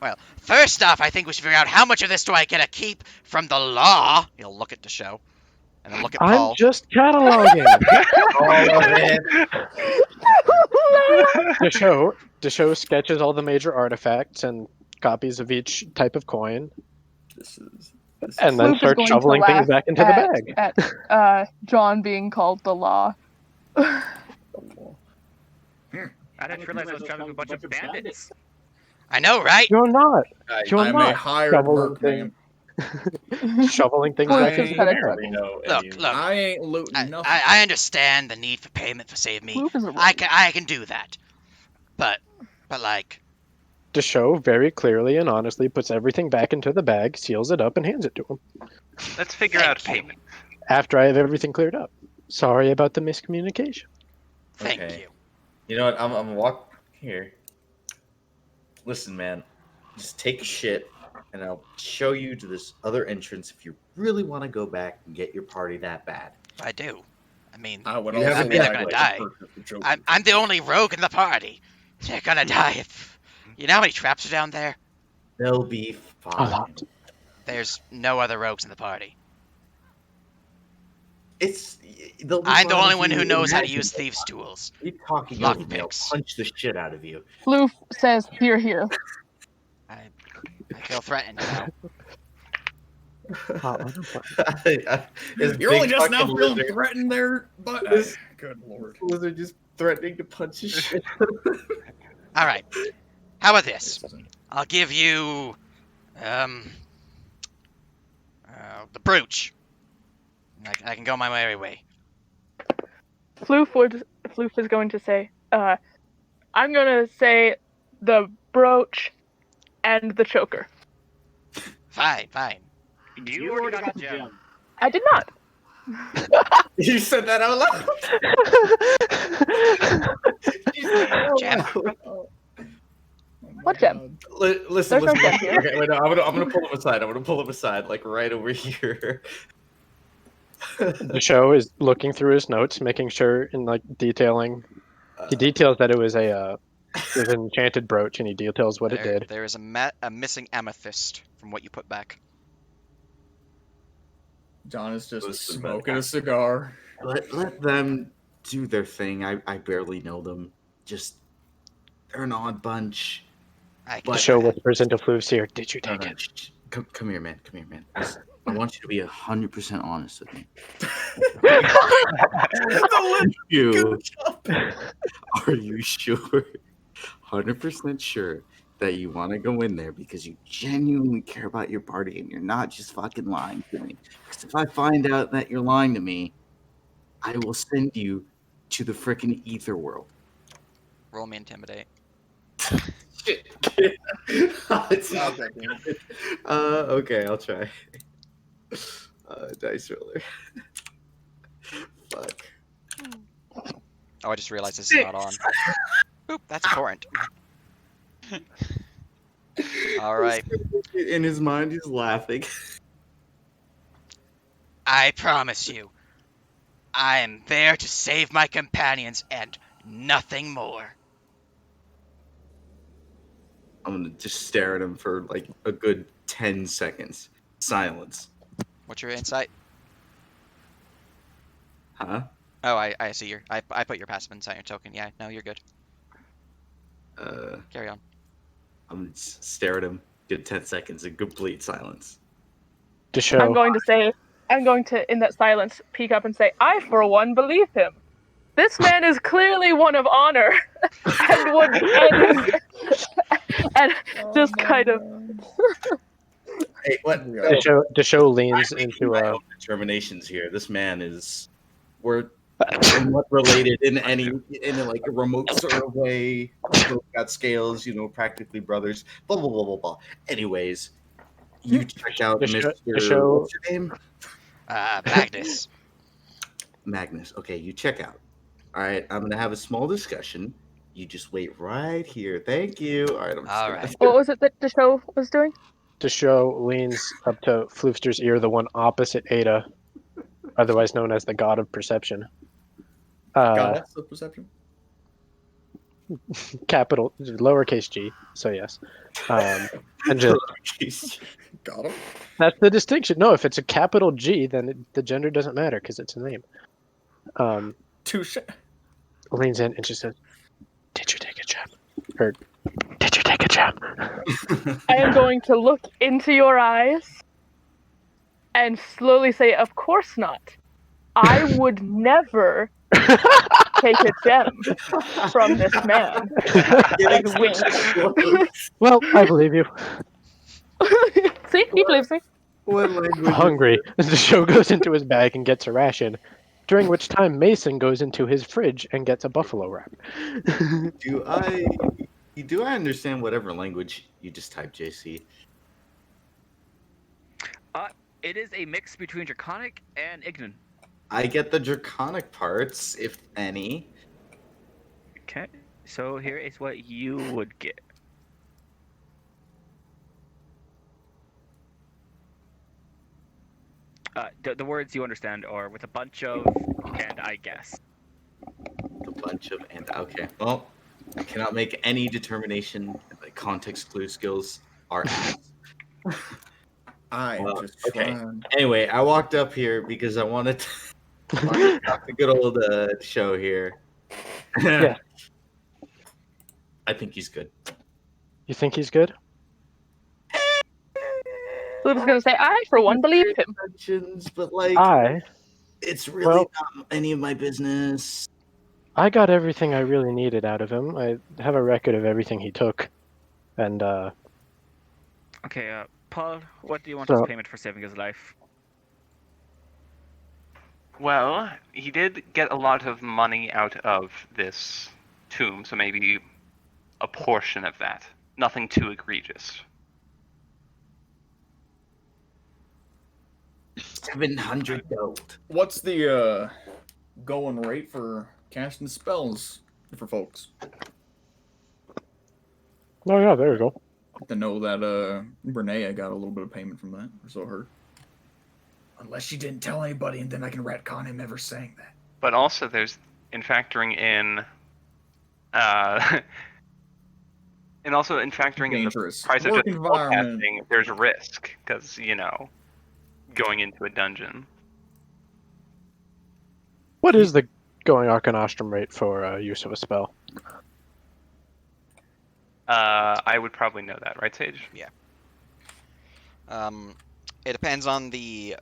Well, first off, I think we should figure out how much of this do I get to keep from the law. You'll look at the show, and then look at I'm Paul. just cataloging. Oh, man. The show sketches all the major artifacts and copies of each type of coin, This is and then Floop is start going to shoveling things laugh back into the bag. At John being called the law. I didn't realize I was traveling with a bunch of bandits. I know, right? You're not You're I'm a not hired shoveling merc, man. shoveling things Floop back is into the kinda bag. Barely know any of Look. I ain't looting nothing. I understand the need for payment for Save Me. Floop is a I can do that. But like, The show very clearly and honestly puts everything back into the bag, seals it up, and hands it to him Let's figure Thank out you. payment. after I have everything cleared up. Sorry about the miscommunication. thank Okay. you. You know what? I'm gonna walk here. Listen, man. Just take a shit, and I'll show you to this other entrance if you really want to go back and get your party that bad. I do. mean, I would You also haven't mean, they're yet, gonna like die. to perk up the Joker. I'm the only rogue in the party. They're gonna die. You know how many traps are down there? They'll be A fine. lot. There's no other rogues in the party. They'll be I'm the fine only if one you who knows how to imagine use they're thieves' fine. tools. Keep talking over me. I'll Lockpicks. punch the shit out of you. Floof says, "Here, here." I feel threatened now. This You're only big just now fucking feeling lizard- threatened there, but This- good lord. Lizard just threatening to punch his shit. All right. How about this? I'll give you, the brooch. I can go my merry way. Floof is going to say, I'm gonna say the brooch and the choker. Fine, fine. You already got the gem. I did not. You said that out loud. You said that out Gem? loud. What gem? Listen, There's no listen. gem here. Okay, wait, no, I'm gonna pull him aside. I'm gonna pull him aside, like right over here. The show is looking through his notes, making sure and like detailing. He details that it was an enchanted brooch, and he details what it did. There is a missing amethyst from what you put back. John is just Listen, smoking buddy. a cigar. Let them do their thing. I barely know them. Just they're an odd bunch. The show whispers into Floof's ear. Did you No, take no, it? shh. Come here, man. Come here, man. Listen, I want you to be 100% honest with me. You are you sure? 100% sure that you want to go in there because you genuinely care about your party and you're not just fucking lying to me. Because if I find out that you're lying to me, I will send you to the frickin' ether world. Roll me intimidate. Shit. It's Not not that good. okay, I'll try. Dice roller. Fuck. Oh, I just realized this is not on. Boop, that's important. All right. In his mind, he's laughing. I promise you, I am there to save my companions and nothing more. I'm gonna just stare at him for like a good 10 seconds. Silence. What's your insight? Huh? Oh, I see your. I put your passive insight in your token. Yeah, no, you're good. Carry on. I'm gonna just stare at him. Get 10 seconds in complete silence. The show. I'm going to, in that silence, peek up and say, I, for one, believe him. This man is clearly one of honor, and would, and just kind of. Hey, what? The show leans into my own determinations here. This man is we're somewhat related in like a remote sort of way. Both got scales, practically brothers. Blah blah blah blah blah. Anyways, you check out Mr. What's your name? Magnus. Magnus. Okay, you check out. All right, I'm gonna have a small discussion. You just wait right here. Thank you. All right, I'm just All gonna... right. What was it that the show was doing? The show leans up to Floofster's ear, the one opposite Ada, otherwise known as the God of Perception. Goddess of Perception? Capital, lowercase g, so yes. And just... Got him. That's the distinction. No, if it's a capital G, then the gender doesn't matter because it's a name. Touche. Leans in and just says, "Did you take a gem?" Or, "Did you take a gem?" I am going to look into your eyes and slowly say, "Of course not. I would never take a gem from this man." And wink. Well, I believe you. See, he believes me. What language? Hungry, the show goes into his bag and gets a ration. During which time Mason goes into his fridge and gets a buffalo wrap. Do I understand whatever language you just typed, JC? It is a mix between Draconic and Ignan. I get the Draconic parts, if any. Okay, so here is what you would get. The words you understand are with a bunch of, and I guess. A bunch of and okay. Well, I cannot make any determination if my context clue skills are ass. I'm just Okay. trying. Anyway, I walked up here because I wanted to talk the good old show here. Yeah. I think he's good. You think he's good? I was gonna say, I for one believe him. But like, it's really well, not any of my business. I got everything I really needed out of him. I have a record of everything he took, and Okay, Paul, what do you want So- as payment for saving his life? Well, he did get a lot of money out of this tomb, so maybe a portion of that. Nothing too egregious. 700 gold. What's the going rate for casting spells for folks? oh yeah, there you go. To know that Renee got a little bit of payment from that, or so I heard. Unless she didn't tell anybody, and then I can retcon him ever saying that. But also, there's in factoring in, and also in factoring in the Dangerous. price of Work just environment. spellcasting, there's risk because going into a dungeon. What is the going Arcanostrum rate for use of a spell? I would probably know that, right, Sage? It depends on the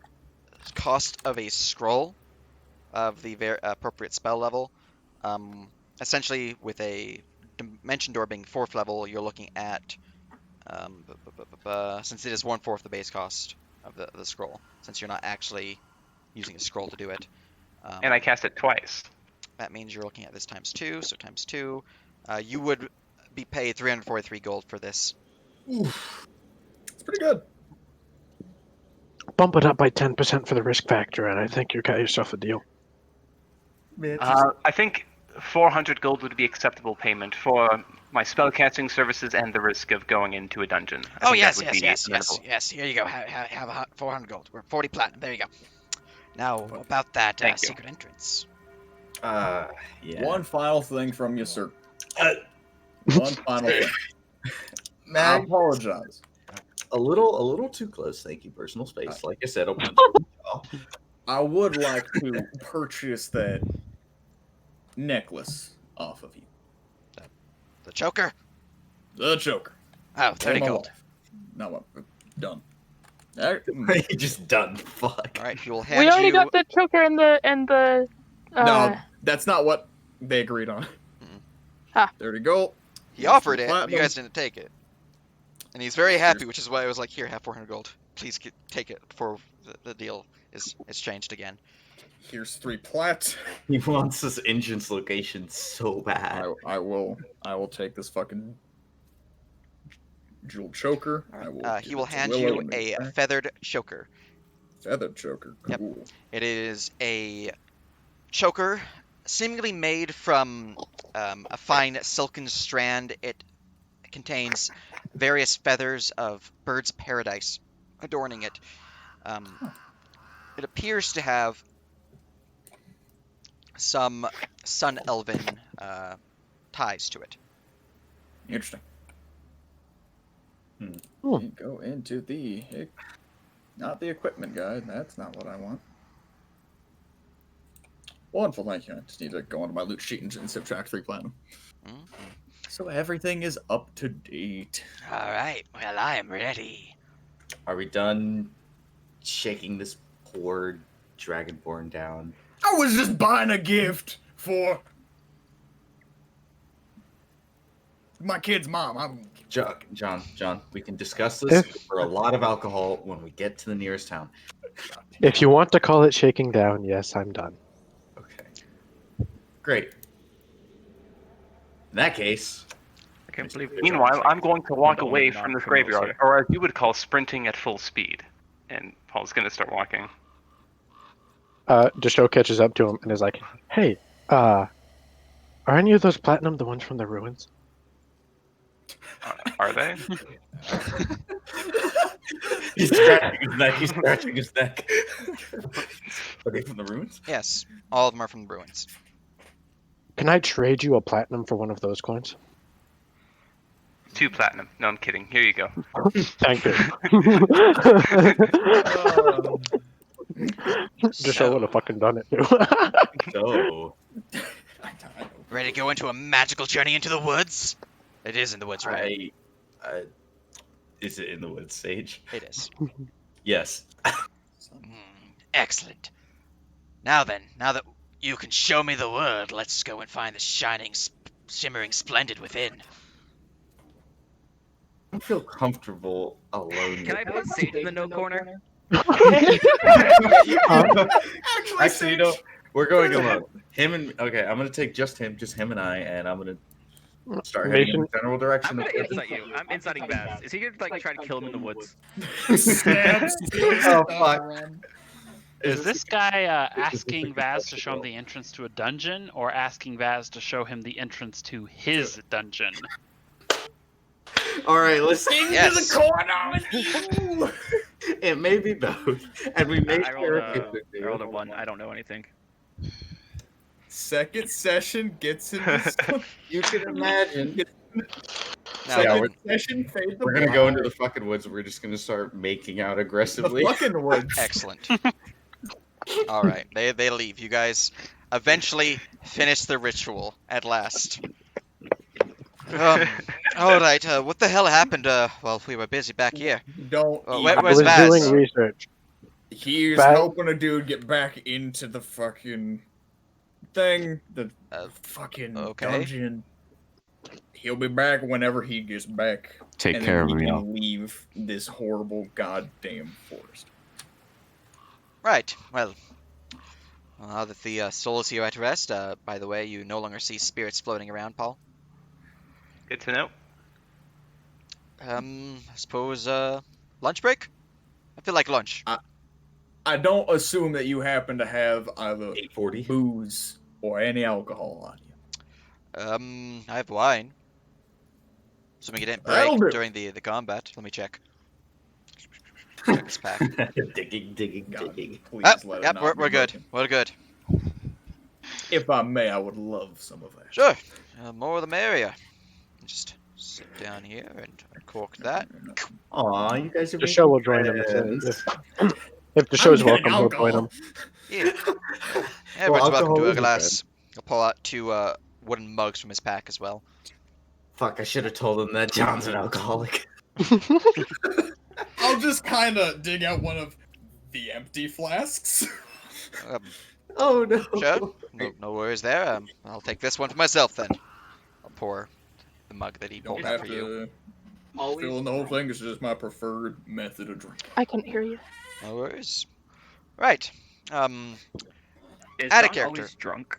cost of a scroll of the appropriate spell level. Essentially, with a dimension door being 4th level, you're looking at since it is 1/4 the base cost of the scroll, since you're not actually using a scroll to do it. And I cast it twice. That means you're looking at this times 2, so times 2. You would be paid 343 gold for this. Oof. It's pretty good. Bump it up by 10% for the risk factor, and I think you got yourself a deal. Man, I think 400 gold would be acceptable payment for my spellcasting services and the risk of going into a dungeon. I think that would be amenable. Yes. Here you go. Have 400 gold. We're 40 platinum. There you go. Now about that Thank you. secret entrance. yeah. One final thing from you, sir. Uh, One final thing. I Mag, apologize. a little too close. Thank you, personal space. Like I said, open. I would like to purchase that necklace off of you. The choker. The choker. Oh, 30 For my gold. life. Now what? Done. You just done. Fuck. All right, he will hand We already you. got the choker and the. No, that's not what they agreed on. Ah. 30 gold. He offered it, but Platinum. you guys didn't take it. And he's very happy, which is why I was like, here, have 400 gold. Please take it before the deal is changed again. Here's 3 plat. He wants this engine's location so bad. I will take this fucking jewel choker. I will He give will it to hand Willow you and make a it back. feathered choker. Feathered choker. Yep. Cool. It is a choker seemingly made from a fine silken strand. It contains various feathers of birds of paradise adorning it. It appears to have some sun elven ties to it. Interesting. Hmm. Go into the not the equipment guide. That's not what I want. Wonderful, thank you. I just need to go onto my loot sheet and subtract 3 platinum. Mhm. So everything is up to date. All right. Well, I am ready. Are we done shaking this poor dragonborn down? I was just buying a gift for my kid's mom. John, we can discuss this for a lot of alcohol when we get to the nearest town. If you want to call it shaking down, yes, I'm done. Okay. Great. In that case, I can't believe. Meanwhile, I'm going to walk Don't away not from this criminals graveyard, here. or as you would call sprinting at full speed. And Paul's going to start walking. Desho catches up to him and is like, "Hey, are any of those platinum the ones from the ruins?" Are they? He's scratching his neck. He's scratching his neck. Are they from the ruins? Yes, all of them are from the ruins. Can I trade you a platinum for one of those coins? 2 platinum. No, I'm kidding. Here you go. Thank you. Just I would have fucking done it too. So, Ready to go into a magical journey into the woods? It is in the woods, right? is it in the woods, Sage? It is. Yes. Excellent. Now then, now that you can show me the world, let's go and find the shining, shimmering splendid within. I don't feel comfortable alone. Can I put Sage in the no corner? Actually, you know, we're going alone. Him and okay, I'm gonna take just him and I, and I'm gonna start heading in the general I'm direction. gonna incite you. I'm inciting Baz. Is he gonna like try to kill him in the woods? Oh fuck! Is this guy asking Vaz to show him the entrance to a dungeon, or asking Vaz to show him the entrance to his dungeon? All right, let's sing Yes. to the corner. It may be both, and we may I rolled a 1. I don't know anything. Second session gets in the You can imagine. Now, Yeah, second session fade the We're gonna go into the fucking woods. And we're just gonna start making out the aggressively. fucking woods. excellent. All right, they leave. You guys eventually finish the ritual at last. All right, what the hell happened while we were busy back here? Don't. Where- I where's was Vaz? doing research. He's Vaz- helping a dude get back into the fucking thing. The fucking okay. dungeon. He'll be back whenever he gets back. Take and care then of he him, can leave this horrible goddamn forest. Right. Well, now that the soul is here at rest, by the way, you no longer see spirits floating around, Paul. Good to know. I suppose lunch break? I feel like lunch. I don't assume that you happen to have either 840. booze or any alcohol on you. I have wine. Assuming you didn't That'll break do. during the combat. Let me check. Check this pack. digging. God, please Ah, let it yep, not we're be good. broken. We're good. If I may, I would love some of that. Sure. More the merrier. Just sit down here and uncork that. Aw, you guys are The show will join him if the show's I'm getting welcome. He'll join him. Yeah. Everyone's Well, welcome alcohol to a is a glass. I'll pull out 2 wooden mugs from his pack as well. Fuck, I should have told him that John's an alcoholic. I'll just kind of dig out one of the empty flasks. Um, Oh no. Sure. No worries there. I'll take this one for myself then. I'll pour the mug that he Don't pulled out have for you. to fill in the whole thing. It's just my preferred method of drinking. I couldn't hear you. No worries. Right. Is Add a John character. always drunk?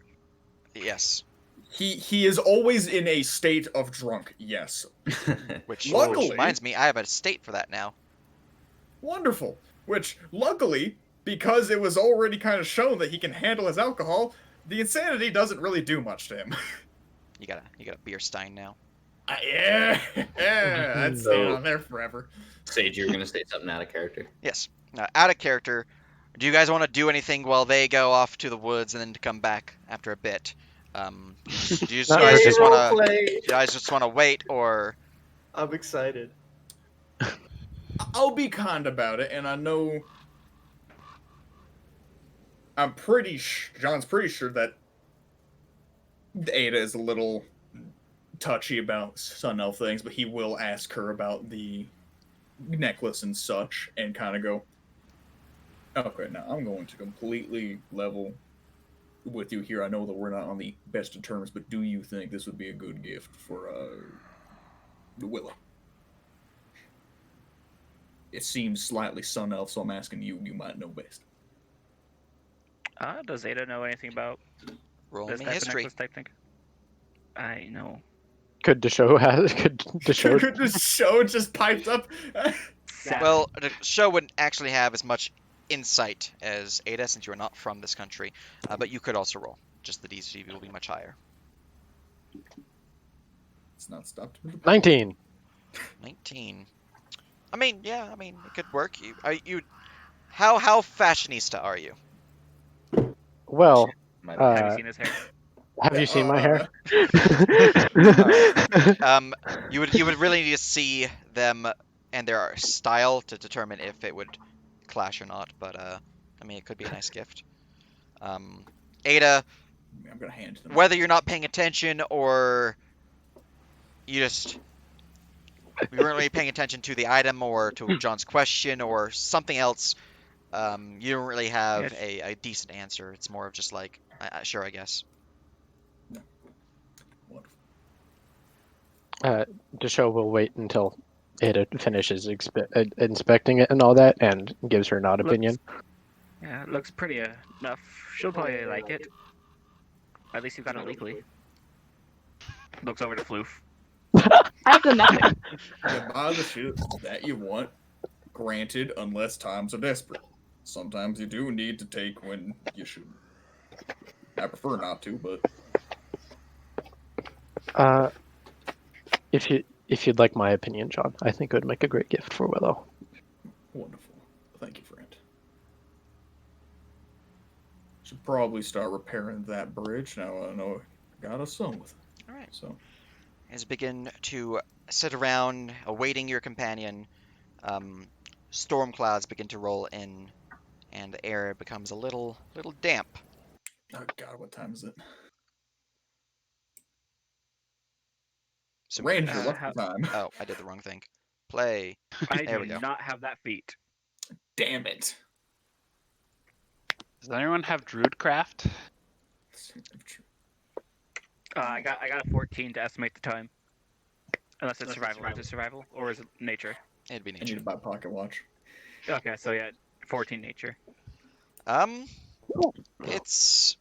Yes. He is always in a state of drunk. Yes. Which Luckily- reminds me, I have a state for that now. Wonderful. Which, luckily, because it was already kind of shown that he can handle his alcohol, the insanity doesn't really do much to him. You got a beer stein now. Yeah, that's staying on there forever. Sage, you're gonna say something out of character. Yes. Out of character. Do you guys want to do anything while they go off to the woods and then to come back after a bit? Do you guys just want to? You guys just want to wait, or? I'm excited. I'll be kind about it, and I know. John's pretty sure that Ada is a little touchy about Sun Elf things, but he will ask her about the necklace and such, and kind of go, okay, now I'm going to completely level with you here. I know that we're not on the best of terms, but do you think this would be a good gift for Willow? It seems slightly Sun Elf, so I'm asking you. You might know best. Does Ada know anything about Roll this me type history. of necklace type thing? I know. Could the show The show just piped up. Well, the show wouldn't actually have as much insight as Ada, since you are not from this country. But you could also roll. Just the DC will be much higher. It's not stopped. 19. 19. I mean, yeah, I mean, it could work. How fashionista are you? Well, My Have you uh, seen his hair? have you seen my hair? All right. You would really need to see them and their style to determine if it would clash or not. But I mean, it could be a nice gift. Ada, I'm gonna hand them. whether you're not paying attention or you weren't really paying attention to the item or to John's question or something else, you don't really have Yes. a decent answer. It's more of just like, sure, I guess. Wonderful. Desho will wait until Ada finishes inspecting it and all that, and gives her not opinion. Yeah, it looks pretty enough. She'll probably like it. At least you've got it legally. Looks over to Floof. I've done nothing. You buy the shit that you want, granted, unless times are desperate. Sometimes you do need to take when you shouldn't. I prefer not to, but If you'd like my opinion, John, I think it would make a great gift for Willow. wonderful. Thank you, friend. Should probably start repairing that bridge. Now I know I got a son with it. All right. So As you begin to sit around awaiting your companion, storm clouds begin to roll in, and the air becomes a little damp. oh god, what time is it? So, Ranger, uh, what's how- the time? oh, I did the wrong thing. Play. I There do we go. not have that feat. Damn it. Does anyone have Druidcraft? I got a 14 to estimate the time. Unless it's survival. Is it survival or is it nature? It'd be I need nature. to buy pocket watch. Okay, so yeah, 14 nature. It's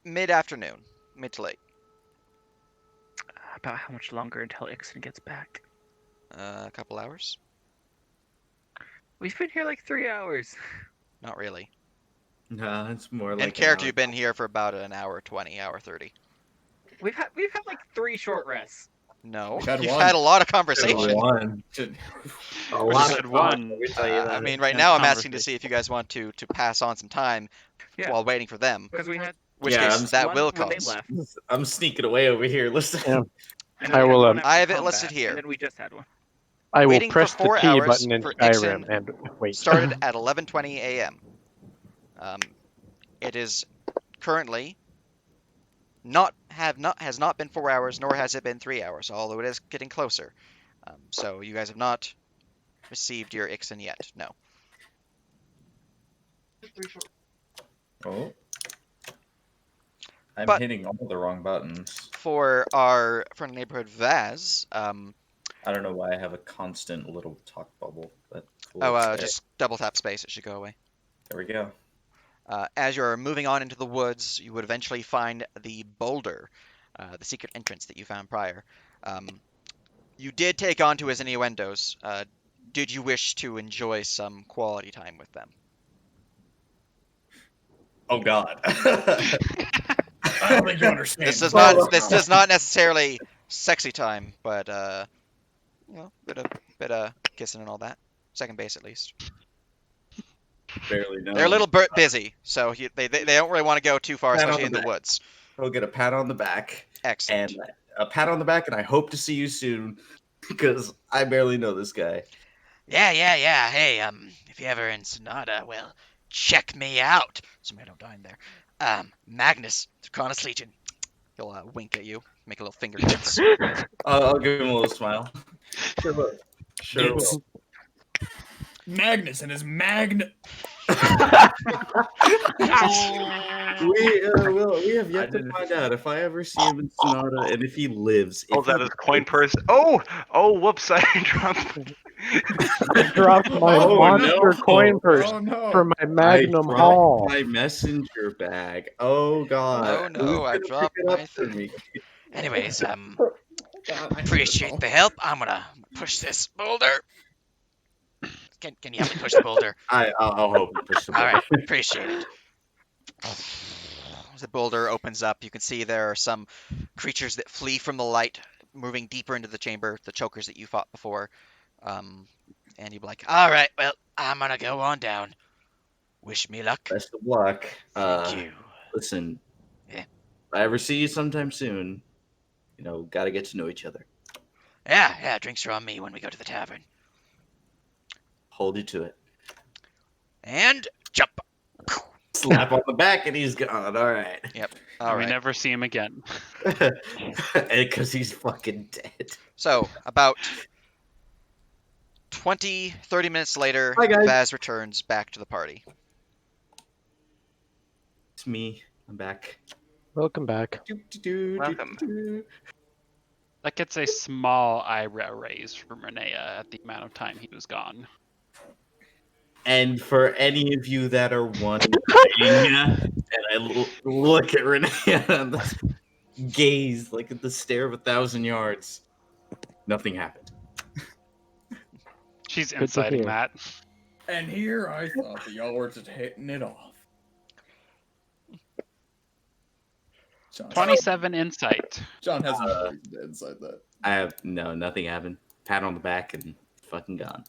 mid-afternoon, mid to late. About how much longer until Ixon gets back? A couple hours. We've been here like 3 hours. Not really. No, it's more like In character, you've been here for about an hour 20, hour 30. We've had like 3 short rests. No, We've had you've one. had a lot of conversation. one. Should- A We lot just of had fun, one. let me tell you I that. mean, right Yeah, now I'm asking to conversation. see if you guys want to pass on some time Yeah. while waiting for them. Because we had Which Yeah, case, I'm- that one will when they cause. left. I'm sneaking away over here. Listen. Yeah. And I then we had will, one after I have it combat, listed here. And then we just had one. I will Waiting for press the 4 T hours button in for Skyrim Ixen and wait. started at 11:20 a.m. It is currently has not been 4 hours, nor has it been 3 hours, although it is getting closer. So you guys have not received your Ixen yet. No. Oh. I'm But- hitting all the wrong buttons. For our friendly neighborhood Vaz, I don't know why I have a constant little talk bubble. But cool, it's there. just double tap space, it should go away. There we go. As you're moving on into the woods, you would eventually find the boulder, the secret entrance that you found prior. You did take on to his innuendos. Did you wish to enjoy some quality time with them? Oh God. I don't think you understand. This does Well, not this does not necessarily sexy time, but bit of kissing and all that. Second base at least. Barely know. They're a little busy, so they don't really want to go too far, Pat on especially in the the back. woods. He'll get a pat on the back Excellent. and a pat on the back, and I hope to see you soon because I barely know this guy. Yeah. Hey, if you're ever in Sonata, well, check me out. Somebody don't die in there. Magnus, Draconis Legion. He'll wink at you, make a little finger dance. I'll give him a little smile. Sure will. Sure It's- will. Magnus and his magnet. We have yet to find out if I ever see him in Sonata and if he lives. Pulls If out he his coin lives. purse. Oh, whoops! I dropped. I dropped my Oh, monster no. coin purse Oh no. for my Magnum I dropped Haul. my messenger bag. Oh God! Oh, no, Who's I gonna pick dropped it up my for thing. me? Anyways, God, I hate appreciate it the help. I'm gonna push this boulder. Can you help me push the boulder? I'll hope you push the All button. right, appreciate it. As the boulder opens up, you can see there are some creatures that flee from the light moving deeper into the chamber, the chokers that you fought before. And you'd be like, all right, well, I'm gonna go on down. Wish me luck. Best of luck. Thank you. Listen, Yeah. if I ever see you sometime soon, gotta get to know each other. Yeah, drinks are on me when we go to the tavern. Hold you to it. And jump. Slap on the back and he's gone. All right. Yep. And All we right. never see him again. Because he's fucking dead. So, about 20, 30 minutes later, Hi, guys. Vaz returns back to the party. It's me. I'm back. Welcome back. Welcome. That gets a small eyebrow raise from Renea at the amount of time he was gone. And for any of you that are wondering, and I look at Renee and gaze like at the stare of 1,000 yards, nothing happened. She's Good to inciting hear. that. And here I thought that y'all were just hitting it off. John, 27 insight. John has no reason to inside that. I have nothing happened. Pat on the back and fucking gone.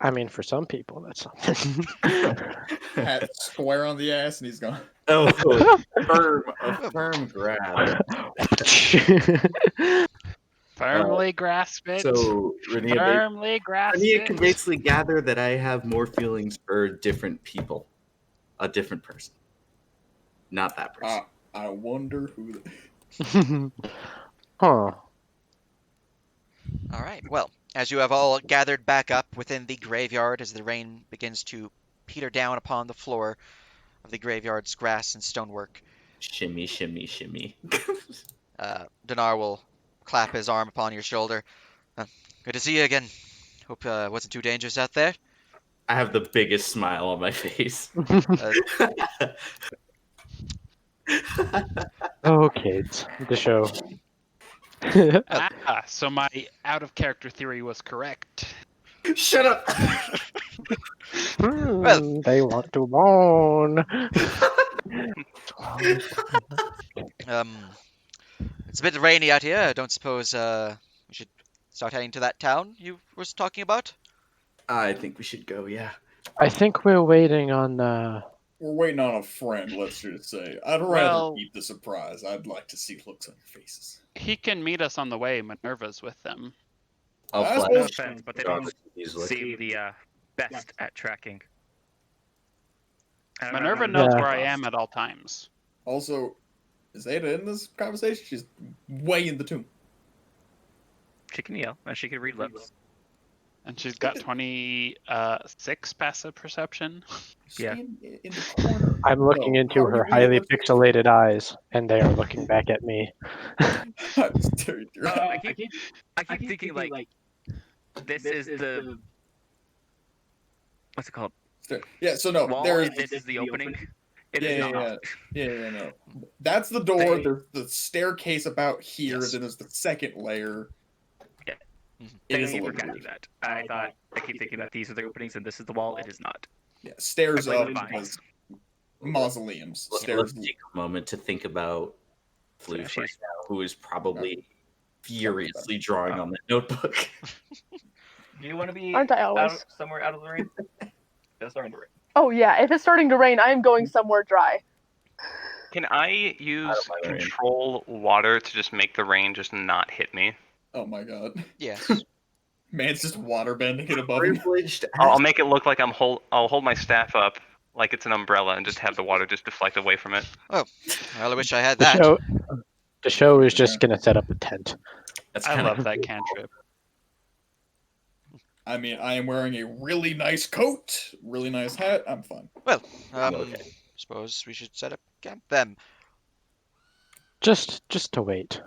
I mean, for some people, that's something. Pat square on the ass and he's gone. Oh, a firm grab. Firmly grasp it. So Renee, Firmly grasp Renee can it. basically gather that I have more feelings for different people, a different person, not that person. I wonder who. Huh. All right. Well, as you have all gathered back up within the graveyard as the rain begins to peter down upon the floor of the graveyard's grass and stonework, Shimmy, shimmy, shimmy. Dinar will clap his arm upon your shoulder. Good to see you again. Hope wasn't too dangerous out there. I have the biggest smile on my face. Oh, kids, the show. So my out of character theory was correct. Shut up. Well- They want to mourn. It's a bit rainy out here. I don't suppose we should start heading to that town you was talking about. I think we should go, yeah. I think we're waiting on. We're waiting on a friend, let's just say. I'd rather Well- keep the surprise. I'd like to see looks on your faces. He can meet us on the way. Minerva's with them. I'll I flash No suppose- offense, but they John don't easily. seem the best at tracking. I don't know, Minerva I don't knows know. where I am at all times. Also, is Ada in this conversation? She's way in the tomb. She can yell and she can read lips. And she's got 26 passive perception. Yeah. In the corner. I'm looking No, into how are her you highly reading lips? pixelated eyes, and they are looking back at me. Dude, you're I keep thinking like this is the what's it called? yeah, so no, Wall. there's And this is the opening. It yeah, is yeah, not. yeah, no. That's the door. They- There's the staircase about here. Yes. Then there's the second layer. Yeah. It Thank is a you for little catching weird. that. I keep thinking that these are the openings and this is the wall. It is not. Yeah, stairs I blame up the vines. because mausoleums. Let's Stairs. take a moment to think about Floof right she's- now, who is probably furiously drawing on that notebook. Do you want to be Aren't I always? somewhere out of the rain? It's starting to rain. Oh yeah, if it's starting to rain, I am going somewhere dry. Can I use my rain. control water to just make the rain just not hit me? Oh my god, Yes. man's just water bending it above him. Privileged. I'll make it look like I'll hold my staff up like it's an umbrella and just have the water just deflect away from it. Well, I wish I had The that. show, the show is just gonna set up a tent. That's I kinda love that cool. cantrip. I mean, I am wearing a really nice coat, really nice hat. I'm fine. Okay. Suppose we should set up camp then. Just to wait.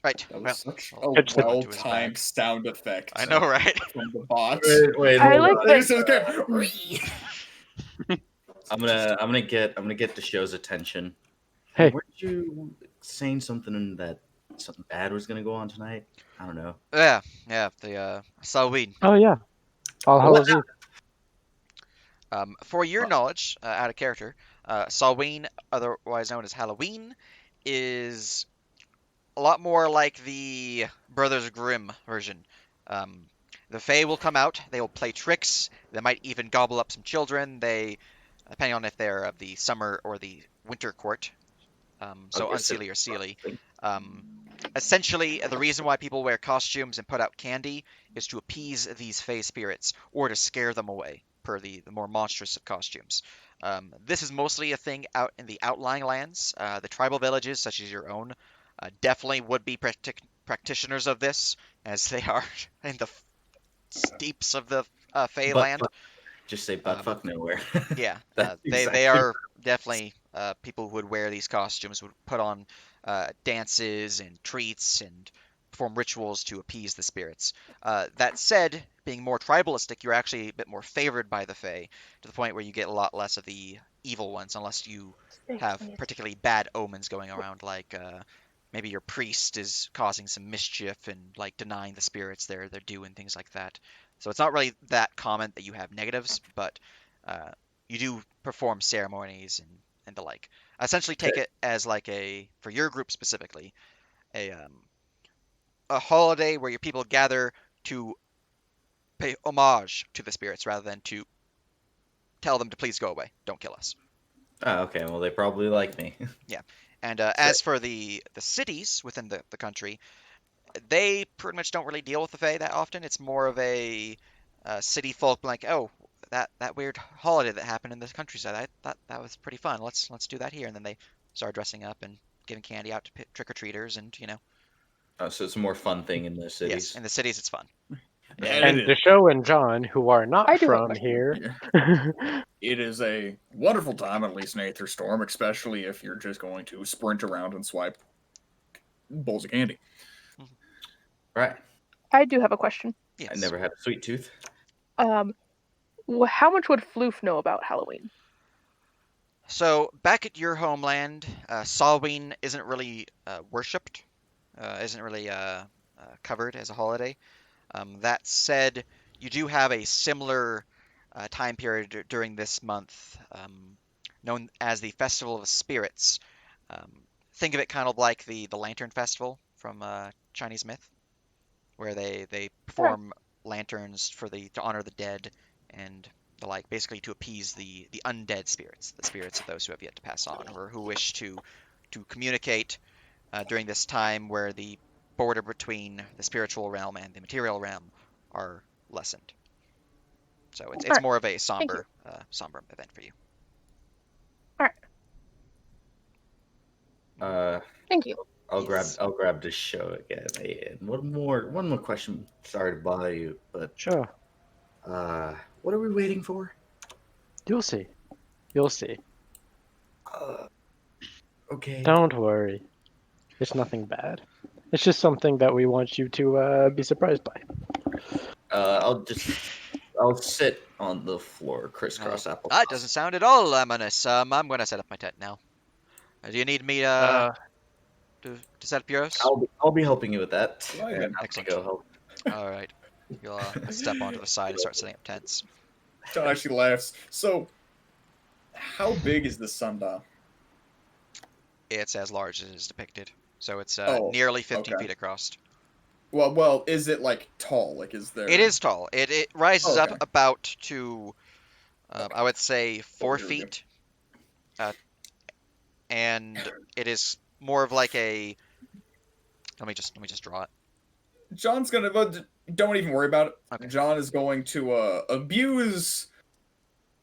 Right. That was Well, such I'll a It's the- go into his well-timed bag. sound effect. I know, right? From the box. Wait, I hold like on. They that. just said, okay. I'm gonna get the show's attention. Hey. Weren't you saying something bad was gonna go on tonight? I don't know. Yeah, the Halloween. Oh yeah, All Hallows Eve. For your knowledge, out of character, Samhain, otherwise known as Halloween, is a lot more like the Brothers Grimm version. The Fae will come out. They will play tricks. They might even gobble up some children. They, depending on if they're of the summer or the winter court. So Okay, so- Unseelie or Seelie. Essentially, the reason why people wear costumes and put out candy is to appease these Fae spirits or to scare them away, per the more monstrous of costumes. This is mostly a thing out in the outlying lands. The tribal villages, such as your own, definitely would be practitioners of this, as they are in the steeps of the Fae But land. just say butt fuck nowhere. Yeah, That's they exactly are definitely people who would wear these costumes, would put on dances and treats and perform rituals to appease the spirits. That said, being more tribalistic, you're actually a bit more favored by the Fae, to the point where you get a lot less of the evil ones, unless you have particularly bad omens going around, like maybe your priest is causing some mischief and like denying the spirits their due and things like that. So it's not really that common that you have negatives, but uh, you do perform ceremonies and the like. I essentially take it as like for your group specifically, a a holiday where your people gather to pay homage to the spirits rather than to tell them to please go away, don't kill us. Oh, okay. Well, they probably like me. Yeah. And as for the cities within the country, they pretty much don't really deal with the Fae that often. It's more of a city folk like, oh, that weird holiday that happened in the countryside. I thought that was pretty fun. Let's do that here. And then they start dressing up and giving candy out to trick or treaters, and Oh, so it's a more fun thing in the yes, cities. in the cities it's fun. And And Deshaun and John, who are not I do have a from question. here, it is a wonderful time, at least in Aether Storm, especially if you're just going to sprint around and swipe bowls of candy. Right. I do have a question. Yes. I never had a sweet tooth. How much would Floof know about Halloween? So back at your homeland, Samhain isn't really worshipped, isn't really covered as a holiday. That said, you do have a similar time period during this month, known as the Festival of Spirits. Um, think of it kind of like the Lantern Festival from Chinese myth, where they perform lanterns to honor the dead and the like, basically to appease the undead spirits, the spirits of those who have yet to pass on, or who wish to communicate during this time where the border between the spiritual realm and the material realm are lessened. So it's Alright, more of a thank you. somber event for you. Thank you. I'll Yes. grab this show again. And one more question. Sorry to bother you, but sure, what are we waiting for? you'll see. You'll see. Okay. Don't worry. It's nothing bad. It's just something that we want you to be surprised by. I'll sit on the floor, crisscross apple. That doesn't sound at all ominous. I'm gonna set up my tent now. Do you need me to set up yours? I'll be helping you with that. Go ahead. Excellent. Go help. All right. You'll step onto the side and start setting up tents. John actually laughs. So, how big is the sundial? It's as large as is depicted, so it's Oh, nearly 15 okay. feet across. Well, is it like tall? Like, is there? It is tall. It rises Okay. up about to, I would say, 4 here we go. feet, and it is more of like a. Let me just draw it. John's gonna. Don't even worry about it. Okay. John is going to abuse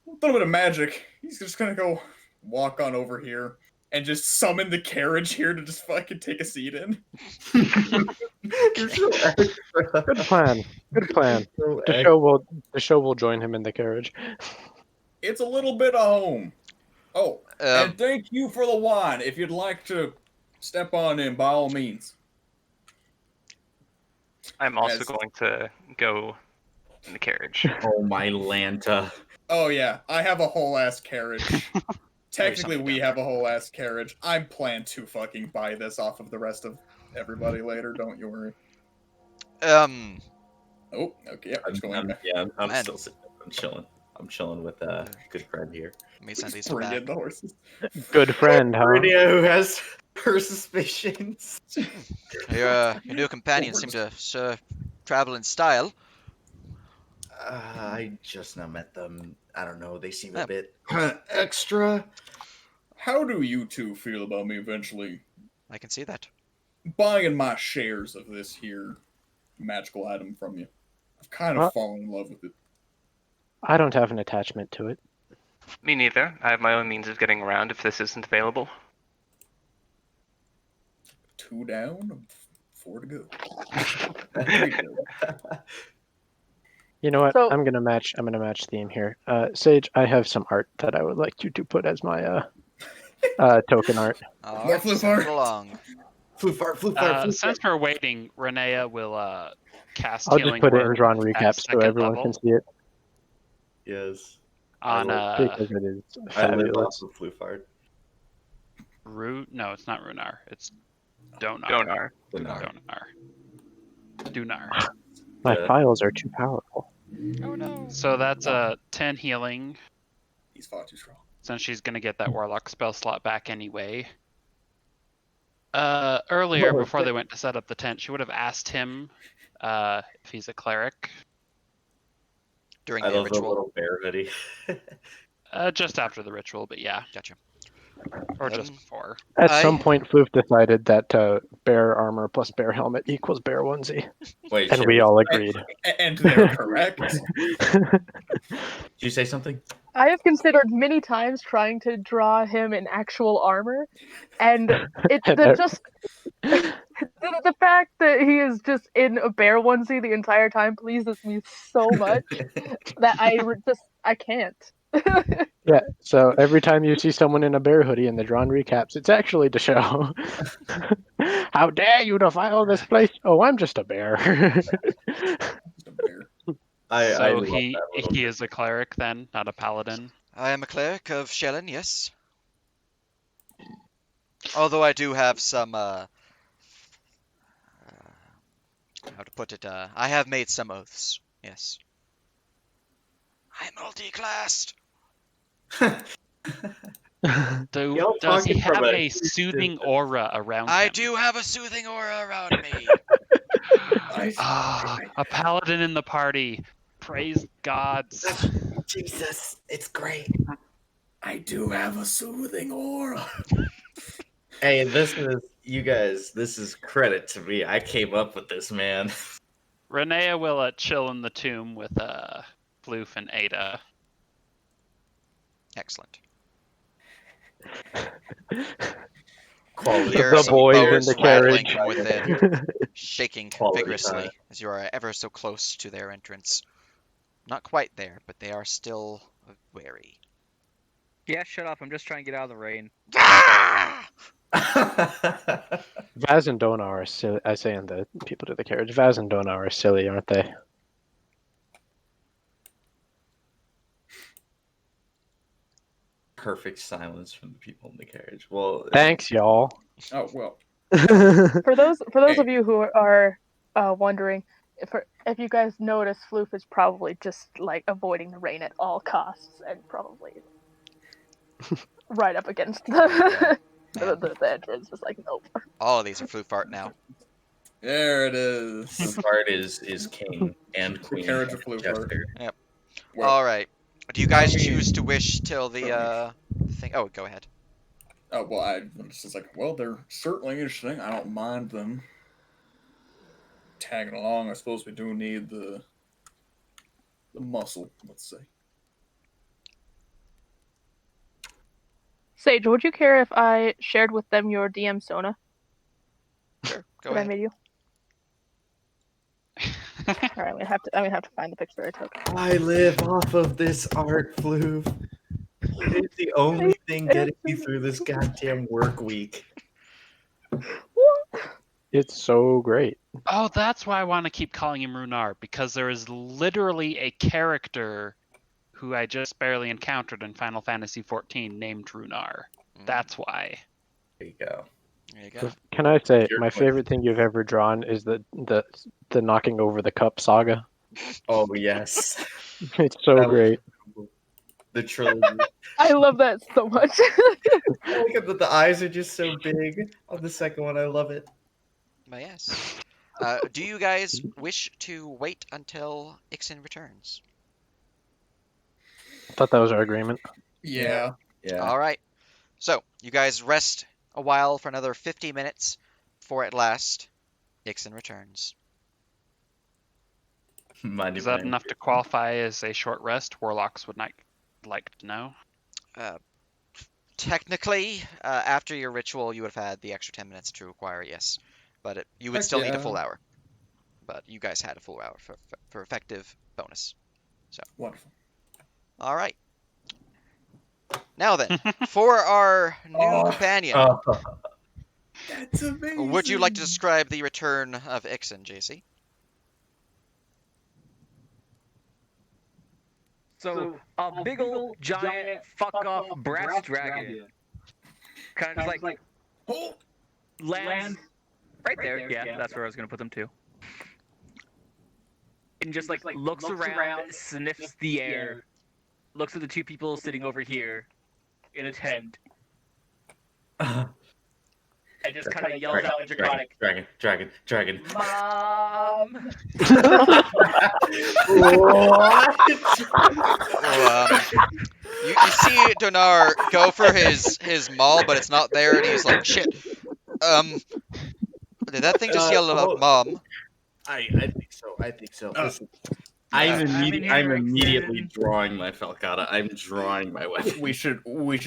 a little bit of magic. He's just gonna go walk on over here and just summon the carriage here to just fucking take a seat in. You're so extra. Good plan. Good plan. So The show will join him in the carriage. It's a little bit of home. Oh, and thank you for the wine. If you'd like to step on in, by all means. I'm also As- going to go in the carriage. Oh my Lanta. Oh yeah, I have a whole ass carriage. Technically, something we down have a whole ass carriage. I plan to fucking buy this off of the rest of everybody later. Don't you worry. Oh, okay. Yeah, I'm just going. I'm Man. still sitting. I'm chilling. I'm chilling with a good friend here. Let me send these Bring back. in the horses. Good friend, huh? Runia, who has her suspicions. Your new companions seem to travel in style. I just now met them. I don't know. They seem Yeah. a bit extra. How do you two feel about me eventually I can see that. buying my shares of this here magical item from you? I've kind of fallen in love with it. I don't have an attachment to it. Me neither. I have my own means of getting around if this isn't available. 2 down, 4 to go. 3 to go. You know what? So- I'm gonna match theme here. Sage, I have some art that I would like you to put as my token art. All More right, flute send art. it along. Flute fart, flute fart, flute Since fart. we're waiting, Renea will cast I'll Healing just put it in Word drawn at recaps so second everyone level can see it Yes. on because it is I live off fabulous. of flute fart. No, it's not Runar. It's Donar. Donar. Dunar. My Yeah. files are too powerful. Oh no. So that's a 10 healing, He's far too strong. since she's gonna get that Warlock spell slot back anyway. Earlier, Oh, before they went to set up the tent, she would have asked him if he's a cleric. During I the love the ritual. little bear hoodie. Just after the ritual, but yeah. Gotcha. Or just before. At I- some point, Floof decided that bear armor plus bear helmet equals bear onesie, Wait, and we Sherry, all agreed. And they're correct. did you say something? I have considered many times trying to draw him in actual armor, and the fact that he is just in a bear onesie the entire time pleases me so much that I can't. Yeah, so every time you see someone in a bear hoodie in the drawn recaps, it's actually to show. How dare you defile this place? Oh, I'm just a bear. Just a bear. I So love he that little is a cleric then, not a paladin. I am a cleric of Shellen, yes. Although I do have some, how to put it, I have made some oaths, yes. I'm multi-classed! Y'all Does he talking from have a a soothing aura around him? I do have a soothing aura around me! A paladin in the party. Praise gods. Jesus, it's great. I do have a soothing aura. Hey, this is credit to me. I came up with this, man. Renea will chill in the tomb with Floof and Ada. Excellent. Quality. Hear The some boys in bones the rattling carriage. from within, shaking Quality vigorously time. as you are ever so close to their entrance. Not quite there, but they are still wary. Yeah, shut up. I'm just trying to get out of the rain. Ah! Vaz and Dona are silly. I say in the people to the carriage. Vaz and Dona are silly, aren't they? Perfect silence from the people in the carriage. Well, Thanks, y'all. Oh, well. For those Hey. of you who are wondering, if you guys notice, Floof is probably just like avoiding the rain at all costs and probably right up against the the entrance. Just like nope. All of these are flute fart now. There it is. Flute fart is king and The queen. carriage of flute fart. Chester. Well, All right. Do you guys I mean- choose to wish till the thing? Oh, go ahead. oh, well, I'm just like, well, they're certainly interesting. I don't mind them tagging along. I suppose we do need the muscle, let's say. Sage, would you care if I shared with them your DM Sona Sure, go that I ahead. made you? All right, I'm gonna have to find the picture I took. I live off of this art, Floof. It is the only thing getting me through this goddamn work week. It's so great. Oh, that's why I want to keep calling him Runar, because there is literally a character who I just barely encountered in Final Fantasy XIV named Runar. That's why. There you go. There you go. Can I say Your my point. favorite thing you've ever drawn is the knocking over the cup saga? Oh yes. It's so That was great. cool. the trilogy. I love that so much. I like that the eyes are just so big on the second one. I love it. But yes. Do you guys wish to wait until Ixen returns? I thought that was our agreement. Yeah. Yeah. All right. So you guys rest a while for another 50 minutes before at last Ixen returns. Mind Is if that I- enough to qualify as a short rest? Warlocks would not like to know. Technically, after your ritual, you would have had the extra 10 minutes to require it, yes. But you would Heck still need a yeah. full hour. But you guys had a full hour for effective bonus. Wonderful. All right. Now then, for our new companion, That's amazing. would you like to describe the return of Ixen, JC? So a big old giant fuck off brass dragon kind of just like Oh, lands right there. Yeah, that's where I was gonna put them too. And just like looks around, sniffs the air, looks at the two people sitting over here in a tent, and just kind of yells out in Draconic, Dragon. "Mom!" What? You see Donar go for his maul, but it's not there, and he's like, shit. Did that thing just yell about mom? I think so. Listen, I'm I'm immediately drawing my Falcata. I'm drawing my weapon. we should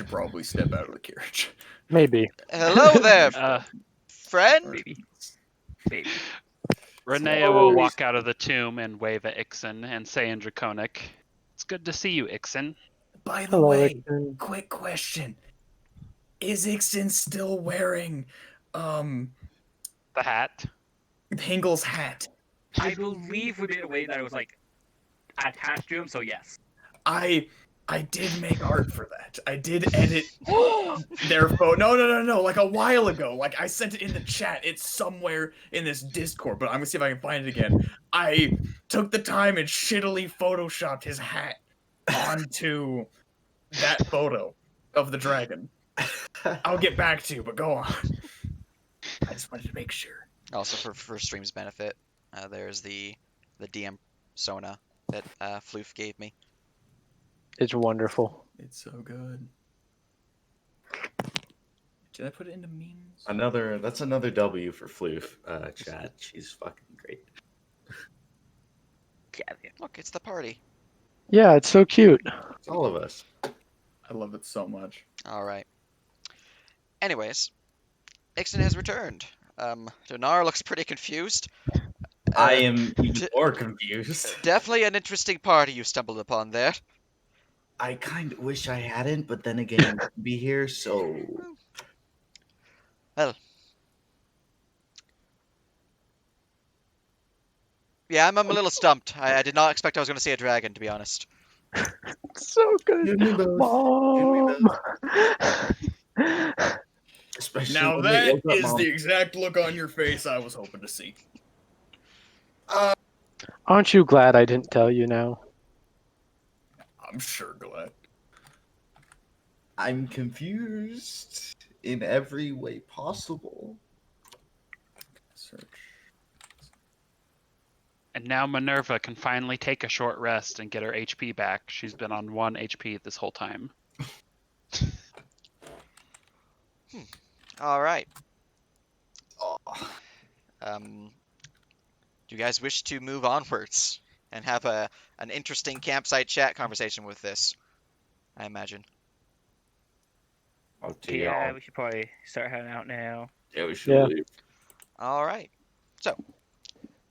probably step out of the carriage. Maybe. Hello there, friend. Baby. Renea will walk out of the tomb and wave at Ixen and say in Draconic, "It's good to see you, Ixen." By the Hello, way, Ixen. quick question: is Ixen still wearing The hat. Hingel's hat? I believe we made a way that it was like attached to him, so yes. I did make art for that. I did edit their photo. No. Like a while ago. Like I sent it in the chat. It's somewhere in this Discord, but I'm gonna see if I can find it again. I took the time and shittily photoshopped his hat onto that photo of the dragon. I'll get back to you, but go on. I just wanted to make sure. Also, for stream's benefit, there's the DM Sona that Floof gave me. It's wonderful. It's so good. Did I put it into memes? That's another W for Floof, chat. She's fucking great. Look, it's the party. Yeah, it's so cute. It's all of us. I love it so much. All right. Anyways, Ixen has returned. Donar looks pretty confused. I am even more confused. Definitely an interesting party you stumbled upon there. I kind of wish I hadn't, but then again, be here, so Well, yeah, I'm a little stumped. I did not expect I was going to see a dragon, to be honest. So good. Mom. especially Now when they that woke up, is Mom. the exact look on your face I was hoping to see. Aren't you glad I didn't tell you now? I'm sure glad. I'm confused in every way possible. Search. And now Minerva can finally take a short rest and get her HP back. She's been on 1 HP this whole time. All right. Oh, Do you guys wish to move onwards and have an interesting campsite chat conversation with this? I imagine. Yeah, we should probably start heading out now. Yeah, we should Yeah. leave. All right. So,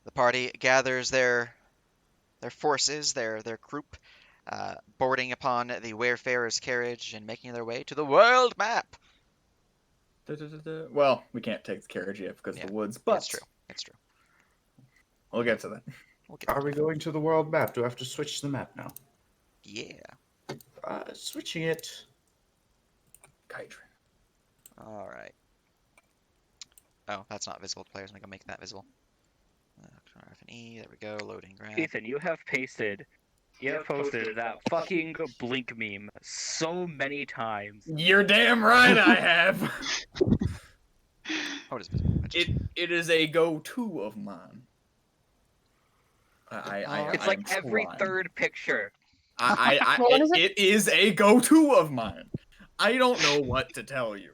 the party gathers their forces, their group, boarding upon the Wayfarer's carriage and making their way to the world map. Well, we can't take the carriage yet because of the woods, but It's true. It's true. we'll get to that. We'll get Are we going to the world map? Do I have to switch the map now? Yeah. Switching it. Kydrin. All right. Oh, that's not visible to players. I'm gonna make that visible. F and E. There we go. Loading graph. Ethan, you have pasted You have posted that fucking blink meme so many times. You're damn right I have. What is visible images? It is a go-to of mine. It's I like am every trying. third picture. What is it? It is a go-to of mine. I don't know what to tell you.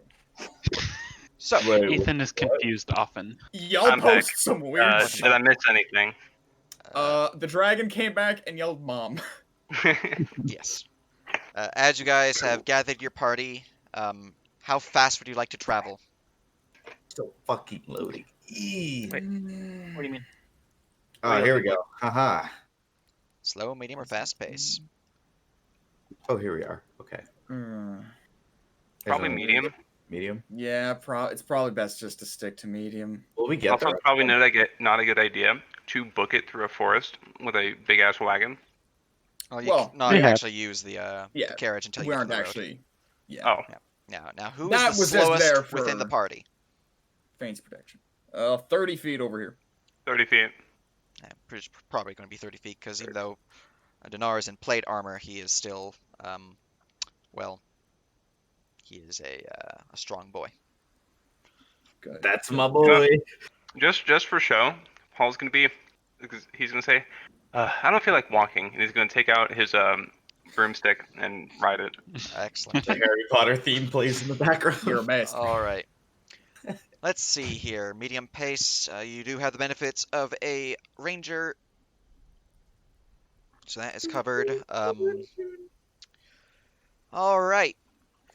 So, Wait, Ethan is confused often. Y'all I'm post back. some weird Did I miss anything? The dragon came back and yelled "mom." yes. As you guys have gathered your party, how fast would you like to travel? so fucking loading. Eee. Wait, what do you mean? Oh, here we go. Haha. Slow, medium, or fast pace? Oh, here we are. Okay. Mm, Probably There's a medium. Medium. yeah, it's probably best just to stick to medium. Will we get Also, there? it's probably not a good idea to book it through a forest with a big ass wagon. Well, you Well, cannot we have- actually use the Yeah, carriage until you We get to aren't the road. actually. Yeah. Oh, Now, who is That the was just slowest there within the for- party? Feigns protection. 30 feet over here. 30 feet. Probably going to be 30 feet, because even though Dinar is in plate armor, he is still, well, he is a strong boy. Good. That's my boy. Just for show, Paul's gonna be. He's gonna say, "I don't feel like walking," and he's gonna take out his broomstick and ride it. Excellent. The Harry Potter theme plays in the background. You're a mess. All right. Let's see here. Medium pace. You do have the benefits of a ranger, so that is covered. All right.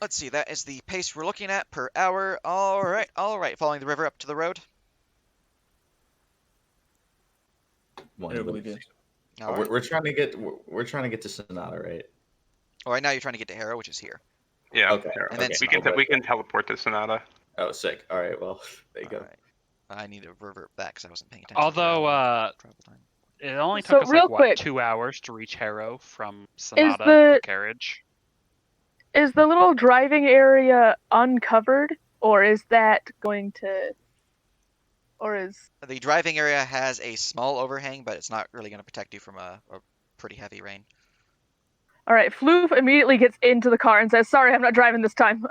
Let's see. That is the pace we're looking at per hour. All right. All right. Following the river up to the road. One I of believe them. you. All right. We're trying to get. We're trying to get to Sonata, right? All right. Now you're trying to get to Harrow, which is here. Yeah. Okay. there. And then Okay. We can teleport to Sonata. Oh, sick. All right. Well, there you go. All right. I need to revert back because I wasn't paying attention. Although, travel time. it only So, took us real like, what, quick. 2 hours to reach Harrow from Sonata the- with the carriage? Is the little driving area uncovered, or is that going to, or is? The driving area has a small overhang, but it's not really going to protect you from a pretty heavy rain. All right, Floof immediately gets into the car and says, "Sorry, I'm not driving this time."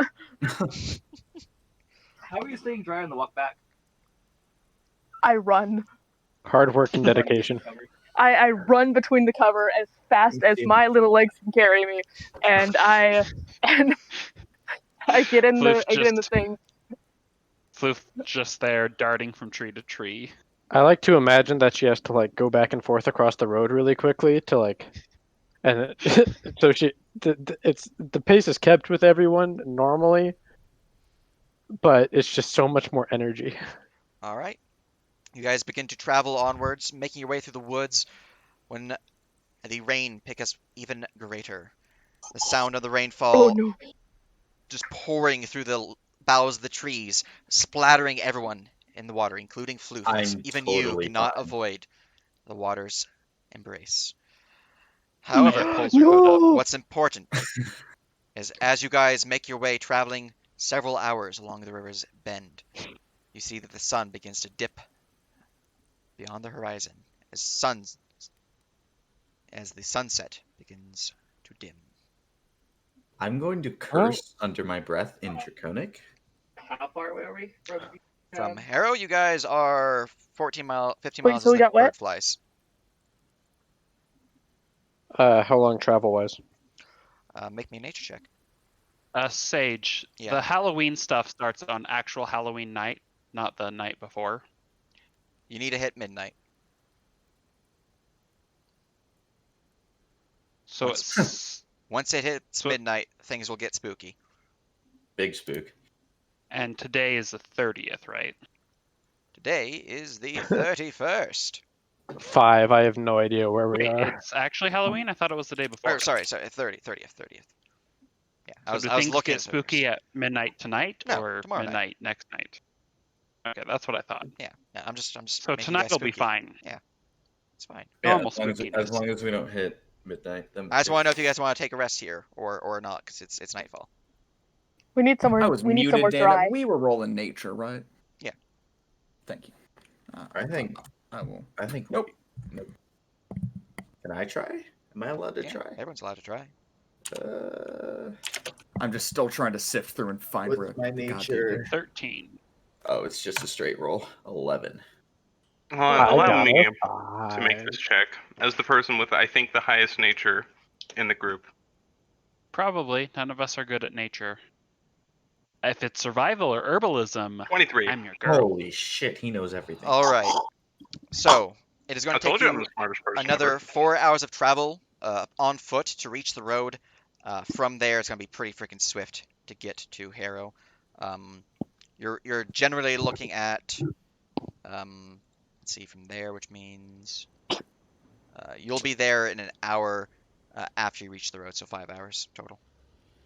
How are you staying dry on the walk back? I run. Hard work and dedication. I run between the cover as fast as my little legs can carry me, and I get in Floof the just- thing. Floof just there, darting from tree to tree. I like to imagine that she has to like go back and forth across the road really quickly to like, and so it's the pace is kept with everyone normally, but it's just so much more energy. All right. You guys begin to travel onwards, making your way through the woods when the rain picks even greater. The sound of the rainfall Oh no! just pouring through the boughs of the trees, splattering everyone in the water, including Floof. I'm Even you totally cannot fine. avoid the water's embrace. However, Pulls your hood up. No! what's important is as you guys make your way traveling several hours along the river's bend, you see that the sun begins to dip beyond the horizon as the sunset begins to dim. I'm going to curse under my breath in Draconic. How far away are we From Harrow, you guys are 15 Wait, miles so as we the got what? bird flies. How long travel wise? Make me a nature check. Sage, Yeah. the Halloween stuff starts on actual Halloween night, not the night before. You need to hit midnight. So it's Once it hits So- midnight, things will get spooky. Big spook. and today is the 30th, right? Today is the 31st. 5. I have no idea where we Wait, are. it's actually Halloween? I thought it was the day before. Or sorry, 30th. Yeah, So I was do looking things at get spooky at midnight tonight No, or tomorrow night. midnight next night? Okay, that's what I thought. Yeah, no, I'm just So making you tonight guys will be spooky. fine. It's fine. Normal as long spookiness. as we don't hit midnight. Then I just want to know if you guys want to take a rest here or not, because it's nightfall. We need somewhere. I was we need muted, somewhere damn dry. it. We were rolling nature, right? Yeah. Thank you. I think. I will. I think. Nope. Nope. Can I try? Am I allowed to Yeah, try? everyone's allowed to try. I'm just still trying to sift through and find What's where my the goddamn nature? thing. 13. Oh, it's just a straight roll. 11. I Allow got me a to make 5. this check as the person with, I think, the highest nature in the group. Probably. None of us are good at nature. If it's survival or herbalism, 23. I'm your girl. Holy shit, he knows everything. All right. So it is going I to take told you I'm you the smartest person another ever. 4 hours of travel on foot to reach the road. From there, it's going to be pretty freaking swift to get to Harrow. You're generally looking at let's see from there, which means you'll be there in an hour after you reach the road, so 5 hours total.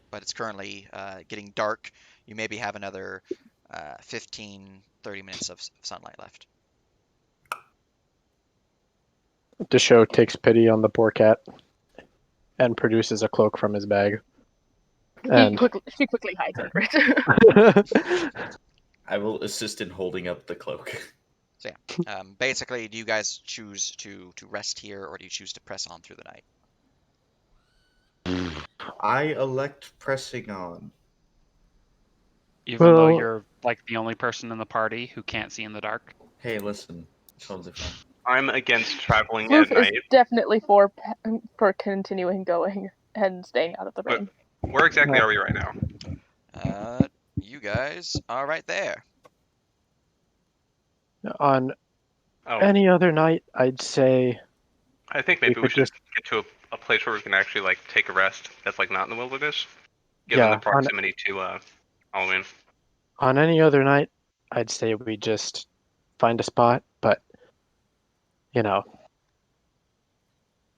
But it's currently getting dark. You maybe have another 15, 30 minutes of sunlight left. Desho takes pity on the poor cat and produces a cloak from his bag. And She quickly hides under it. I will assist in holding up the cloak. So yeah, basically, do you guys choose to rest here, or do you choose to press on through the night? I elect pressing on. Even though Well- you're like the only person in the party who can't see in the dark. Hey, listen. Totally fine. I'm against traveling Floof at night. is definitely for continuing going and staying out of the rain. Where exactly are we right now? You guys are right there. On Oh, any other night, I'd say I think we maybe we could should just get to a place where we can actually like take a rest. That's like not in the wilderness, given the yeah. proximity to Halloween. On any other night, I'd say we just find a spot. But you know,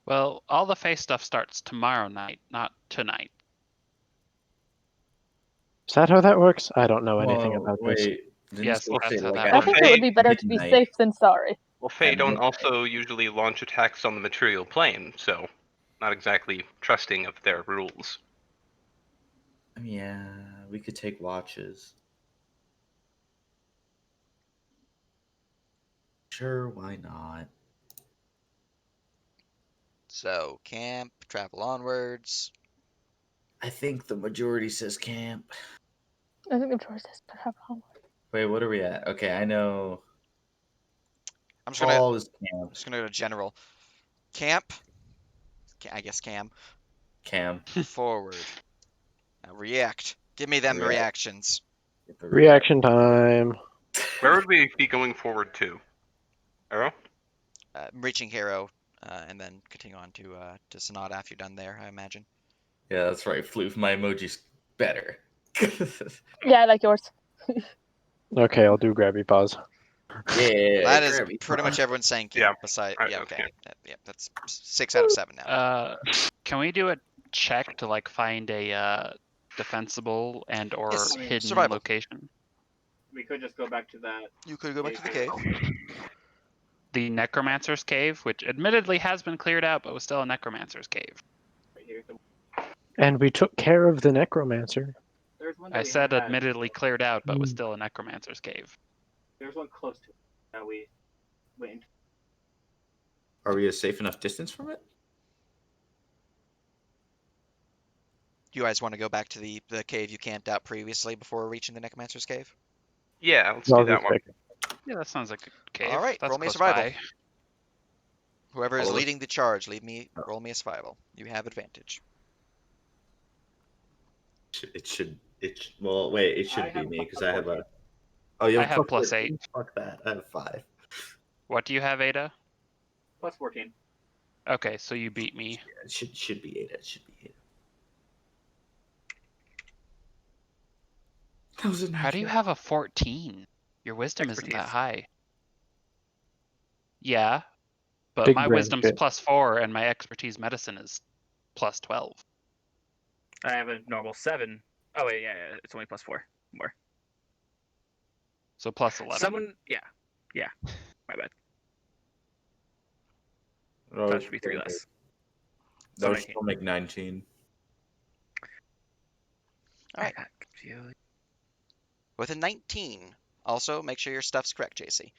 Well, all the face stuff starts tomorrow night, not tonight. is that how that works? I don't know anything Whoa, about this. wait. Didn't Yes, Steve that's say, how like, that I at think works. it would be better to be midnight? safe than sorry. Well, Fae At don't midnight. also usually launch attacks on the material plane, so not exactly trusting of their rules. Yeah, we could take watches. Sure, why not? So camp, travel onwards. I think the majority says camp. I think the choice is to have homework. Wait, what are we at? Okay, I know. I'm just gonna Paul is camp. go to general. Camp. I guess cam. Cam. Forward. Now react. Give me them React. reactions. Get the Reaction time. Where would we be going forward to? Arrow? Reaching Harrow, and then continue on to Sonata after you're done there, I imagine. Yeah, that's right, Floof. My emoji's better. Yeah, I like yours. Okay, I'll do grabby paws. Yeah, That is grabby pretty much paw. everyone saying camp. Yeah. Beside, Alright, yeah, that's okay, camp. yeah, that's 6 out of 7 now. Can we do a check to like find a defensible and or Yes, hidden survival. location? We could just go back to that. You could go back to the cave. cave. The Necromancer's Cave, which admittedly has been cleared out, but was still a Necromancer's Cave. Right here. And we took care of the necromancer. There's one that I we said had. admittedly cleared out, but was still a Necromancer's Cave. There's one close to it that we went into. Are we a safe enough distance from it? You guys want to go back to the cave you camped out previously before reaching the Necromancer's Cave? Yeah, let's I'll do that just one. pick it. Yeah, that sounds like a cave. All right, That's roll me a close survival. by. Whoever is All of us? leading the charge, roll me a survival. You have advantage. Well, wait, it should I be have me because plus I have 14. a. Oh, you I have, have plus 14? 8. Fuck that. I have 5. What do you have, Ada? Plus 14. Okay, so you beat me. Yeah, it should be 8. It should be 8. That was a How do you natural. have a 14? Your wisdom isn't that Expertise. high. Yeah, but Big my brain wisdom's shit. plus 4 and my expertise medicine is plus 12. I have a normal 7. Oh wait, yeah, it's only plus 4 more. So plus 11. Someone, yeah, my bad. Oh, That should be 3 less. That would 19. still make 19. All right. I got confused. With a 19, also make sure your stuff's correct, JC.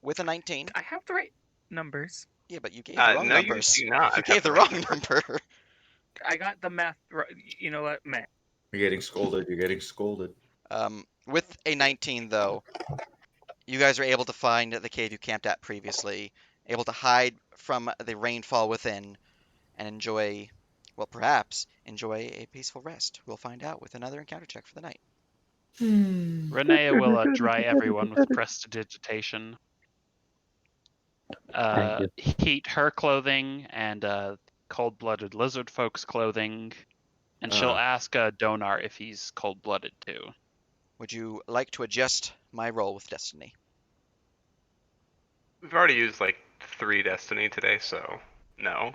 With a 19, I have the right numbers. Yeah, but you gave the wrong No, numbers. you do not. You have gave the right wrong number. I got the math right. You know what, man? You're getting scolded. You're getting scolded. With a 19, though, you guys are able to find the cave you camped at previously, able to hide from the rainfall within, and enjoy, well, perhaps enjoy a peaceful rest. We'll find out with another encounter check for the night. Renea will dry everyone with prestidigitation. Thank you. Heat her clothing and cold-blooded lizard folk's clothing, and she'll ask Donar if he's cold-blooded too. Would you like to adjust my roll with Destiny? We've already used like 3 Destiny today, so no.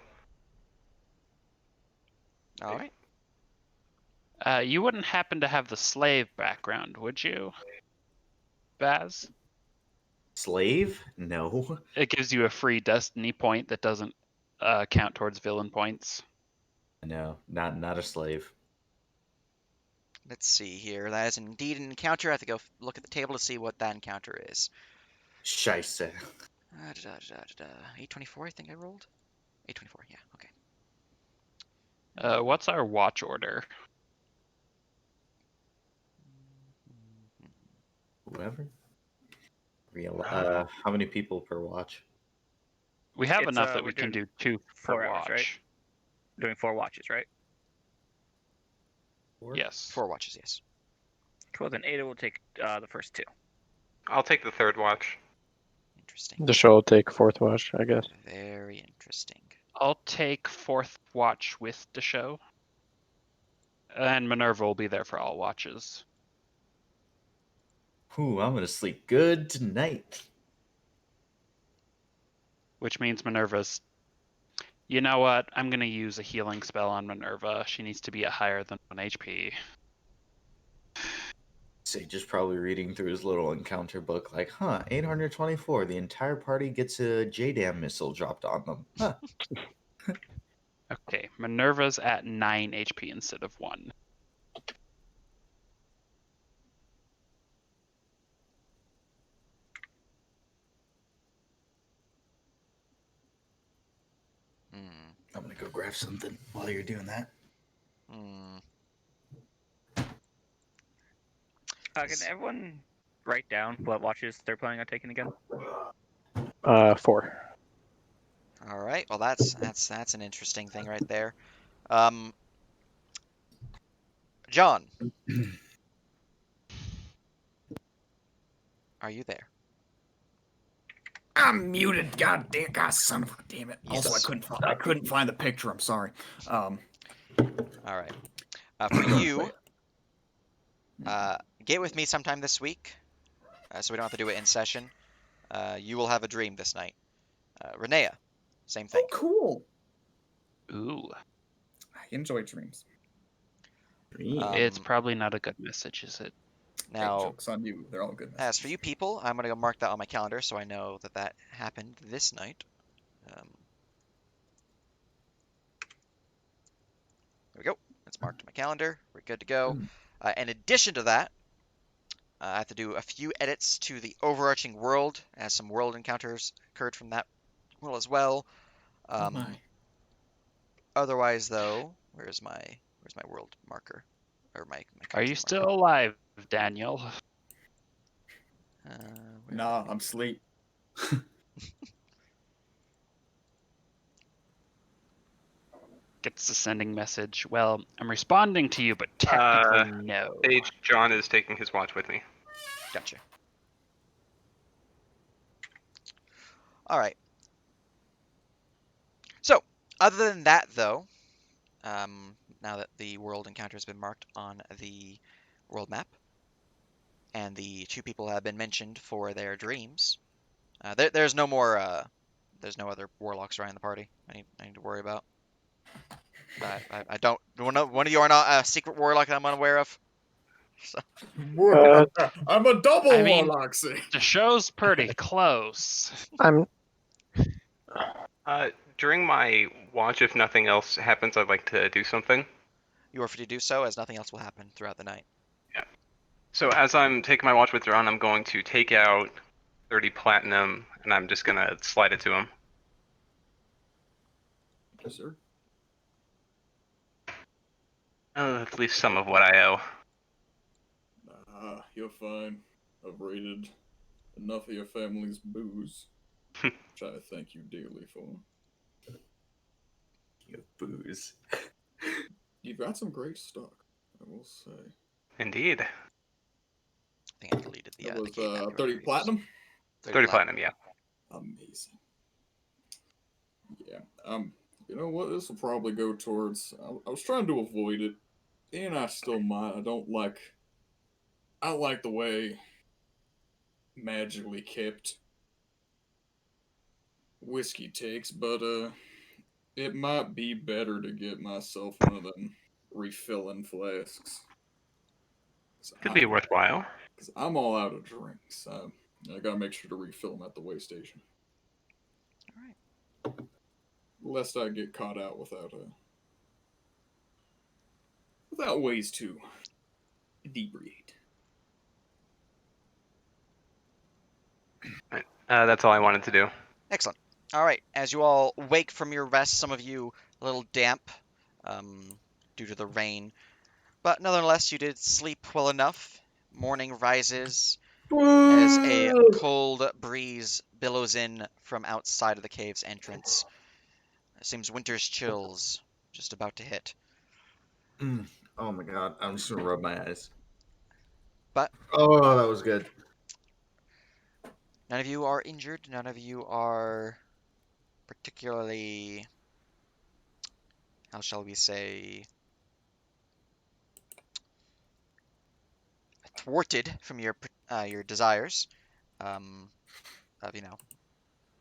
All right. You wouldn't happen to have the slave background, would you, Baz? Slave? No. It gives you a free destiny point that doesn't count towards villain points. No, not a slave. Let's see here. That is indeed an encounter. I have to go look at the table to see what that encounter is. Scheisse. E34, I think I rolled. E24, yeah, okay. What's our watch order? Whoever. How many people per watch? We have It's, enough that we're we can do doing 2 per 4 hours, watch. right? Doing 4 watches, right? 4? Yes. 4 watches, yes. Cool. Then Ada will take the first 2. I'll take the 3rd watch. Interesting. The show will take fourth watch, I guess. Very interesting. I'll take 4th watch with the show. And Minerva will be there for all watches. Ooh, I'm gonna sleep good tonight. Which means Minerva's... You know what? I'm going to use a healing spell on Minerva. She needs to be at higher than 1 HP. Sage is probably reading through his little encounter book, like, 824. The entire party gets a JDAM missile dropped on them. Huh. Okay, Minerva's at 9 HP instead of 1. I'm gonna go grab something while you're doing that. Can everyone write down what watches they're planning on taking again? 4. All right. Well, that's an interesting thing right there. John, are you there? I'm muted. God damn, God, son of a damn it. Also, Yes. I couldn't find the picture. I'm sorry. All right. For you, get with me sometime this week, so we don't have to do it in session. You will have a dream this night. Renea, same thing. Oh, cool. Ooh. I enjoy dreams. It's probably not a good message, is it? Now, Hey, joke's on you. They're all good. as for you people, I'm gonna go mark that on my calendar so I know that that happened this night. There we go. It's marked on my calendar. We're good to go. In addition to that, I have to do a few edits to the overarching world, as some world encounters occurred from that world as well. Otherwise, though, where's my world marker? Or my Are you content still marker? alive, Daniel? Nah, I'm asleep. Gets the sending message. Well, I'm responding to you, but technically no. Sage, John is taking his watch with me. Gotcha. All right. So, other than that, though, now that the world encounter has been marked on the world map, and the 2 people have been mentioned for their dreams, there's no more. There's no other warlocks around the party. I need to worry about. I don't. One of you are not a secret warlock that I'm unaware of. So. I'm a double warlock. The show's pretty close. During my watch, if nothing else happens, I'd like to do something. You are free to do so, as nothing else will happen throughout the night. Yeah. So as I'm taking my watch with Ron, I'm going to take out 30 platinum, and I'm just gonna slide it to him. Yes, sir. At least some of what I owe. You're fine. I've raided enough of your family's booze, which I thank you dearly for. You booze. You've got some great stock, I will say. Indeed. I think I deleted the That the was cave map. 30 platinum. 30 platinum, yeah. Amazing. Yeah. You know what? This will probably go towards. I was trying to avoid it, and I still might. I don't like the way magically kept whiskey takes, but it might be better to get myself one of them refilling flasks. Could be worthwhile. Because I'm all out of drinks. I gotta make sure to refill them at the way station. All right. Lest I get caught out without ways to inebriate. That's all I wanted to do. Excellent. All right. As you all wake from your rest, some of you a little damp due to the rain, but nonetheless, you did sleep well enough. Morning rises as a cold breeze billows in from outside of the cave's entrance. It seems winter's chills just about to hit. Oh my god, I'm just gonna rub my eyes. But oh, that was good. None of you are injured. None of you are particularly, how shall we say, thwarted from your desires of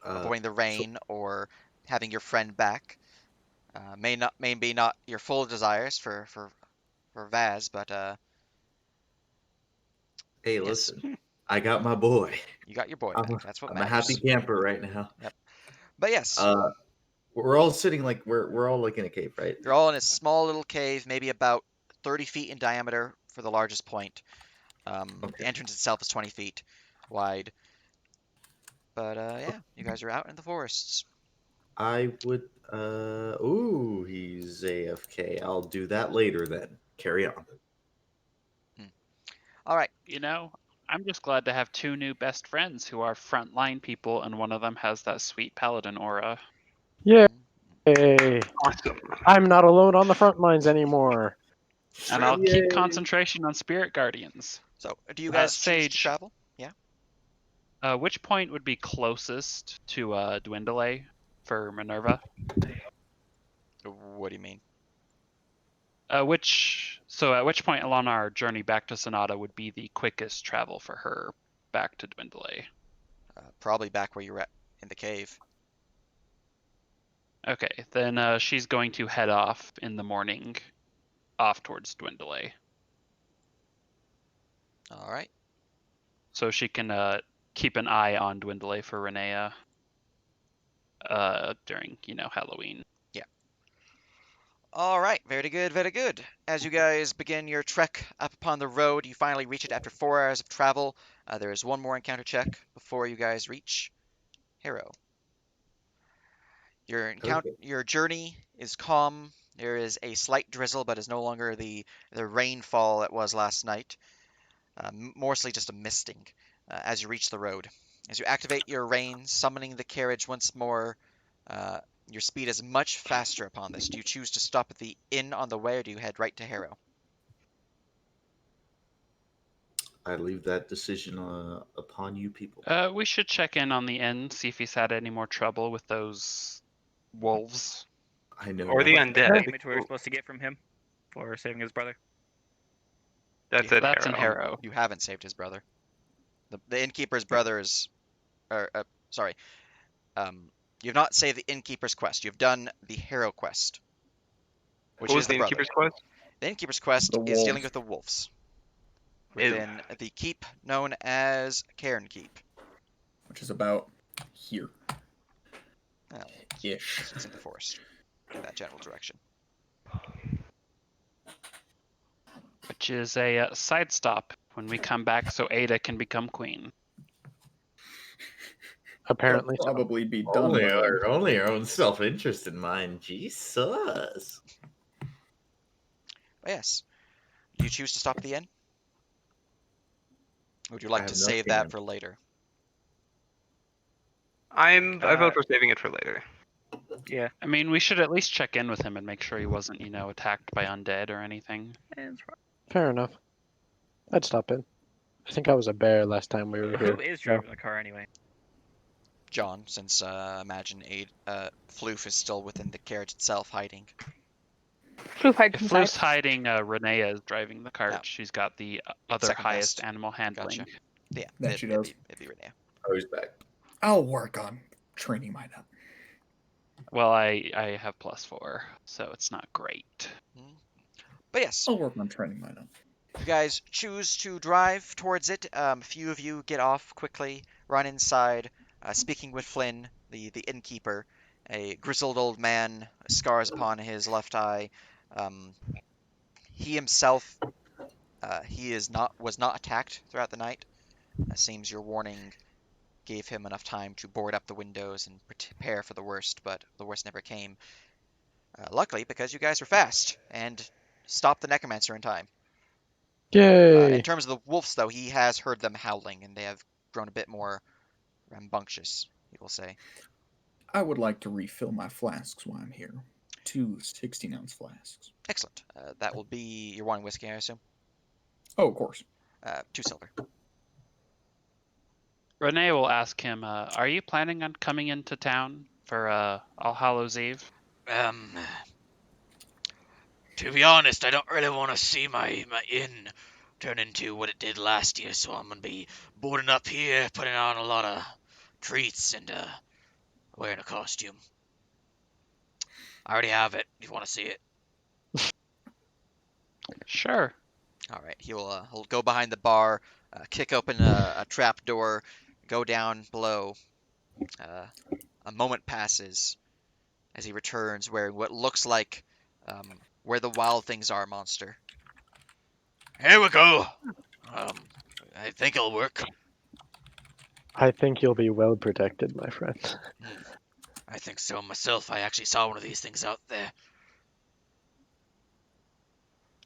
avoiding the rain or having your friend back. Maybe not your full desires for Vaz, but Hey, yes. listen, I got my boy. You got your boy back. That's what I'm matters. a happy camper right now. Yep. But yes, we're all sitting like we're all like in a cave, right? you're all in a small little cave, maybe about 30 feet in diameter for the largest point. Okay. The entrance itself is 20 feet wide. But yeah, you guys are out in the forests. I would. Ooh, he's AFK. I'll do that later then. Carry on. All right. You know, I'm just glad to have two new best friends who are frontline people, and one of them has that sweet paladin aura. Yay! Awesome. I'm not alone on the front lines anymore. And I'll Yay. keep concentration on spirit guardians. So, do you guys choose to Sage, travel? Yeah. Which point would be closest to Dwindle for Minerva? What do you mean? At which point along our journey back to Sonata would be the quickest travel for her back to Dwindle? Probably back where you were at in the cave. Okay, then she's going to head off in the morning, off towards Dwindle. All right. So she can keep an eye on Dwindle for Renea during, Halloween. Yeah. All right. Very good. Very good. As you guys begin your trek up upon the road, you finally reach it after 4 hours of travel. There is one more encounter check before you guys reach Harrow. Your journey is calm. There is a slight drizzle, but is no longer the rainfall it was last night. Mostly just a misting as you reach the road. As you activate your reins, summoning the carriage once more, your speed is much faster upon this. Do you choose to stop at the inn on the way, or do you head right to Harrow? I leave that decision upon you people. We should check in on the inn, see if he's had any more trouble with those wolves. I know. Or the nothing. undead. Payment we were supposed to get from him for saving his brother. That's Yeah, it, that's in Harrow. Harrow. You haven't saved his brother. The innkeeper's brother is, sorry. You've not saved the innkeeper's quest. You've done the Harrow quest, which What is was the the brother. innkeeper's quest? The innkeeper's quest The is dealing wolves. with the wolves Ew. within the keep known as Cairn Keep. Which is about here. Well, Ish. it's in the forest, in that general direction. Which is a side stop when we come back so Ada can become queen. Apparently They'll so. probably be done. Only our own self-interest in mind. Jesus. But yes. Do you choose to stop at the inn? Or would you I like to have no save that feeling. for later? I vote for saving it for later. Yeah. I mean, we should at least check in with him and make sure he wasn't, attacked by undead or anything. Fair enough. I'd stop in. I think I was a bear last time we were here. Who is driving the car anyway? John, since imagine Floof is still within the carriage itself, hiding. Floof hides If inside. Floof's hiding, Renea is driving the cart. Yeah. She's got the other Second highest best. animal handling. Gotcha. Yeah, That she does. it'd be Renee. Oh, he's back. I'll work on training mine up. Well, I have +4, so it's not great. But yes, I'll work on training mine up. you guys choose to drive towards it. A few of you get off quickly, run inside, speaking with Flynn, the innkeeper, a grizzled old man, scars upon his left eye. He himself, was not attacked throughout the night. It seems your warning gave him enough time to board up the windows and prepare for the worst, but the worst never came. Luckily, because you guys were fast and stopped the necromancer in time. Yay! In terms of the wolves, though, he has heard them howling, and they have grown a bit more rambunctious, you will say. I would like to refill my flasks while I'm here. 2 16-ounce flasks. Excellent. That will be your wine whiskey, I assume. Oh, of course. 2 silver. Renee will ask him, are you planning on coming into town for All Hallows Eve? To be honest, I don't really want to see my inn turn into what it did last year, so I'm gonna be boarding up here, putting on a lot of treats, and wearing a costume. I already have it. If you want to see it? Sure. All right. He'll go behind the bar, kick open a trap door, go down below. A moment passes as he returns wearing what looks like Where the Wild Things Are monster. Here we go. I think it'll work. I think you'll be well protected, my friend. I think so myself. I actually saw one of these things out there.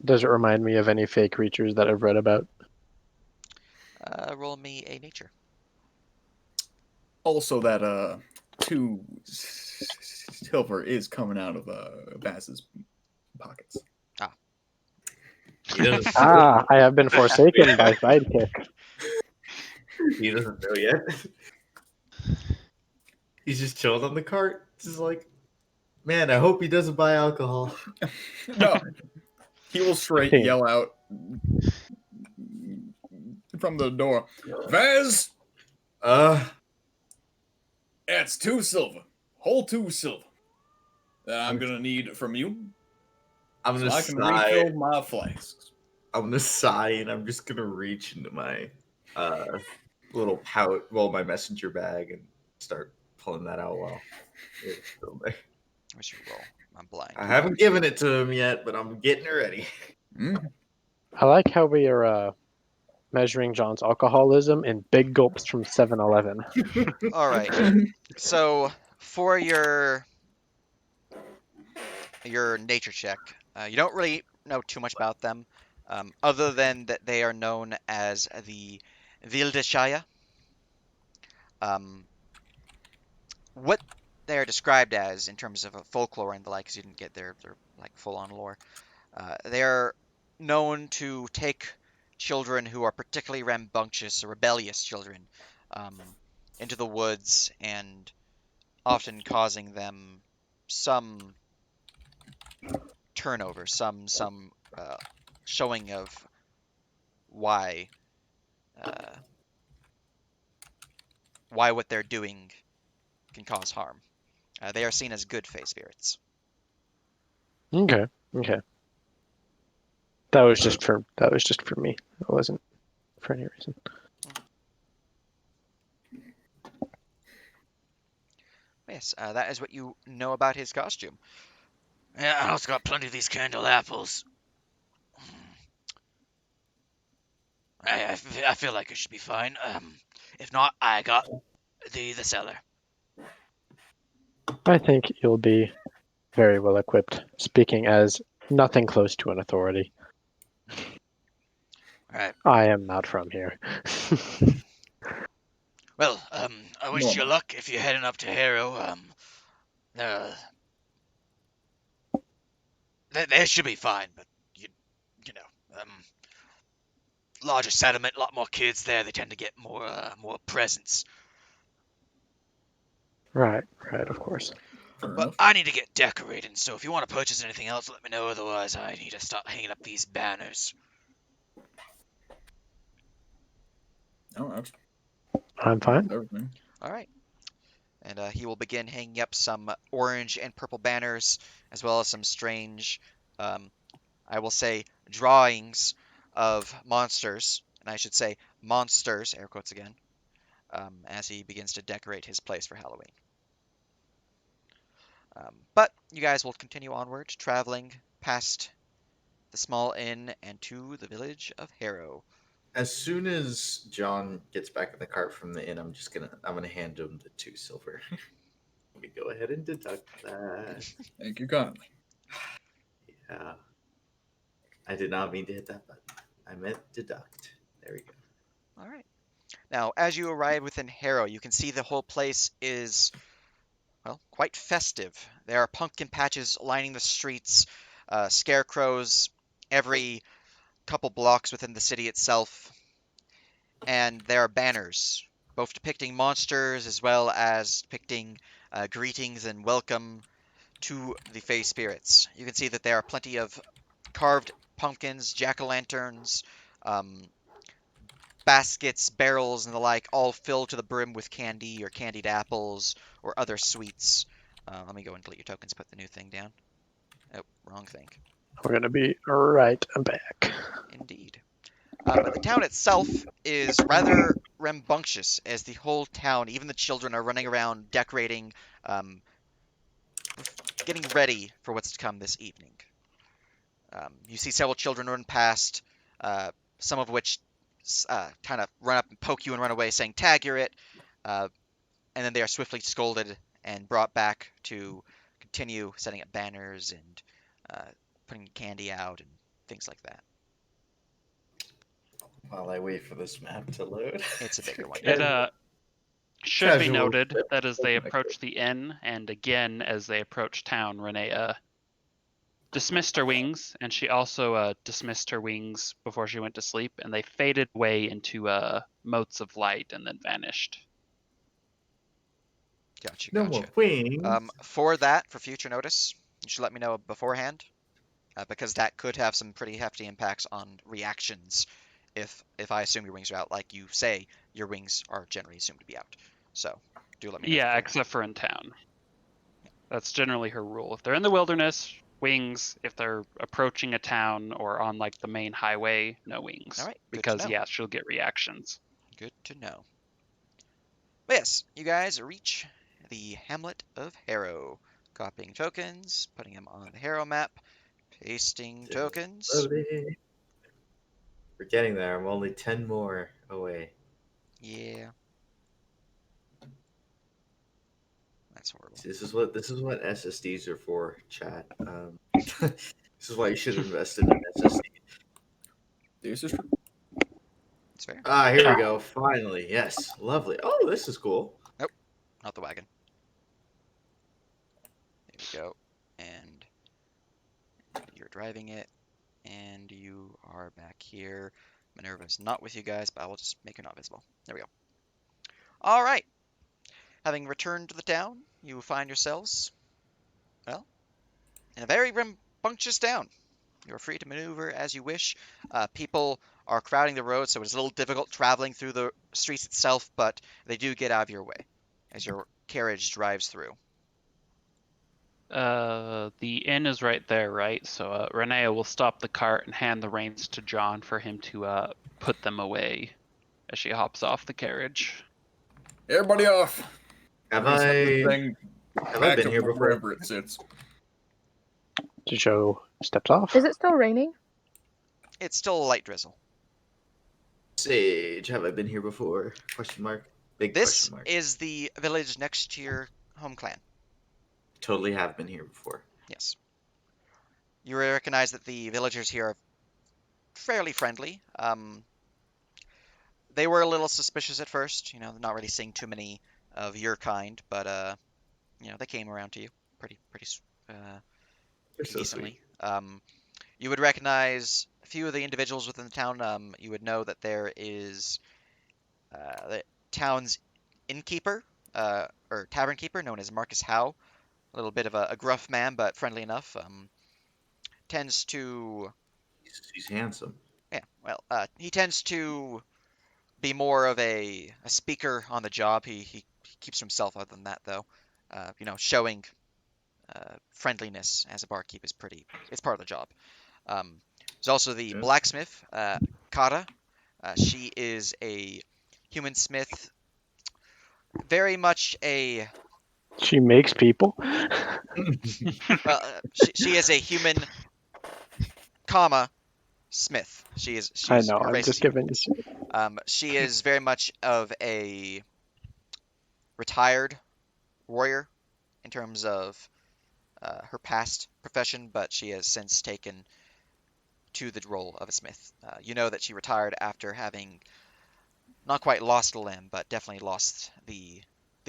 Does it remind me of any fake creatures that I've read about? Roll me a nature. Also, that 2 silver is coming out of Bass's pockets. He doesn't, I have been forsaken by Sidekick. he doesn't know yet. He's just chilled on the cart. Just like, man, I hope he doesn't buy alcohol. No, he will straight yell out from the door, Vaz, it's 2 silver. Whole 2 silver. That I'm gonna need from you. I'm gonna So I can sigh. refill my flasks. I'm gonna sigh and I'm just gonna reach into my little pouch, my messenger bag, and start pulling that out while it's still there. What's your roll? I'm blind. I haven't given it to him yet, but I'm getting it ready. I like how we are measuring John's alcoholism in big gulps from 7-Eleven. All right. So for your nature check, you don't really know too much about them, other than that they are known as the Vildeshaya. What they are described as in terms of folklore and the like, because you didn't get their like full-on lore, they are known to take children who are particularly rambunctious or rebellious children into the woods and often causing them some turnover, some showing of why what they're doing can cause harm. They are seen as good fae spirits. Okay. That was just for me. It wasn't for any reason. Yes, that is what you know about his costume. Yeah, I also got plenty of these candle apples. I feel like it should be fine. If not, I got The cellar. I think you'll be very well equipped, speaking as nothing close to an authority. All right. I am not from here. Well, I wish you Normal. luck if you're heading up to Harrow. Uh, they should be fine, but you know, larger settlement, a lot more kids there. They tend to get more presents. Right, of course. Fair But enough. I need to get decorating, so if you want to purchase anything else, let me know. Otherwise, I need to start hanging up these banners. No, that's I'm fine. everything. All right. And he will begin hanging up some orange and purple banners, as well as some strange, I will say, drawings of monsters, and I should say monsters, air quotes again, as he begins to decorate his place for Halloween. But you guys will continue onward, traveling past the small inn and to the village of Harrow. As soon as John gets back in the cart from the inn, I'm gonna hand him the 2 silver. Let me go ahead and deduct that. Thank you kindly. Yeah. I did not mean to hit that button. I meant deduct. There we go. All right. Now, as you arrive within Harrow, you can see the whole place is, well, quite festive. There are pumpkin patches lining the streets, scarecrows every couple blocks within the city itself, and there are banners, both depicting monsters as well as depicting greetings and welcome to the Fey spirits. You can see that there are plenty of carved pumpkins, jack-o'-lanterns, um, baskets, barrels, and the like, all filled to the brim with candy or candied apples or other sweets. Let me go and delete your tokens, put the new thing down. Oh, wrong thing. We're gonna be right back. Indeed. But the town itself is rather rambunctious, as the whole town, even the children, are running around decorating, um, getting ready for what's to come this evening. You see several children run past, some of which kind of run up and poke you and run away, saying, "Tag, you're it," and then they are swiftly scolded and brought back to continue setting up banners and putting candy out and things like that. While I wait for this map to load. It's a bigger one. It should be Casual noted flip. that as they approach the inn, and again as they approach town, Renee dismissed her wings, and she also dismissed her wings before she went to sleep, and they faded away into motes of light and then vanished. Gotcha, No more gotcha. wings. For that, for future notice, you should let me know beforehand, because that could have some pretty hefty impacts on reactions. If I assume your wings are out, like you say, your wings are generally assumed to be out. So do let me know. Yeah, beforehand. except for in town. That's generally her rule. If they're in the wilderness, wings. If they're approaching a town or on like the main highway, no wings. All right, good to Because know. yeah, she'll get reactions. Good to know. But yes, you guys reach the hamlet of Harrow. Copying tokens, putting them on the Harrow map, pasting tokens. Loading. We're getting there. I'm only 10 more away. Yeah. That's horrible. This is what SSDs are for, chat. This is why you should have invested in SSD. This is true. It's fair. Ah, here we go. Finally, yes, lovely. Oh, this is cool. Nope, not the wagon. There we go. And you're driving it, and you are back here. Minerva's not with you guys, but I will just make her not visible. There we go. All right. Having returned to the town, you find yourselves, well, in a very rambunctious town. You are free to maneuver as you wish. People are crowding the road, so it's a little difficult traveling through the streets itself, but they do get out of your way as your carriage drives through. The inn is right there, right? So Renee will stop the cart and hand the reins to John for him to put them away as she hops off the carriage. Everybody off. Have We're gonna send this I thing have I back been to here before? wherever it sits. Joe steps off. Is it still raining? It's still a light drizzle. Sage, have I been here before? Question mark. Big This question mark. is the village next to your home clan. Totally have been here before. Yes. You recognize that the villagers here are fairly friendly. They were a little suspicious at first, not really seeing too many of your kind, but they came around to you pretty They're so decently. sweet. You would recognize a few of the individuals within the town. You would know that there is the town's innkeeper, or tavern keeper, known as Marcus Howe. A little bit of a gruff man, but friendly enough. Tends to, He's handsome. yeah, well, he tends to be more of a speaker on the job. He keeps to himself other than that, though. Showing friendliness as a barkeep is it's part of the job. There's also the Yeah. blacksmith, Kara. She is a human smith, very much a, She makes people. well, she is a human, comma, smith. I She's know. her I'm race is just human. giving you. She is very much of a retired warrior in terms of her past profession, but she has since taken to the role of a smith. You know that she retired after having not quite lost a limb, but definitely lost the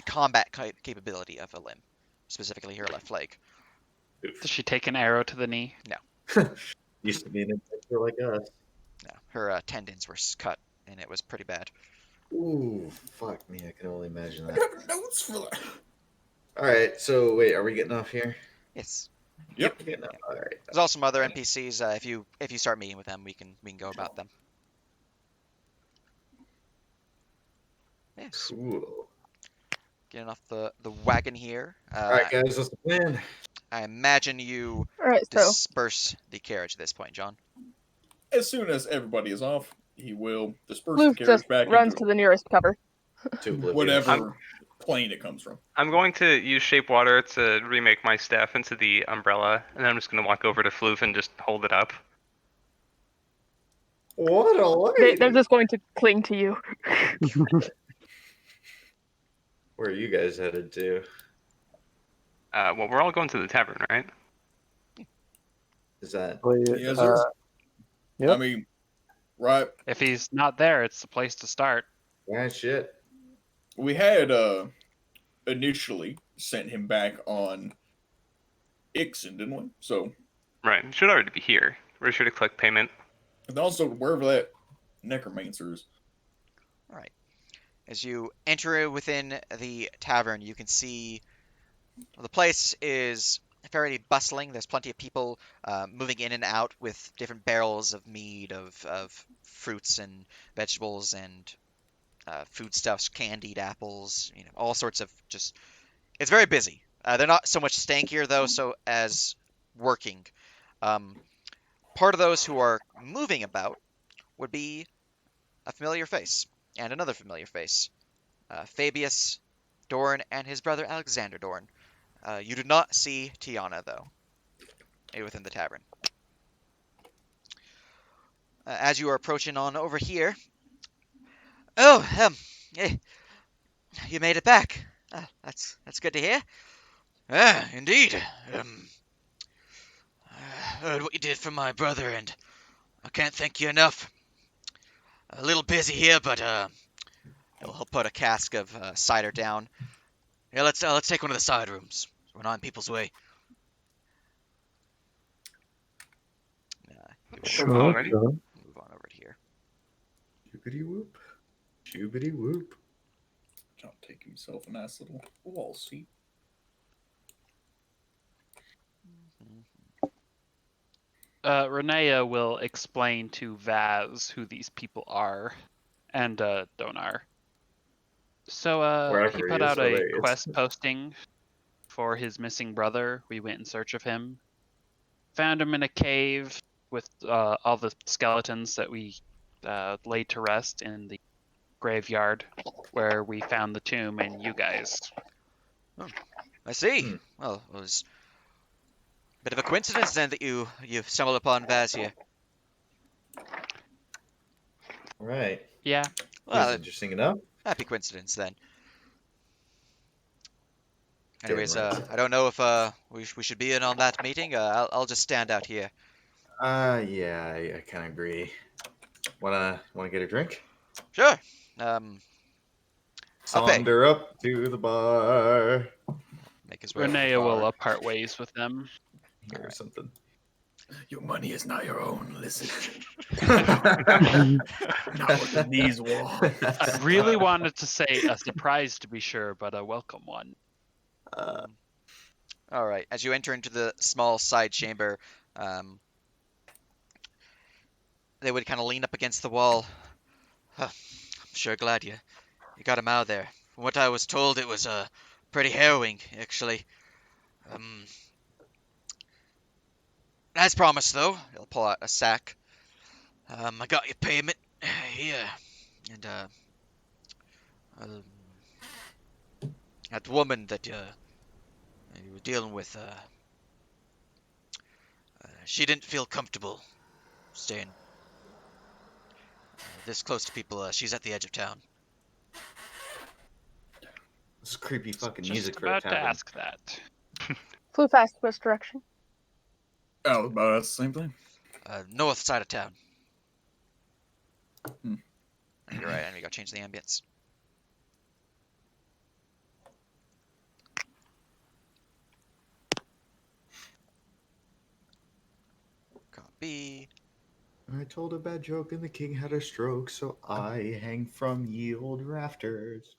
combat capability of a limb, specifically her left leg. Does she take an arrow to the knee? Used to be an adventure like us. No, her tendons were cut, and it was pretty bad. Ooh, fuck me! I can only imagine I that. got notes for that. All right, so wait, are we getting off here? Yes. Yep. We're getting off. All right. There's also some other NPCs. If you start meeting with them, we can go about them. Yes. Cool. Getting off the wagon here. All right, guys, what's the plan? I imagine you All right, so disperse the carriage at this point, John. As soon as everybody is off, he will disperse Luke the carriage just back runs into to the nearest cover. To oblivion. whatever plane it comes from. I'm going to use shape water to remake my staff into the umbrella, and then I'm just going to walk over to Floof and just hold it up. What a lady. They're just going to cling to you. Where are you guys headed to? Well, we're all going to the tavern, right? Is that Yes, sir. Yep. I mean, right. If he's not there, it's the place to start. right? Shit. We had initially sent him back on Ixon, didn't we? So, Right. It should already be here. We're sure to collect payment. and also wherever that necromancer is. All right. As you enter within the tavern, you can see the place is fairly bustling. There's plenty of people moving in and out with different barrels of mead, of fruits and vegetables and foodstuffs, candied apples, all sorts of just. It's very busy. They're not so much staying here though, so as working. Part of those who are moving about would be a familiar face and another familiar face, Fabius Dorn and his brother Alexander Dorn. You do not see Tiana though within the tavern. As you are approaching on over here. Oh, you made it back. That's good to hear. Indeed. I heard what you did for my brother, and I can't thank you enough. A little busy here, but He'll put a cask of cider down. yeah, let's take one of the side rooms. We're not in people's way. Sure, Alrighty. sure. Move on over to here. Shoobity whoop. Shoobity whoop. John take himself a nice little wall seat. Renea will explain to Vaz who these people are, and Donar. So Wherever he he put is, out oh, a there he is. quest posting for his missing brother. We went in search of him, found him in a cave with all the skeletons that we laid to rest in the graveyard where we found the tomb and you guys. I see. Hmm. Well, it was a bit of a coincidence then that you stumbled upon Vaz here. All right. Yeah. He's Well, interesting enough. Happy coincidence then. Damn Anyways, right. I don't know if we should be in on that meeting. I'll just stand out here. Yeah, I kind of agree. Wanna get a drink? Sure. I'll pay. Saunter up to the bar Make his way over to the Renea will bar. part ways with them. or Alright. something. Your money is not your own. Listen, I not within these walls. I really wanted to say a surprise to be sure, but a welcome one. All right. As you enter into the small side chamber, they would kind of lean up against the wall. Huh, I'm sure glad you got him out of there. From what I was told, it was pretty harrowing, actually. Um, as promised, though, he'll pull out a sack. I got your payment here, and um, that woman that you were dealing with, she didn't feel comfortable staying this close to people. She's at the edge of town. This is creepy fucking Just music for a about to tavern. ask that. Flew fast west direction. Oh, about that's the same thing. North side of town. Hmm. You're right, and we got to change the ambience. Copy. I told a bad joke and the king had a stroke, so I hang from ye old rafters.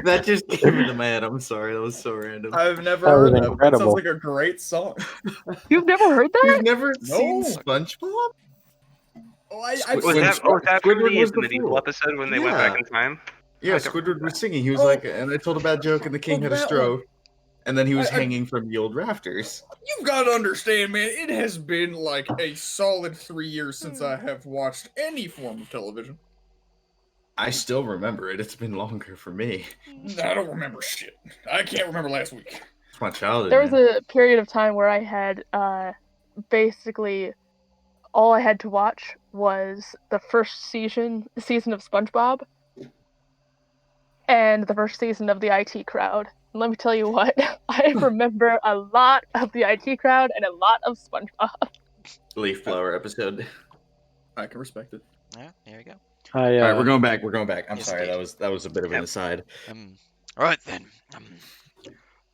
That just came into my head. I'm sorry, that was so random. I've never That was heard that. That incredible. sounds like a great song. You've never heard that? You've never No. seen SpongeBob? Oh, I've Was Was seen that Squid- was that from Squidward was the the medieval fool. episode when they went back in time? Yeah, I don't Squidward remember was singing. He was Oh. like, and I told a bad joke and the king Oh, had a that stroke, and then he was I- hanging from the old rafters. You've got to understand, man. It has been like a solid 3 years since I have watched any form of television. I still remember it. It's been longer for me. I don't remember shit. I can't remember last week. It's my childhood. There was man. a period of time where I had basically all I had to watch was the first season of SpongeBob and the first season of the IT Crowd. And let me tell you what, I remember a lot of the IT Crowd and a lot of SpongeBob. Leaf blower episode. I can respect it. Yeah, here we go. All right, we're going back. We're going back. I'm Yes, sorry, indeed. that was a bit of an Yep. aside. All right then.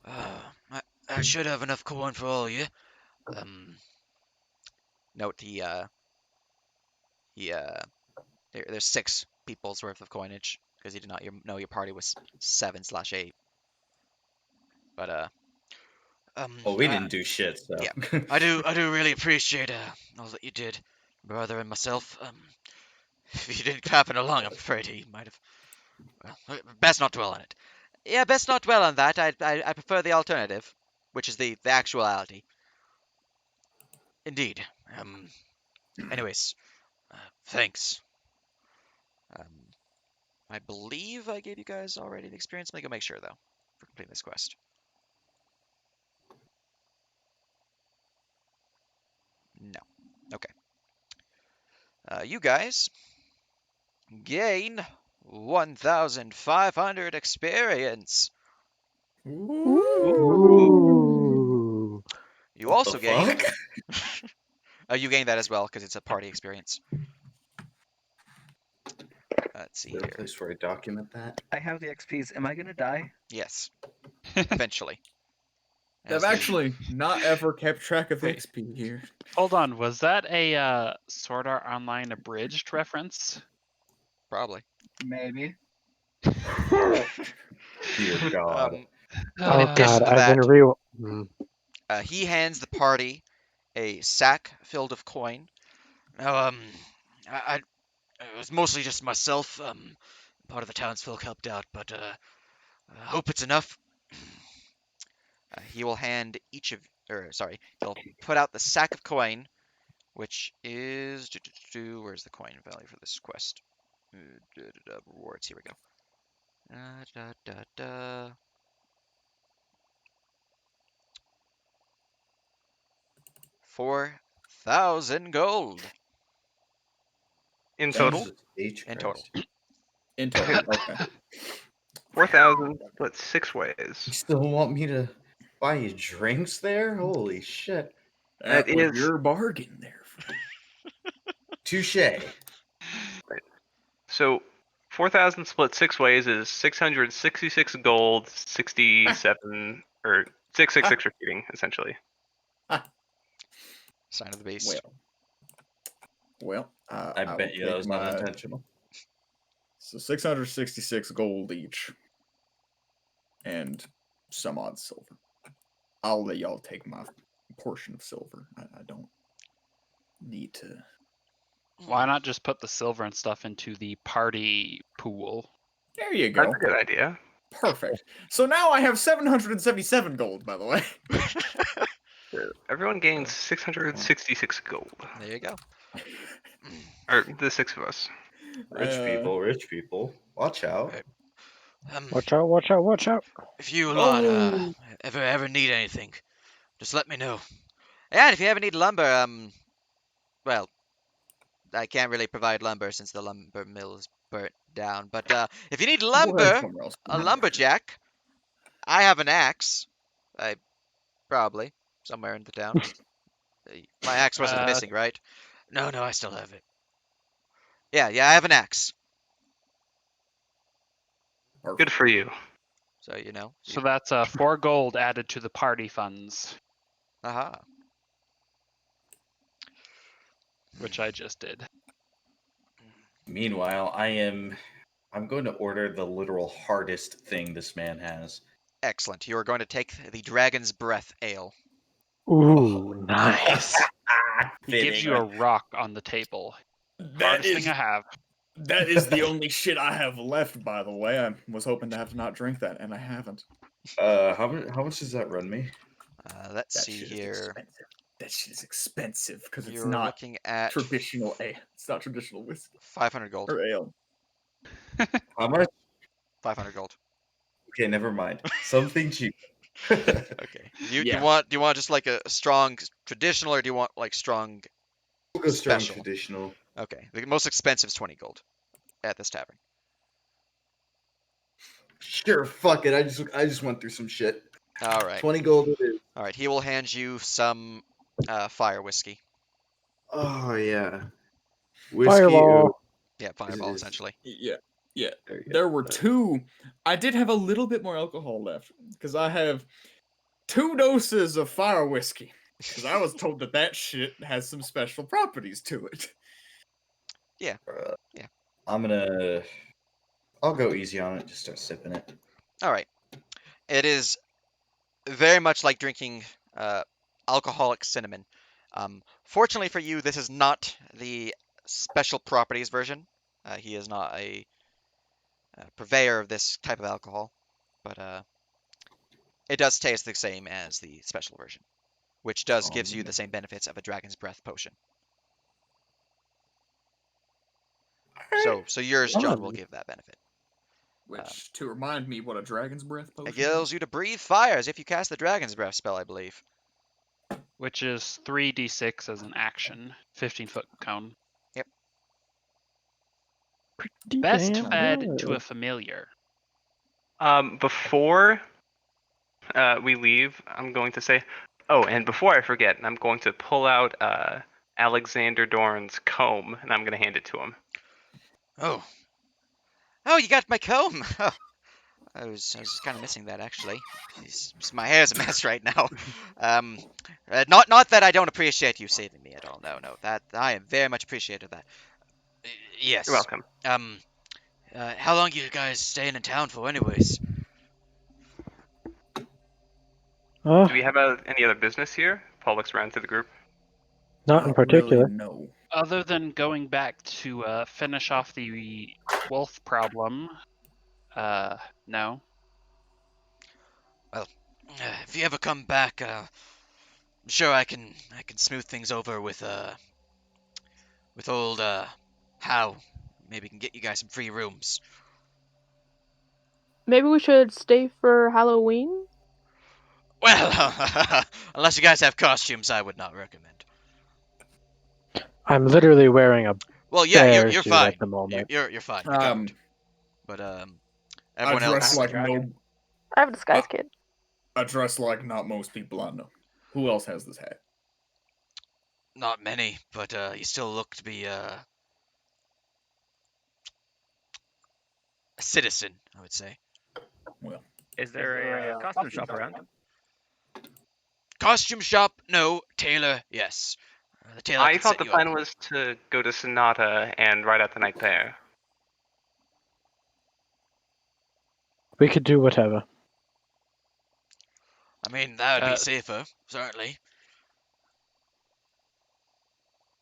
I should have enough coin for all of you. Note there's 6 people's worth of coinage because you did not know your party was 7/8. But Well, we didn't do shit, so. Yeah. I do really appreciate all that you did, brother and myself. If you didn't happen along, I'm afraid he might have. Well, best not dwell on it. Yeah, best not dwell on that. I prefer the alternative, which is the actuality. Indeed. Anyways, thanks. I believe I gave you guys already the experience. Let me go make sure though for completing this quest. No. Okay. You guys gain 1,500 experience. Ooh. You also The gain. fuck? You gain that as well because it's a party experience. Let's see Is there a here. place where I document that? I have the XPs. Am I gonna die? Yes. Eventually. I've As the- actually not ever kept track of the Wait. XP here. Hold on, was that a Sword Art Online abridged reference? Probably. Maybe. Dear God. In Oh addition god, to I've that, been real. he hands the party a sack filled of coin. Now, I it was mostly just myself. Part of the townsfolk helped out, but I hope it's enough. He will hand each of, or sorry, he'll put out the sack of coin, which is where's the coin value for this quest? Rewards. Here we go. 4,000 gold. In total, Jesus H. In total. Christ. In total. Okay. 4,000 split 6 You ways. still want me to buy you drinks there? Holy shit. That That was is- your bargain there. Touche. So 4,000 split 6 ways is 666 gold, 67 or 666 repeating essentially. Sign of the beast. Well, I will bet you that take was not intentional. So 666 gold each. And some odd silver. I'll let y'all take my portion of silver. I don't need to. Why not just put the silver and stuff into the party pool? There you go. That's a good idea. Perfect. So now I have 777 gold, by the way. Everyone gains 666 gold. There you go. Or the 6 of us. Rich people, rich people. Watch out. Right. Watch out, watch out, watch out. If you lot Oh. ever need anything, just let me know. Yeah, and if you ever need lumber, well, I can't really provide lumber since the lumber mill is burnt down. But if you need We'll head lumber, somewhere else. a lumberjack, I have an axe. Probably somewhere in the town. My axe wasn't missing, right? No, I still have it. Yeah, I have an axe. Good for you. So you know. So that's 4 gold added to the party funds, Aha. which I just did. Meanwhile, I'm going to order the literal hardest thing this man has. Excellent. You are going to take the Dragon's Breath Ale. Ooh, nice. He gives you a rock on the table. Hardest thing I have. That is the only shit I have left, by the way. I was hoping to have to not drink that, and I haven't. How much does that run me? Let's That see shit is here. expensive. That shit is expensive because it's You're not looking at traditional ale. It's not traditional whiskey 500 gold. or ale. How much? 500 gold. Okay, never mind. Something cheap. Okay. Do you want just like a strong traditional, or do you want like strong We'll go strong special? traditional. Okay. The most expensive is 20 gold at this tavern. Sure, fuck it. I just went through some shit. All right. 20 gold it is. All right. He will hand you some fire whiskey. Oh yeah. Whiskey. Fireball. Yeah, fireball is- essentially. Yeah. Yeah. There you go. There were 2. I did have a little bit more alcohol left because I have 2 doses of fire whiskey. Because I was told that shit has some special properties to it. Yeah. I'll go easy on it. Just start sipping it. All right. It is very much like drinking alcoholic cinnamon. Fortunately for you, this is not the special properties version. He is not a purveyor of this type of alcohol, but it does taste the same as the special version, which gives you the same benefits of a Dragon's Breath potion. So yours, John, will give that benefit. Which, to remind me what a Dragon's Breath potion It gives you to breathe fire as if you cast the Dragon's Breath spell, I believe. Which is 3d6 as an action, 15-foot cone. Yep. Pretty Best damn fed good. to a familiar. Before we leave, I'm going to say, oh, and before I forget, I'm going to pull out Alexander Dorn's comb, and I'm going to hand it to him. Oh, you got my comb. Oh, I was kind of missing that actually. My hair's a mess right now. Not that I don't appreciate you saving me at all. No, that I am very much appreciative of that. Yes. You're welcome. How long you guys staying in town for, anyways? Oh, Do we have any other business here? Paul looks around to the group. not in particular. Really, no. Other than going back to finish off the wolf problem, no. If you ever come back, I'm sure I can smooth things over with old How. Maybe can get you guys some free rooms. Maybe we should stay for Halloween? Well, unless you guys have costumes, I would not recommend. I'm literally wearing a Well, yeah, Bears you're do at fine. the moment. You're fine. You Um, don't. But I everyone dress else. like dragon. I have a disguise kit. I dress like not most people I know. Who else has this hat? Not many, but you still look to be a citizen, I would say. Well, Is there a costume shop around? Costume shop? No. Tailor? Yes. The tailor I can thought set the you plan up. was to go to Sonata and ride out the night there. We could do whatever. I mean, that would be Uh, safer, certainly.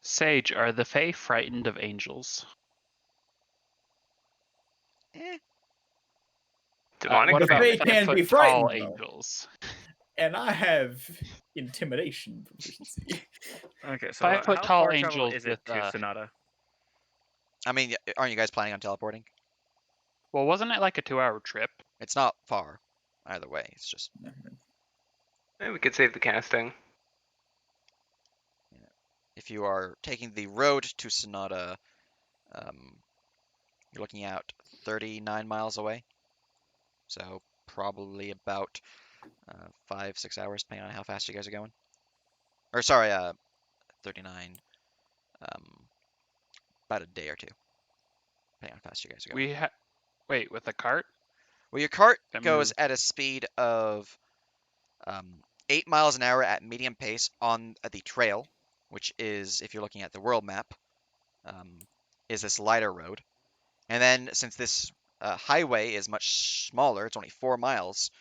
Sage, are the Fae frightened of angels? Demonic What The about Fae creatures. can be 5 foot tall frightened, though. angels? And I have intimidation proficiency. Okay, so 5 foot how tall far travel angels is with it to Sonata? I mean, aren't you guys planning on teleporting? well, wasn't it like a 2-hour trip? It's not far, either way. It's just Maybe we could save the casting. if you are taking the road to Sonata, you're looking at 39 miles away. So probably about 5-6 hours, depending on how fast you guys are going. Or sorry, 39. About a day or two, depending on how fast you guys are going. Wait, with a cart? Well, your cart That goes moves. at a speed of 8 miles an hour at medium pace on the trail, which is, if you're looking at the world map, is this lighter road. And then since this highway is much smaller, it's only 4 miles,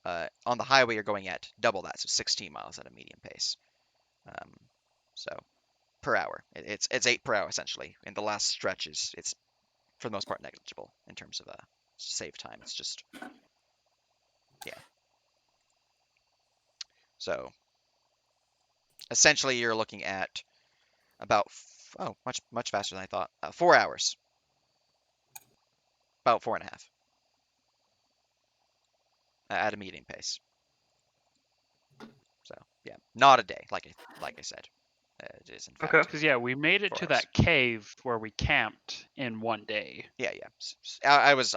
on the highway you're going at double that, so 16 miles at a medium pace. So per hour, it's 8 per hour essentially. In the last stretches, it's for the most part negligible in terms of save time. It's just so essentially you're looking at about much faster than I thought. 4 hours, about 4.5 at a medium pace. So yeah, not a day, like I said. It is in fact. Okay. Because yeah, we made it 4 to hours. that cave where we camped in one day. Yeah. I was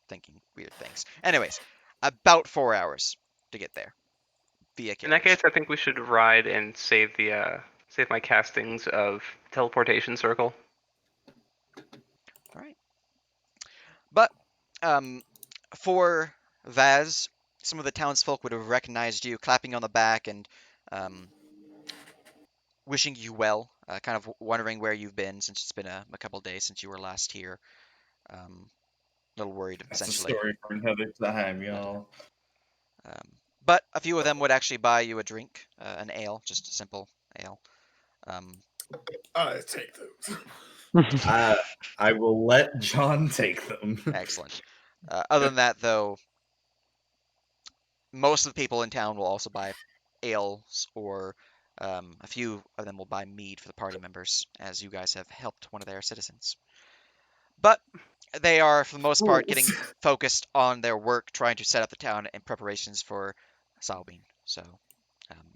thinking weird things. Anyways, about 4 hours to get there via carriage. In that case, I think we should ride and save save my castings of teleportation circle. All right. But for Vaz, some of the townsfolk would have recognized you, clapping on the back and wishing you well, kind of wondering where you've been since it's been a couple days since you were last here. A little worried, That's essentially. a story for another time, y'all. But a few of them would actually buy you a drink, an ale, just a simple ale. I take those. I will let John take them. Excellent. Other than that, though, most of the people in town will also buy ales, or a few of them will buy mead for the party members, as you guys have helped one of their citizens. But they are, for the most part, getting focused on their work, trying to set up the town in preparations for Salween. So,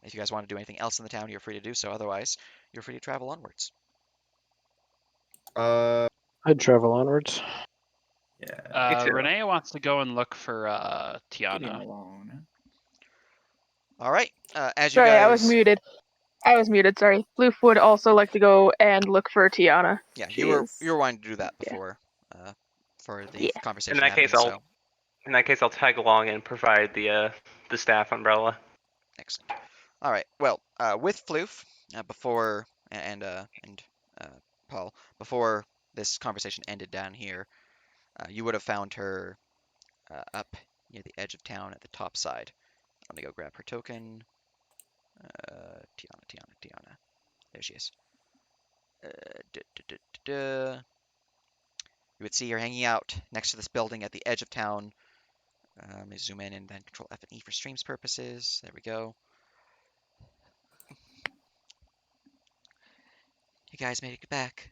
if you guys want to do anything else in the town, you're free to do so. Otherwise, you're free to travel onwards. I'd travel onwards. Yeah. too. Renee wants to go and look for Get him Tiana. along. All right. As you Sorry, guys, I was muted. Sorry. Floof would also like to go and look for Tiana. yeah, She you were is- wanting to do that before, for the Yeah. conversation. In that happening, case, I'll so tag along and provide the staff umbrella. excellent. All right. Well, with Floof, before and Paul, before this conversation ended down here, you would have found her up near the edge of town at the top side. Let me go grab her token. Tiana. There she is. You would see her hanging out next to this building at the edge of town. Let me zoom in and then control F and E for streams purposes. There we go. You guys made it back.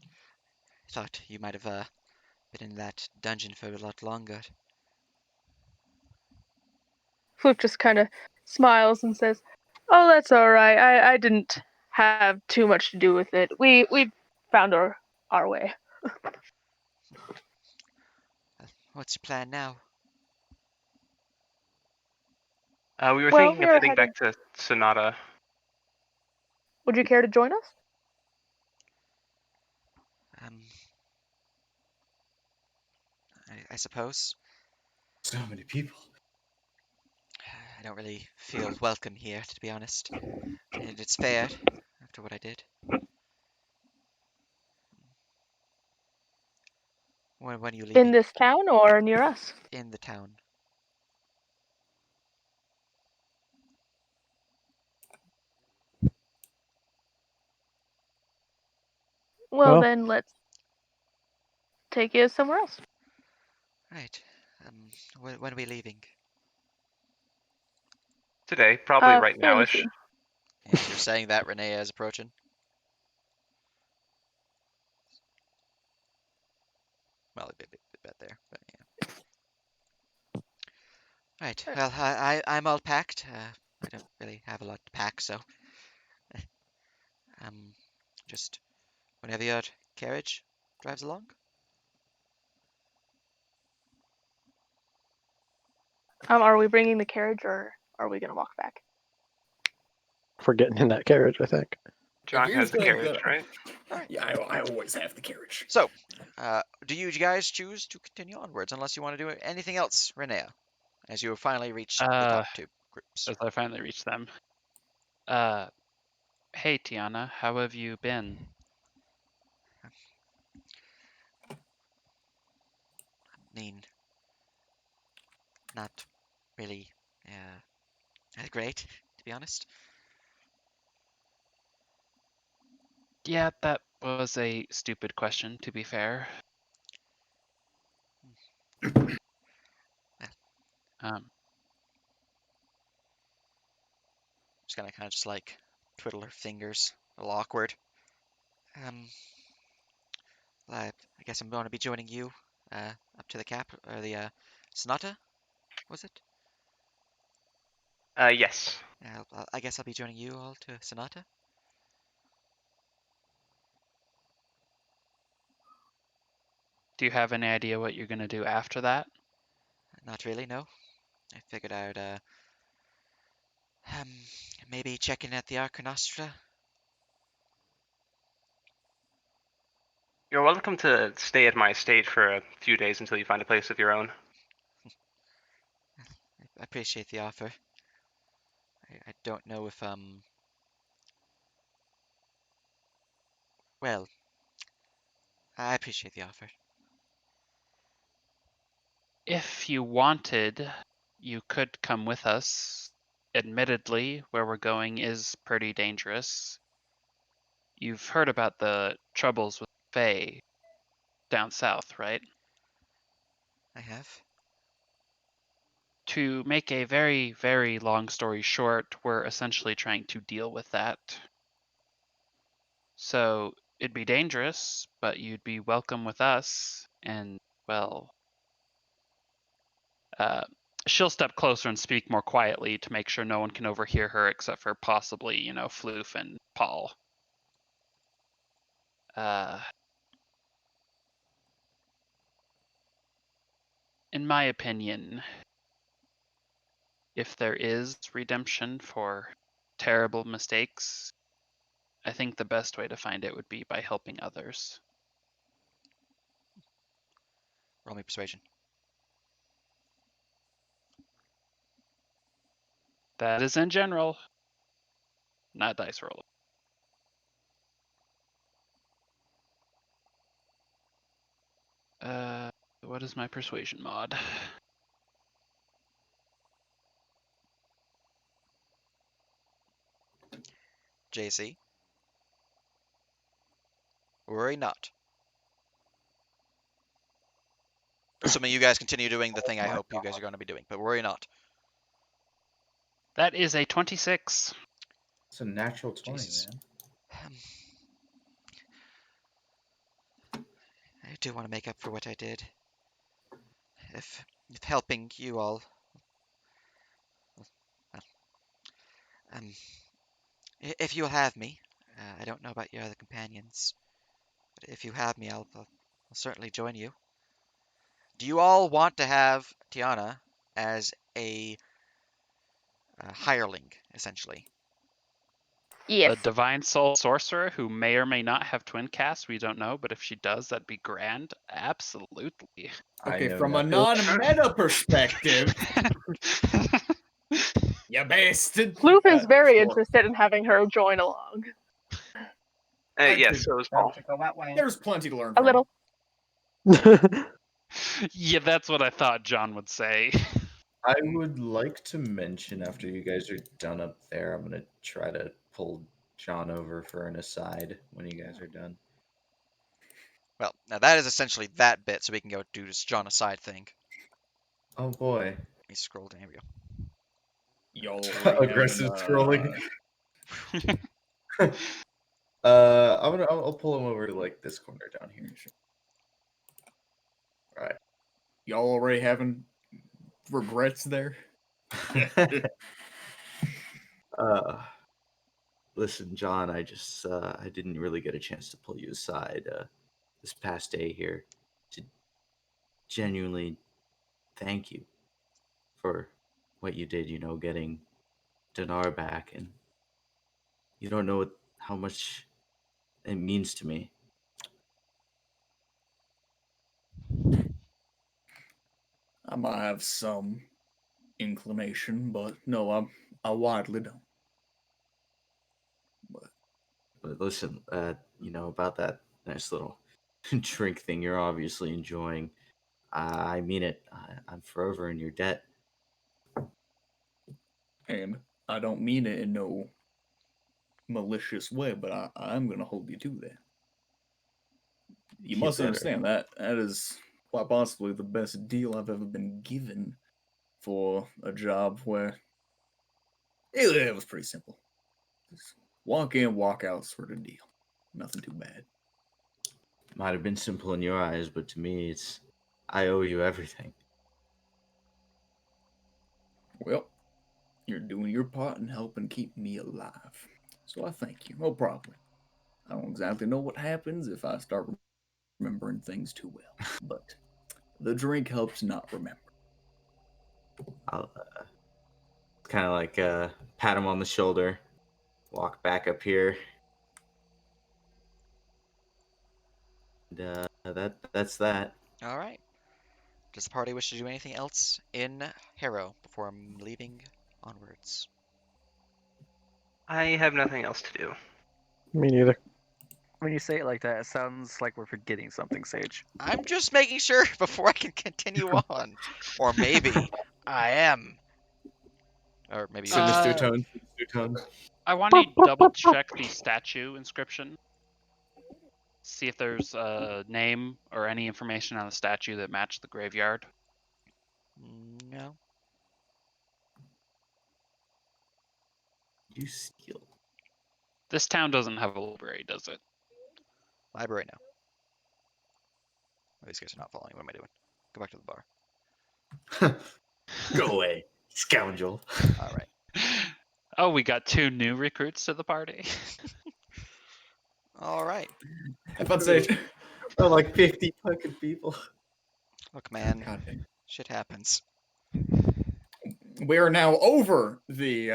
I thought you might have been in that dungeon for a lot longer. Floof just kind of smiles and says, "Oh, that's all right. I didn't have too much to do with it. We found our our way. What's your plan now? We were Well, thinking we of are heading heading. back to Sonata. Would you care to join us? Um, I suppose. So many people. I don't really feel welcome here, to be honest. And it's fair after what I did. When are you In leaving? this town or near us? In the town. Well, Well, then let's take you somewhere else. Right. When are we leaving? Today, probably right Fairly now-ish. soon. As you're saying that, Renee is approaching. Well, a bit there, but yeah. Right. Well, I'm all packed. I don't really have a lot to pack, so um, just whenever your carriage drives along. Are we bringing the carriage or are we gonna walk back? we're getting in that carriage, I think. John If has the you're carriage, gonna- right? Yeah, I always have the carriage. So, do you guys choose to continue onwards unless you want to do anything else, Renea, as you have finally reached the top two groups? As I finally reach them. Hey Tiana, how have you been? I mean, not really great, to be honest. Yeah, that was a stupid question, to be fair. Um, Just gonna kind of just like twiddle her fingers, a little awkward. Um, I guess I'm going to be joining you up to the cap or the Sonata, was it? Yes. I guess I'll be joining you all to Sonata. do you have any idea what you're gonna do after that? Not really, no. I figured I'd um, maybe check in at the Arca Nostra. You're welcome to stay at my estate for a few days until you find a place of your own. I appreciate the offer. I don't know if well, I appreciate the offer. If you wanted, you could come with us. Admittedly, where we're going is pretty dangerous. You've heard about the troubles with Fae down south, right? I have. To make a very, very long story short, we're essentially trying to deal with that. So it'd be dangerous, but you'd be welcome with us. And, well, uh, she'll step closer and speak more quietly to make sure no one can overhear her except for possibly, Floof and Paul. In my opinion, if there is redemption for terrible mistakes, I think the best way to find it would be by helping others. Roll me persuasion. That is in general, not dice roll. What is my persuasion mod? JC. Worry not. Assuming you guys continue doing the thing I hope you guys are going to be doing, but worry not. That is a 26. It's a natural 20, Jesus. man. I do want to make up for what I did. If helping you all, well, if you'll have me, I don't know about your other companions, but if you have me, I'll certainly join you. Do you all want to have Tiana as a hireling, essentially? A Yes. divine soul sorcerer who may or may not have twin casts, we don't know, but if she does, that'd be grand. Absolutely. I Okay, know from a nothing. non-meta perspective, you bastard. Floof is very Sure. interested in having her join along. Yes, so is Paul. To go that way. There's plenty to learn A from. little. Yeah, that's what I thought John would say. I would like to mention after you guys are done up there, I'm gonna try to pull John over for an aside when you guys are done. Well, now that is essentially that bit, so we can go do this John aside thing. Oh boy, Let me scroll down. Here we go. Y'all already aggressive having, scrolling. I'll pull him over to like this corner down here. Right. y'all already having regrets there? Listen, John, I didn't really get a chance to pull you aside this past day here to genuinely thank you for what you did, getting Dinar back, and you don't know how much it means to me. I might have some inclination, but no, I widely don't. But listen, about that nice little drink thing you're obviously enjoying. I mean it. I'm forever in your debt. And I don't mean it in no malicious way, but I'm going to hold you to that. You must better. understand that is quite possibly the best deal I've ever been given for a job where it was pretty simple. Just walk in, walk out sort of deal. Nothing too bad. Might have been simple in your eyes, but to me, I owe you everything. Well, you're doing your part in helping keep me alive. So I thank you. No problem. I don't exactly know what happens if I start remembering things too well, but the drink helps not remember. I'll kind of like pat him on the shoulder, walk back up here. And that's that. All right. Does the party wish to do anything else in Harrow before I'm leaving onwards? I have nothing else to do. Me neither. When you say it like that, it sounds like we're forgetting something, Sage. I'm just making sure before I can continue on. Or maybe I am. Or maybe you Sinister Uh, tones. Sinister tones. I want to double check the statue inscription. See if there's a name or any information on the statue that match the graveyard. No. You steal. This town doesn't have a library, does it? Library, no. Oh, these guys are not following. What am I doing? Go back to the bar. Go away, scoundrel. All right. Oh, we got 2 new recruits to the party. All right. If I'd say, Oh, like 50 fucking people. Look, man, God damn. shit happens. We are now over the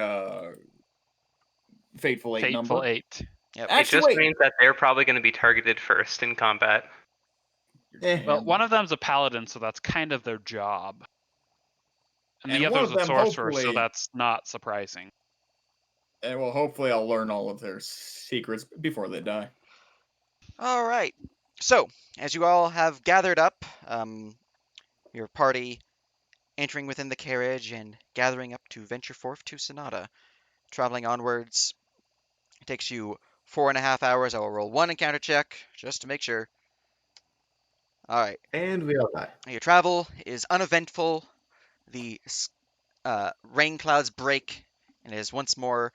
Fateful 8 Fateful number. 8. Yep. It Actually, just wait. means that they're probably going to be targeted first in combat. Well, one of them's a paladin, so that's kind of their job. And the And one other's of a them sorcerer, so hopefully- that's not surprising. And well, hopefully I'll learn all of their secrets before they die. All right. So, as you all have gathered up, your party entering within the carriage and gathering up to venture forth to Sonata, traveling onwards. It takes you 4.5 hours. I will roll 1 encounter check just to make sure. All right. And we all die. Your travel is uneventful. The rain clouds break, and it is once more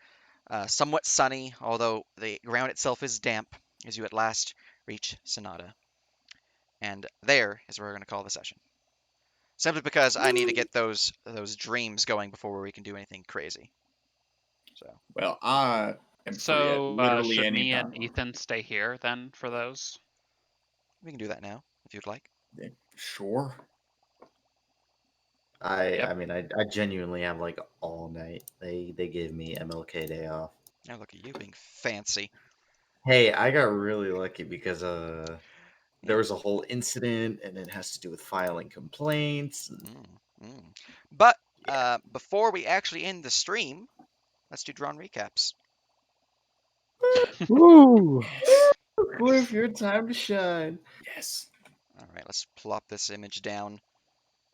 somewhat sunny, although the ground itself is damp as you at last reach Sonata. And there is where we're going to call the session. Simply because I need to get those dreams going before we can do anything crazy. So Well, I am free So, at literally should any me time. and Ethan stay here then for those? We can do that now if you'd like. Sure. I mean, I genuinely have like all night. They gave me MLK Day off. Now look at you being fancy. Hey, I got really lucky because there Yeah. was a whole incident, and it has to do with filing complaints. But before we actually end the stream, let's do drawn recaps. Woo! Cliff, your time to shine. Yes. All right, let's plop this image down.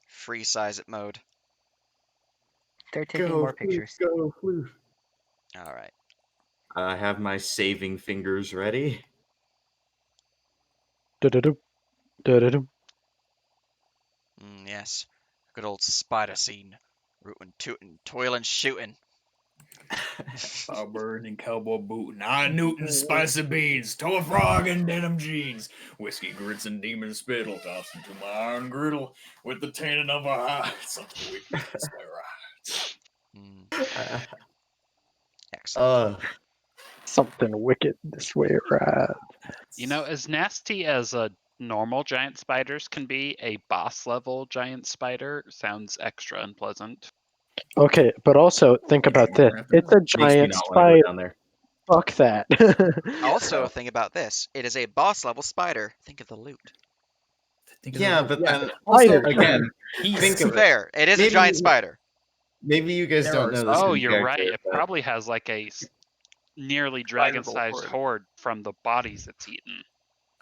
Free size it mode. Start taking more pictures. Go, Cliff. All right. I have my saving fingers ready. Da-da-dum. Da-da-dum. Yes. Good old spider scene. Rootin', tootin', toilin', shootin'. Bird and cowboy boot, 9 Newton spicy beans, toe frog and denim jeans, whiskey grits and demon spittle, tossed into my iron griddle with the tannin of a eye. Something wicked this way right. Excellent. Something wicked this way, right? You know, as nasty as a normal giant spiders can be, a boss level giant spider sounds extra unpleasant. Okay, but also think about this. It's a Makes me giant not want to go spider. down there. Fuck that. Also, think about this. It is a boss level spider. Think of the loot. Yeah, but then Also, again, think of it. Fair. It is a giant spider. Maybe you guys don't know this. Oh, in you're right. character, It but- probably has like a nearly dragon-sized horde from the bodies it's eaten.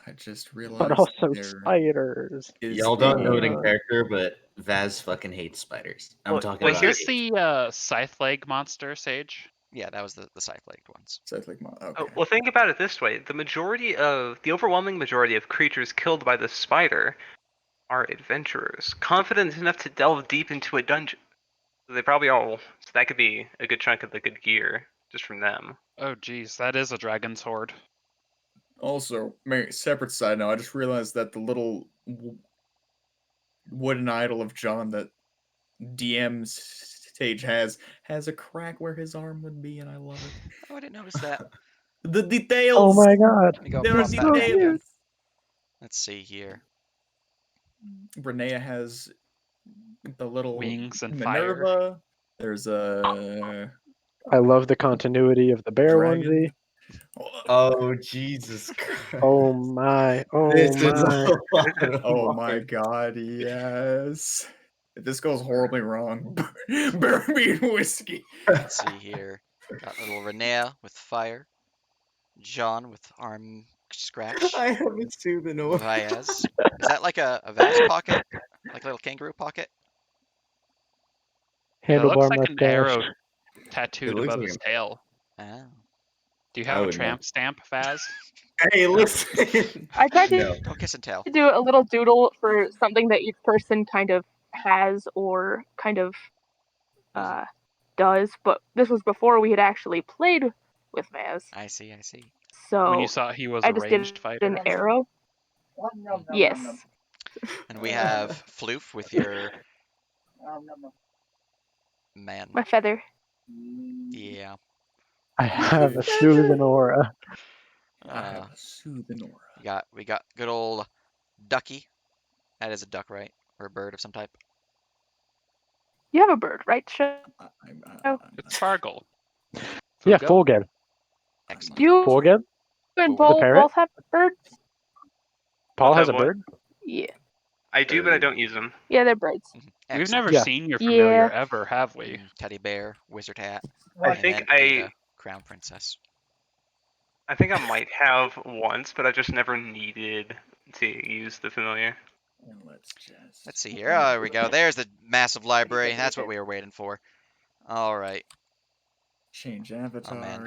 I just realized. But also spiders. Y'all don't know it in character, but Vaz fucking hates spiders. I'm talking Was about this the scythe leg monster, Sage? Yeah, that was the scythe-legged ones. Scythe-legged okay. Oh, well, think about it this way: the overwhelming majority of creatures killed by the spider are adventurers, confident enough to delve deep into a dungeon. So they probably all. So that could be a good chunk of the good gear just from them. Oh, geez, that is a dragon's horde. Also, separate side note, I just realized that the little wooden idol of John that DM Sage has a crack where his arm would be, and I love it. Oh, I didn't notice that. The details. Oh my god. Let me go There are plop that down details. again. Let's see here. Renea has the little wings and Minerva. fire. There's a. I love the continuity of the bear Dragon. onesie. Oh Jesus Christ! Oh my! Oh This is my! a lot of Oh my work. god! Yes. If this goes horribly wrong, bear me and whiskey. Let's see here. Got little Renea with fire. John with arm scratch. I have a soothing aura. Vyaz. Is that like a vase pocket? Like a little kangaroo pocket? That looks Handlebar like an mustache. arrow tattooed It looks above like his a- tail. Oh. Do you I have a would know. tramp stamp, Vaz? Hey, listen. I tried to No. Don't kiss and tell. do a little doodle for something that each person kind of has or kind of does, but this was before we had actually played with Vaz. I see, I see. So When you saw he was I a just ranged did fighter? an arrow. Yes. And we have Floof with your man. My feather. Yeah. I have a soothing aura. I have a soothing aura. We got good old Ducky. That is a duck, right? Or a bird of some type. You have a bird, right? It's Fargle. Yeah, Fugo? Fulgen. Excellent. You Fulgen? and The Paul parrot? both have birds? Paul has a That one. bird? Yeah. I do, but I don't use them. Yeah, they're birds. We've Excellent. never Yeah. seen your familiar Yeah. ever, have we? Teddy bear, wizard hat, I and think then I Ada, crown princess. might have once, but I just never needed to use the familiar. And let's see here. Oh, there we go. There's the massive library. That's what we were waiting for. All right. change avatar. man.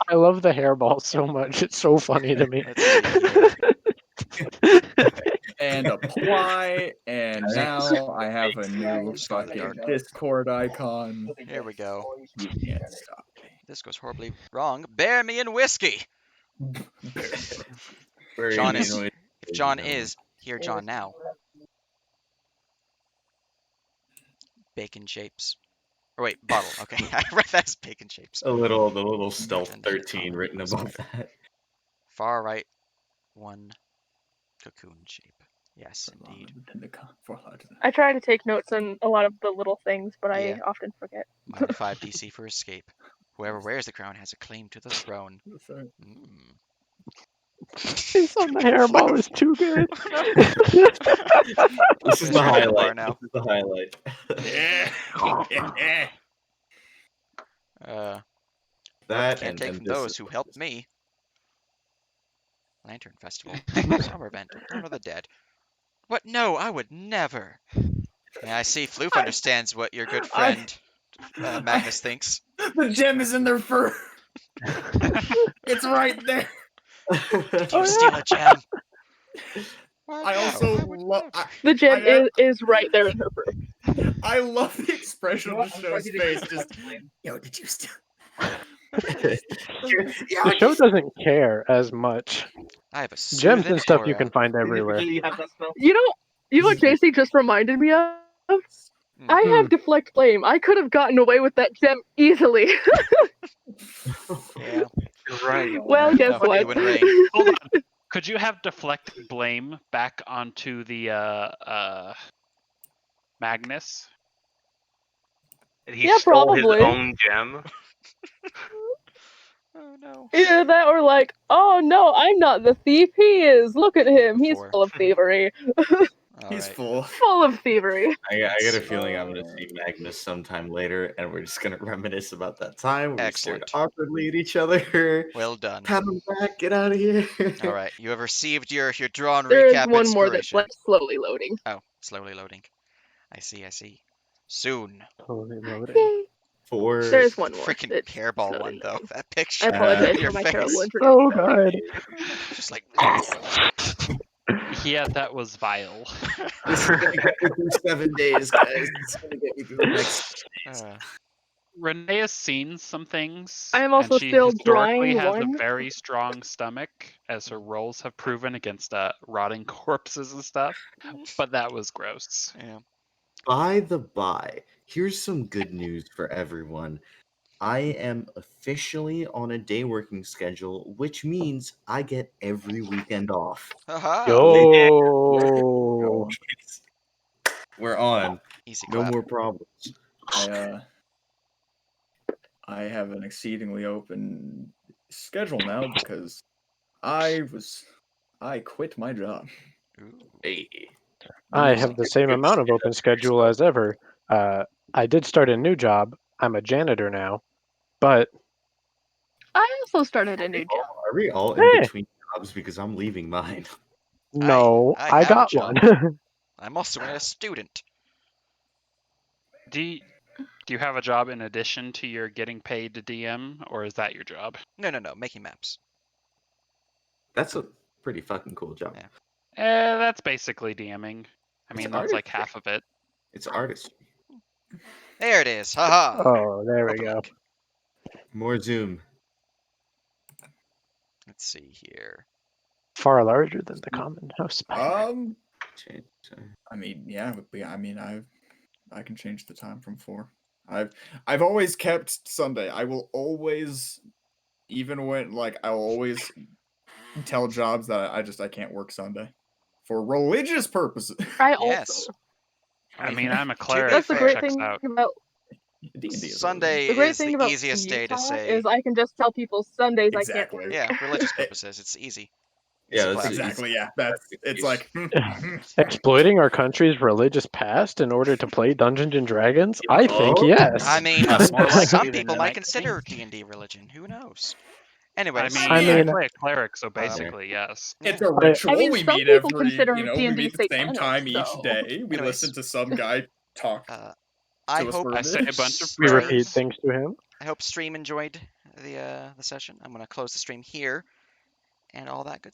I love the hairball so much. It's so funny to me. Let's see here. And apply, and now I have a new fucking Dark. Discord icon. Here we go. You can't stop This goes horribly wrong. Bear me in whiskey. Very John is. easily. If John is, hear John now. Bacon shapes. Or wait, bottle. Okay, I read that as bacon shapes. The little stealth And 13 written above that. Far right one. Cocoon shape. Yes, indeed. I try to take notes on a lot of the little things, but Yeah. I often forget. -5 DC for escape. Whoever wears the crown has a claim to the throne. Mm. Face on the hairball is too good. This is There's the your handlebar highlight. now. This is the highlight. That Can't take and from this those is- who helped me. Lantern Festival. Summer event. Dawn of the Dead. What? No, I would never. Yeah, I see Floof understands what your good friend Magnus thinks. The gem is in their fur. It's right there. Did you steal a gem? What? I No, also would love. never. The gem is right there in her fur. I love the expression You know on what? the I'm show's starting to face. get Just, complained. yo, did you steal? The show doesn't care as much. I have a Gems soothing and stuff you aura. can find everywhere. Do you have that spell? You know what JC just reminded me of? I have deflect blame. I could have gotten away with that gem easily. Yeah. Right. Well, guess No, what? you and Rain. Hold on. Could you have deflected blame back onto the Magnus? And he Yeah, stole his probably. own gem. Oh no. Either that or like, oh no, I'm not the thief. He is. Look at him. He's 4. full of thievery. He's Alright. full. Full of thievery. I Let's get a see. feeling I'm gonna see Magnus sometime later, and we're just gonna reminisce about that time when we stared Excellent. awkwardly at each other. Well done. Pat him back, get out of here. Alright, you have received your drawn There is recap one more that's inspiration. like slowly loading. Oh, slowly loading. I see. Soon. Slowly loading. Yay. For There's one more. Freaking It's hairball slowly one though. loading. That I picture. apologize in your for my face. terrible introduction. Oh god. Just like Yeah, that was vile. this is gonna get me through 7 days, guys. It's gonna get me through the next. Renee has seen some things. I am also and she still historically drawing has one. a very strong stomach, as her rolls have proven against rotting corpses and stuff. But that was gross. Yeah. By the by, here's some good news for everyone. I am officially on a day working schedule, which means I get every weekend off. Haha. Yo. We're on. Easy No clap. more problems. I have an exceedingly open schedule now because I quit my job. Ooh. Hey. I have the same amount of open schedule as ever. I did start a new job. I'm a janitor now. But I also started a new job. Are we all in Hey. between jobs? Because I'm leaving mine. no, I I have a got job. one. I'm also a student. Do you have a job in addition to your getting paid to DM, or is that your job? No, making maps. That's a pretty fucking cool job. Yeah. That's basically DMing. I mean, that's like half of it. It's artistry. There it is. Haha. Oh, there we Open go. mic. More Zoom. Let's see here. Far larger than the common house spider. I mean, yeah, I can change the time from 4. I've always kept Sunday. I will always, even when I'll always tell jobs that I can't work Sunday for religious purposes. I also. Yes. I mean, I'm a To be cleric. That's the fair, great Checks thing out. about D&D is Sunday the great is thing the about easiest day to Utah say. is I can just tell people Sundays I can't Exactly. work. Yeah, religious purposes. It's easy. Yeah, Easy that's clap. Exactly. Yeah, it's like Exploiting our country's religious past in order to play Dungeons and Dragons? I think Oh. yes. I mean, More likely some than people that, might I consider think. D&D religion. Who knows? I Anyways, mean, I I mean- play a cleric, so basically, yes. it's yeah. a ritual. I mean, we some meet people every, consider we D&D meet at the same satanic, time each so- day. We Anyways. listen to some guy talk I to us hope for I say a bunch of We repeat prayers. things to him. I hope stream enjoyed the session. I'm gonna close the stream here, and all that good